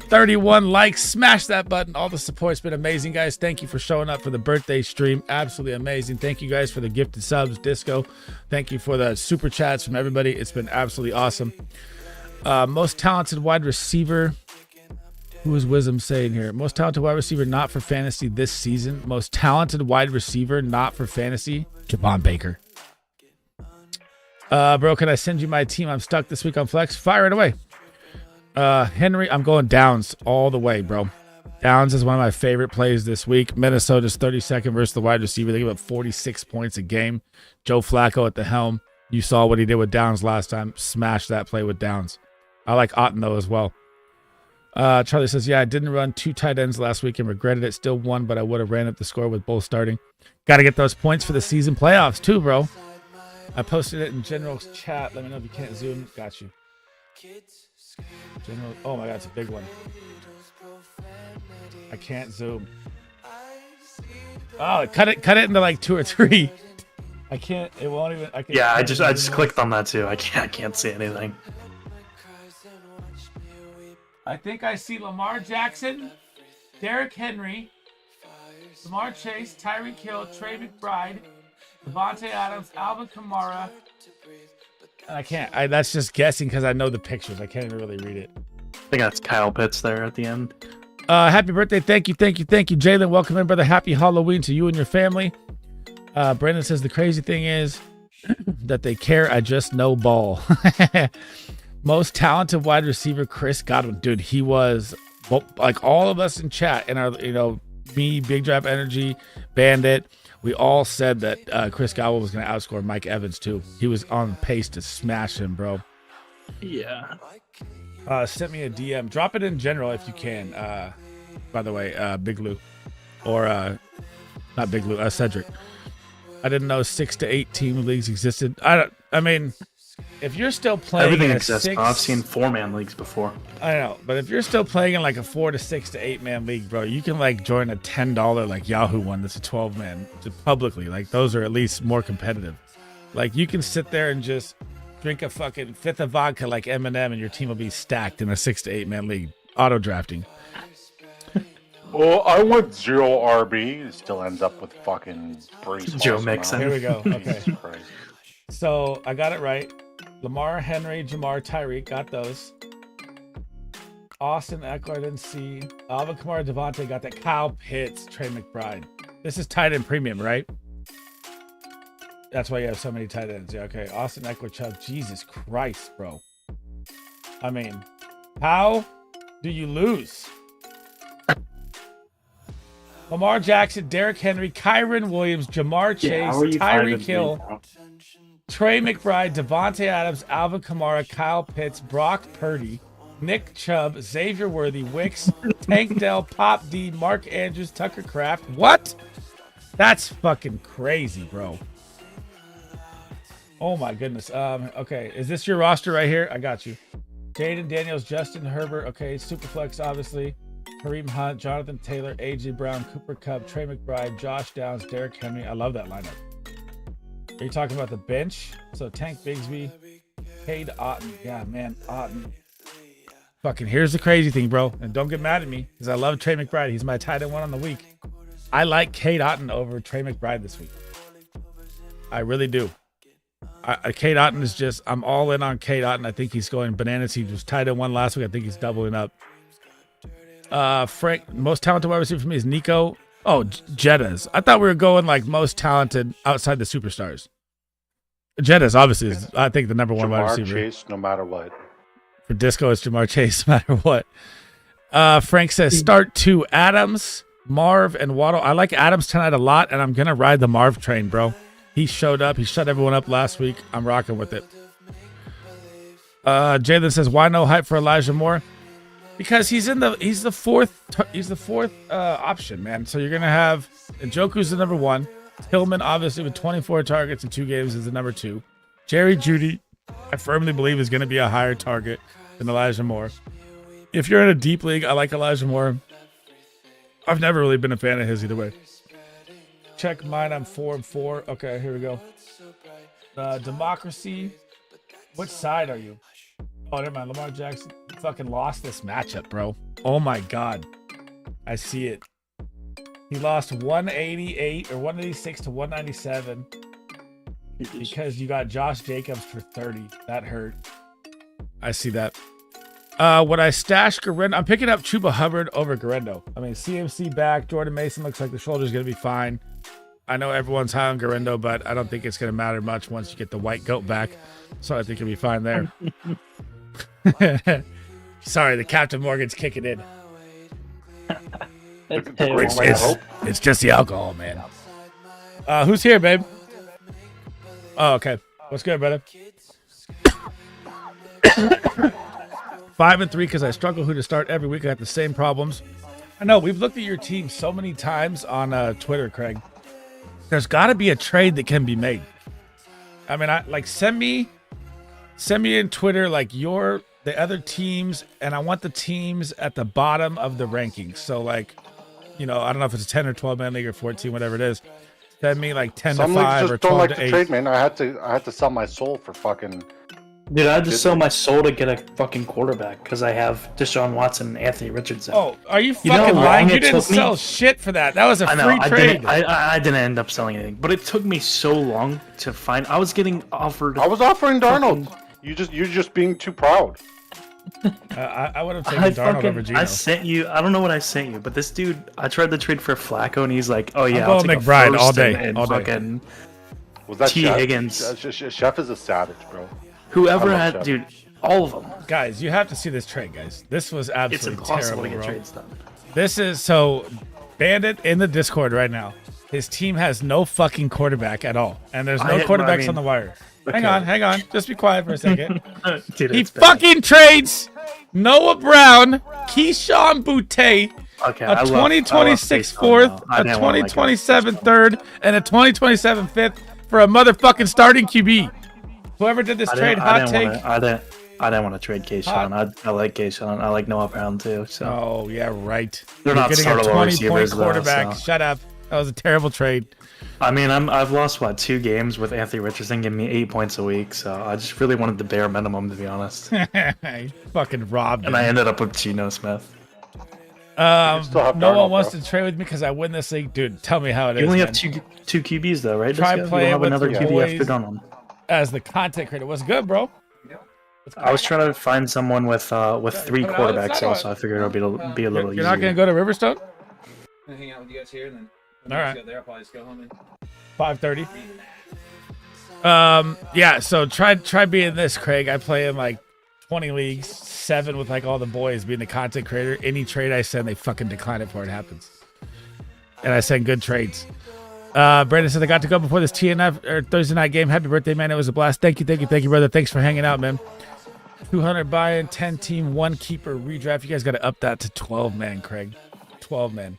31 likes. Smash that button. All the support's been amazing, guys. Thank you for showing up for the birthday stream. Absolutely amazing. Thank you guys for the gifted subs, Disco. Thank you for the super chats from everybody. It's been absolutely awesome. Most talented wide receiver. Who is Wisdom saying here? Most talented wide receiver not for fantasy this season. Most talented wide receiver not for fantasy. Javon Baker. Bro, can I send you my team? I'm stuck this week on flex. Fire it away. Henry, I'm going Downs all the way, bro. Downs is one of my favorite plays this week. Minnesota's 32nd versus the wide receiver. They give up 46 points a game. Joe Flacco at the helm. You saw what he did with Downs last time. Smashed that play with Downs. I like Otten, though, as well. Charlie says, yeah, I didn't run 2 tight ends last week and regretted it. Still won, but I would have ran up the score with both starting. Got to get those points for the season playoffs, too, bro. I posted it in General's chat. Let me know if you can't zoom. Got you. General. Oh, my God, it's a big one. I can't zoom. Oh, cut it into like 2 or 3. I can't. It won't even. Yeah, I just clicked on that too. I can't see anything. I think I see Lamar Jackson, Derrick Henry, Jamar Chase, Tyreek Hill, Trey McBride, Devontae Adams, Alvin Kamara. And I can't. That's just guessing because I know the pictures. I can't even really read it. I think that's Kyle Pitts there at the end. Happy birthday. Thank you. Jalen, welcome in, brother. Happy Halloween to you and your family. Brandon says the crazy thing is that they care. I just know ball. Most talented wide receiver, Chris Godwin. Dude, he was like all of us in chat and our, me, Big Draft Energy, Bandit. We all said that Chris Godwin was going to outscore Mike Evans too. He was on pace to smash him, bro. Yeah. Sent me a DM. Drop it in general if you can. By the way, Big Lou. Or, not Big Lou, Cedric. I didn't know 6 to 8 team leagues existed. I mean, if you're still playing everything in exists. I've seen 4-man leagues before. I know, but if you're still playing in like a 4 to 6 to 8 man league, bro, you can like join a $10 like Yahoo one that's a 12-man publicly. Like those are at least more competitive. Like you can sit there and just drink a fucking 5th of vodka like Eminem and your team will be stacked in a 6 to 8 man league. Auto drafting. Well, I went 0 RB. It still ends up with fucking Brees. Joe Mixon. Here we go. Okay. Jesus Christ. So I got it right. Lamar, Henry, Jamar, Tyreek, got those. Austin Eckler, didn't see. Alvin Kamara, Devontae, got that. Kyle Pitts, Trey McBride. This is tight end premium, right? That's why you have so many tight ends. Yeah, okay. Austin Eckler, Chubb. Jesus Christ, bro. I mean, how do you lose? Lamar Jackson, Derrick Henry, Kyron Williams, Jamar Chase, Tyreek Hill, Trey McBride, Devontae Adams, Alvin Kamara, Kyle Pitts, Brock Purdy, Nick Chubb, Xavier Worthy, Wicks, Tank Dell, Pop D, Mark Andrews, Tucker Kraft. What? That's fucking crazy, bro. Oh my goodness. Okay, is this your roster right here? I got you. Jaden Daniels, Justin Herbert. Okay, Superflex, obviously. Kareem Hunt, Jonathan Taylor, A.J. Brown, Cooper Kupp, Trey McBride, Josh Downs, Derrick Henry. I love that lineup. Are you talking about the bench? So Tank Bigsby, Cade Otton. Yeah, man, Otton. Fucking here's the crazy thing, bro. And don't get mad at me because I love Trey McBride. He's my tight end one on the week. I like Cade Otton over Trey McBride this week. I really do. Cade Otton is just, I'm all in on Cade Otton. I think he's going bananas. He was tight end one last week. I think he's doubling up. Frank, most talented wide receiver for me is Nico. Oh, Jettas. I thought we were going like most talented outside the superstars. Jettas obviously is, I think, the number one wide receiver. Jamar Chase, no matter what. For Disco, it's Jamar Chase, no matter what. Frank says start 2 Adams, Marv, and Waddle. I like Adams tonight a lot, and I'm gonna ride the Marv train, bro. He showed up. He shut everyone up last week. I'm rocking with it. Jalen says, why no hype for Elijah Moore? Because he's the fourth option, man. So you're gonna have Njoku's the number 1. Tillman, obviously, with 24 targets in 2 games, is the number 2. Jerry Jeudy, I firmly believe, is gonna be a higher target than Elijah Moore. If you're in a deep league, I like Elijah Moore. I've never really been a fan of his either way. Check mine. I'm 4-4. Okay, here we go. Democracy. Which side are you? Oh, never mind. Lamar Jackson fucking lost this matchup, bro. Oh my God. I see it. He lost 188 or 186 to 197 because you got Josh Jacobs for 30. That hurt. I see that. Would I stash Garendo? I'm picking up Chuba Hubbard over Garendo. I mean, CMC back. Jordan Mason looks like the shoulder's going to be fine. I know everyone's high on Garindo, but I don't think it's going to matter much once you get the white goat back. So I think you'll be fine there. Sorry, the Captain Morgan's kicking in. It's just the alcohol, man. Who's here, babe? Oh, okay. What's good, brother? 5-3 because I struggle who to start every week. I have the same problems. I know we've looked at your team so many times on Twitter, Craig. There's got to be a trade that can be made. I mean, send me in Twitter like the other teams, and I want the teams at the bottom of the rankings. So like, I don't know if it's a 10 or 12 man league or 14, whatever it is. Send me like 10 to 5 or 12 don't like to 8. Trade, man. I had to sell my soul for fucking. Dude, I had to sell my soul to get a fucking quarterback because I have Deshaun Watson and Anthony Richardson. Oh, are you fucking lying? You didn't sell shit for that. That was a free trade. I didn't end up selling anything, but it took me so long to find. I was getting offered. I was offering Darnold. You're just being too proud. I would have taken Darnold over Geno. I sent you. I don't know what I sent you, but this dude. I tried to trade for Flacco, and he's like, "Oh yeah, I'll take McBride all day, all day." Fucking was that T. Chef? Higgins? Chef is a savage, bro. Whoever had, Chef. Dude, all of them. Guys, you have to see this trade, guys. This was absolutely it's impossible terrible, to get bro. trades done. This is so Bandit in the Discord right now. His team has no fucking quarterback at all, and there's no quarterbacks on the wire. Okay. Hang on. Just be quiet for a second. Dude, he fucking trades Noah Brown, Keyshawn Boutte, a 2026 fourth, a 2027 third, and a 2027 fifth for a motherfucking starting QB. Whoever did this trade, hot take. I didn't want to trade Keyshawn. I like Keyshawn. I like Noah Brown too. So. Oh yeah, right. They're not getting a startable receivers, quarterback. though, so. Shut up. That was a terrible trade. I mean, I've lost 2 games with Anthony Richardson giving me 8 points a week, so I just really wanted the bare minimum, to be honest. Fucking robbed. And I ended up with Geno Smith. No one wants to trade with me because I win this league, dude. Tell me how it is. You only have man. two QBs though, right? Try playing with another the QB after boys Donald. as the content creator. What's good, bro? I was trying to find someone with 3 quarterbacks also. I figured it would be a little easier. You're not gonna go to Riverstone? I'm gonna hang out with you guys here, and then all right. Go there, I'll probably just go home and 5:30. Yeah. So try being this, Craig. I play in like 20 leagues, 7 with like all the boys being the content creator. Any trade I send, they fucking decline it before it happens. And I send good trades. Brandon said I got to go before this TNF or Thursday night game. Happy birthday, man! It was a blast. Thank you, brother. Thanks for hanging out, man. 200 buy-in, 10 team, 1 keeper redraft. You guys got to up that to 12 man, Craig. 12 man.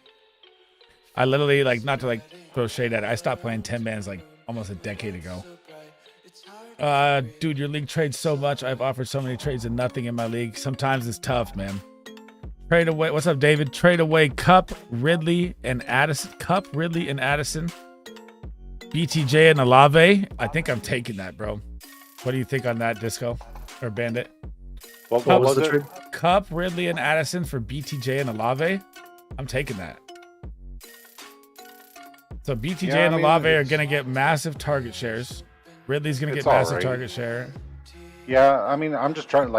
I literally not to throw shade at it. I stopped playing 10 mans almost a decade ago. Dude, your league trades so much. I've offered so many trades and nothing in my league. Sometimes it's tough, man. Trade away. What's up, David? Trade away Cup, Ridley, and Addison. BTJ and Olave. I think I'm taking that, bro. What do you think on that, Disco or Bandit? What was the trade? Cup, Ridley, and Addison for BTJ and Olave. I'm taking that. So BTJ and Olave are going to get massive target shares. Ridley's going to get massive target share. Yeah, I mean, I'm just trying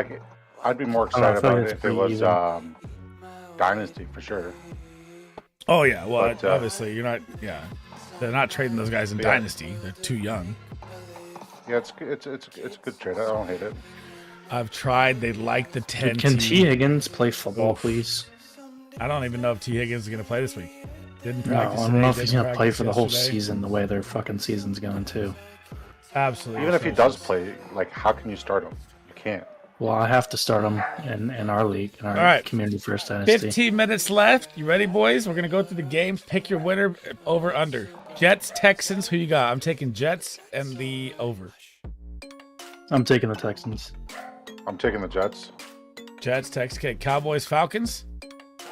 I'd be more excited about it if it was Dynasty for sure. Oh yeah, well obviously you're not. Yeah, they're not trading those guys in Dynasty. They're too young. Yeah, it's a good trade. I don't hate it. I've tried. They like the 10. Can T. Higgins play football, please? I don't even know if T. Higgins is going to play this week. Didn't No, practice. I don't know if he's going to play for the whole season the way their fucking season's going too. Absolutely. Even if he does play, how can you start him? You can't. Well, I have to start him in our league, in our Community First Dynasty. 15 minutes left. You ready, boys? We're going to go through the games. Pick your winner, over, under. Jets, Texans. Who you got? I'm taking Jets and the over. I'm taking the Texans. I'm taking the Jets. Jets, Texans. Okay, Cowboys, Falcons.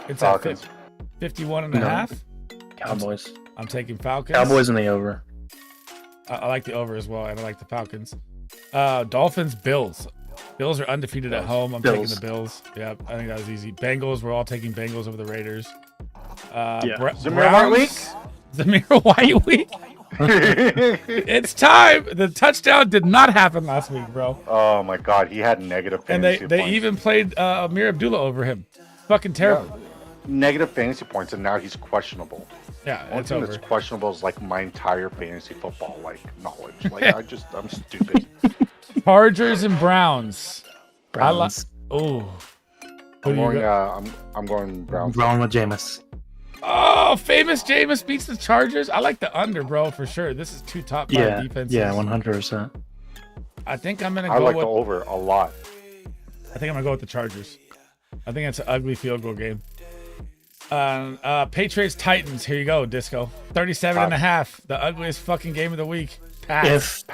It's Falcons. at 51.5. Cowboys. I'm taking Falcons. Cowboys in the over. I like the over as well, and I like the Falcons. Dolphins, Bills. Bills are undefeated at home. I'm taking the Bills. Yep, I think that was easy. Bengals, we're all taking Bengals over the Raiders. Zamir White week? Zamir White week? It's time. The touchdown did not happen last week, bro. Oh my God, he had negative and fantasy they points. even played Amir Abdullah over him. Fucking terrible. negative fantasy points, and now he's questionable. Yeah, One it's thing over. that's questionable is like my entire fantasy football like knowledge. Like I'm stupid. Chargers and Browns. Browns. Oh. I'm going Browns. Rolling with Jameis. Oh, famous Jameis beats the Chargers. I like the under, bro, for sure. This is two top 5 defenses. Yeah, 100%. I think I'm gonna go. I like with, the over a lot. I think I'm gonna go with the Chargers. I think it's an ugly field goal game. Patriots Titans. Here you go, Disco. 37.5. The ugliest fucking game of the week. Pass.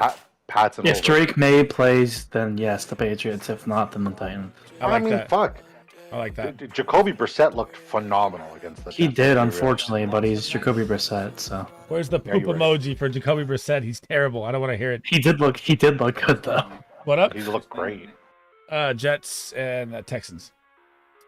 If Drake May plays, then yes, the Patriots. If not, then the Titans. I mean, that. Fuck. I like that. Jacoby Brissett looked phenomenal against the He did, unfortunately, but he's Jacoby Brissett. So where's the poop emoji for Jacoby Brissett? He's terrible. I don't want to hear it. He did look good though. What up? He looked great. Jets and Texans.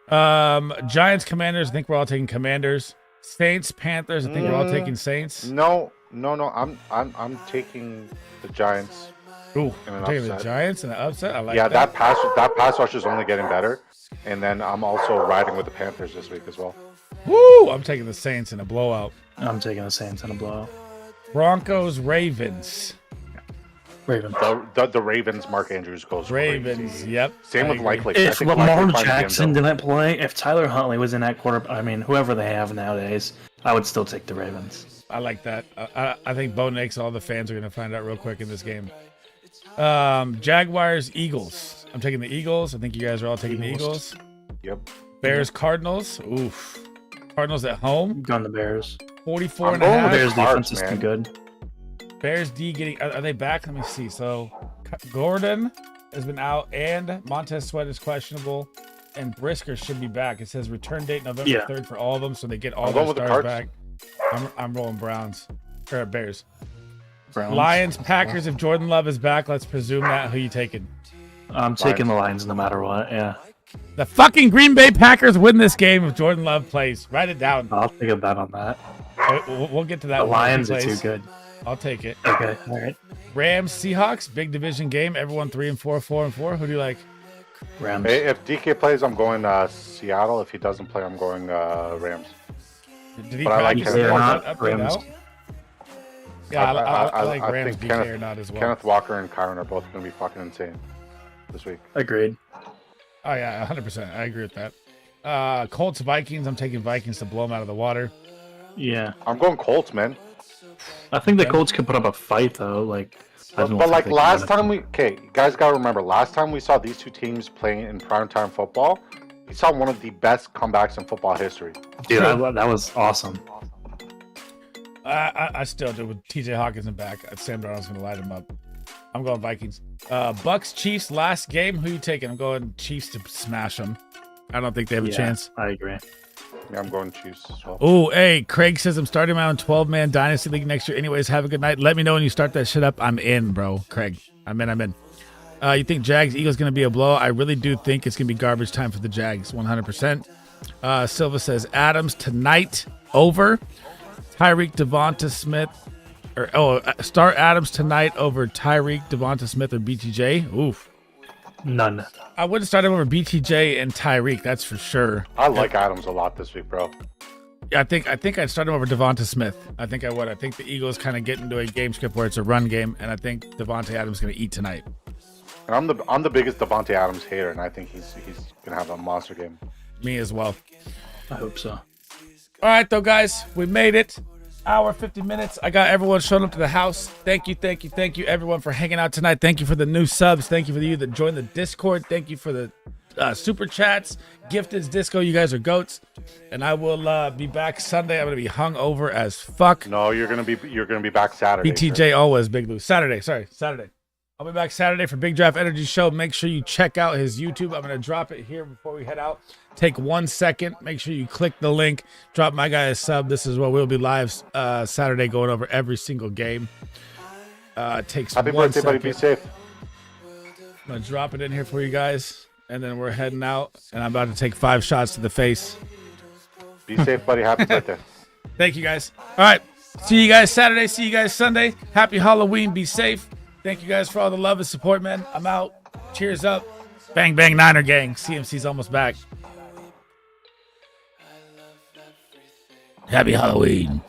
Giants, Commanders. I think we're all taking Commanders. Saints, Panthers. I think we're all taking Saints. No. I'm taking the Giants. Ooh, I'm taking the Giants in an upset. I like that. Yeah, that pass rush is only getting better. And then I'm also riding with the Panthers this week as well. Woo! I'm taking the Saints in a blowout. I'm taking the Saints in a blowout. Broncos, Ravens. Ravens. The Ravens, Mark Andrews goes Ravens, crazy. Yep. Same with Likely. If Lamar Jackson didn't play, if Tyler Huntley was in that quarter, I mean, whoever they have nowadays, I would still take the Ravens. I like that. I think Bo Nix, all the fans are going to find out real quick in this game. Jaguars, Eagles. I'm taking the Eagles. I think you guys are all taking the Eagles. Yep. Bears, Cardinals. Oof. Cardinals at home. Going the Bears. 44.5. Bears defense is too good. Bears D getting. Are they back? Let me see. So Gordon has been out, and Montez Sweat is questionable, and Brisker should be back. It says return date November 3rd for all of them, so they get all their stars back. I'm rolling Browns or Bears. Browns. Lions, Packers. If Jordan Love is back, let's presume that. Who you taking? I'm taking the Lions no matter what. Yeah. The fucking Green Bay Packers win this game if Jordan Love plays. Write it down. I'll take a bet on that. We'll get to that. The Lions are too good. I'll take it. Okay. All right. Rams, Seahawks, big division game. Everyone 3-4, 4-4. Who do you like? Rams. If DK plays, I'm going Seattle. If he doesn't play, I'm going Rams. Did he but I like Rams. Yeah, I like I Rams, think DK or not as well. Kenneth Walker and Kyron are both going to be fucking insane this week. Agreed. Oh, yeah, 100%. I agree with that. Colts, Vikings. I'm taking Vikings to blow them out of the water. Yeah. I'm going Colts, man. I think the Colts could put up a fight, though. Like, but like last time you guys got to remember, last time we saw these two teams playing in primetime football, we saw one of the best comebacks in football history. Dude, that was awesome. I still do with TJ Hawkinson back. Sam Darnold's going to light him up. I'm going Vikings. Bucks, Chiefs, last game. Who you taking? I'm going Chiefs to smash them. I don't think they have a chance. I agree. Yeah, I'm going Chiefs as well. Oh, hey, Craig says I'm starting my own 12-man Dynasty League next year. Anyways, have a good night. Let me know when you start that shit up. I'm in, bro. Craig, I'm in. You think Jags Eagles going to be a blow? I really do think it's going to be garbage time for the Jags, 100%. Silva says Adams tonight over. Tyreek, Devonta Smith, start Adams tonight over Tyreek, Devonta Smith, or BTJ. Oof. None. I wouldn't start him over BTJ and Tyreek. That's for sure. I like Adams a lot this week, bro. Yeah, I think I'd start him over Devonta Smith. I think I would. I think the Eagles kind of get into a game script where it's a run game, and I think Devontae Adams is going to eat tonight. And I'm the biggest Devontae Adams hater, and I think he's going to have a monster game. Me as well. I hope so. All right, though, guys, we made it. Hour, 50 minutes. I got everyone showing up to the house. Thank you, everyone, for hanging out tonight. Thank you for the new subs. Thank you for you that joined the Discord. Thank you for the super chats. Gifteds, Disco, you guys are goats. And I will be back Sunday. I'm gonna be hungover as fuck. No, you're gonna be back Saturday. BTJ always Big Lou. Saturday. I'll be back Saturday for Big Draft Energy Show. Make sure you check out his YouTube. I'm gonna drop it here before we head out. Take 1 second. Make sure you click the link. Drop my guy a sub. This is where we'll be live Saturday going over every single game. Takes Happy 1 birthday, second. buddy. Be safe. I'm going to drop it in here for you guys. And then we're heading out. And I'm about to take 5 shots to the face. Be safe, buddy. Happy birthday. Thank you, guys. All right. See you guys Saturday. See you guys Sunday. Happy Halloween. Be safe. Thank you guys for all the love and support, man. I'm out. Cheers up. Bang, bang, Niner gang. CMC's almost back. Happy Halloween.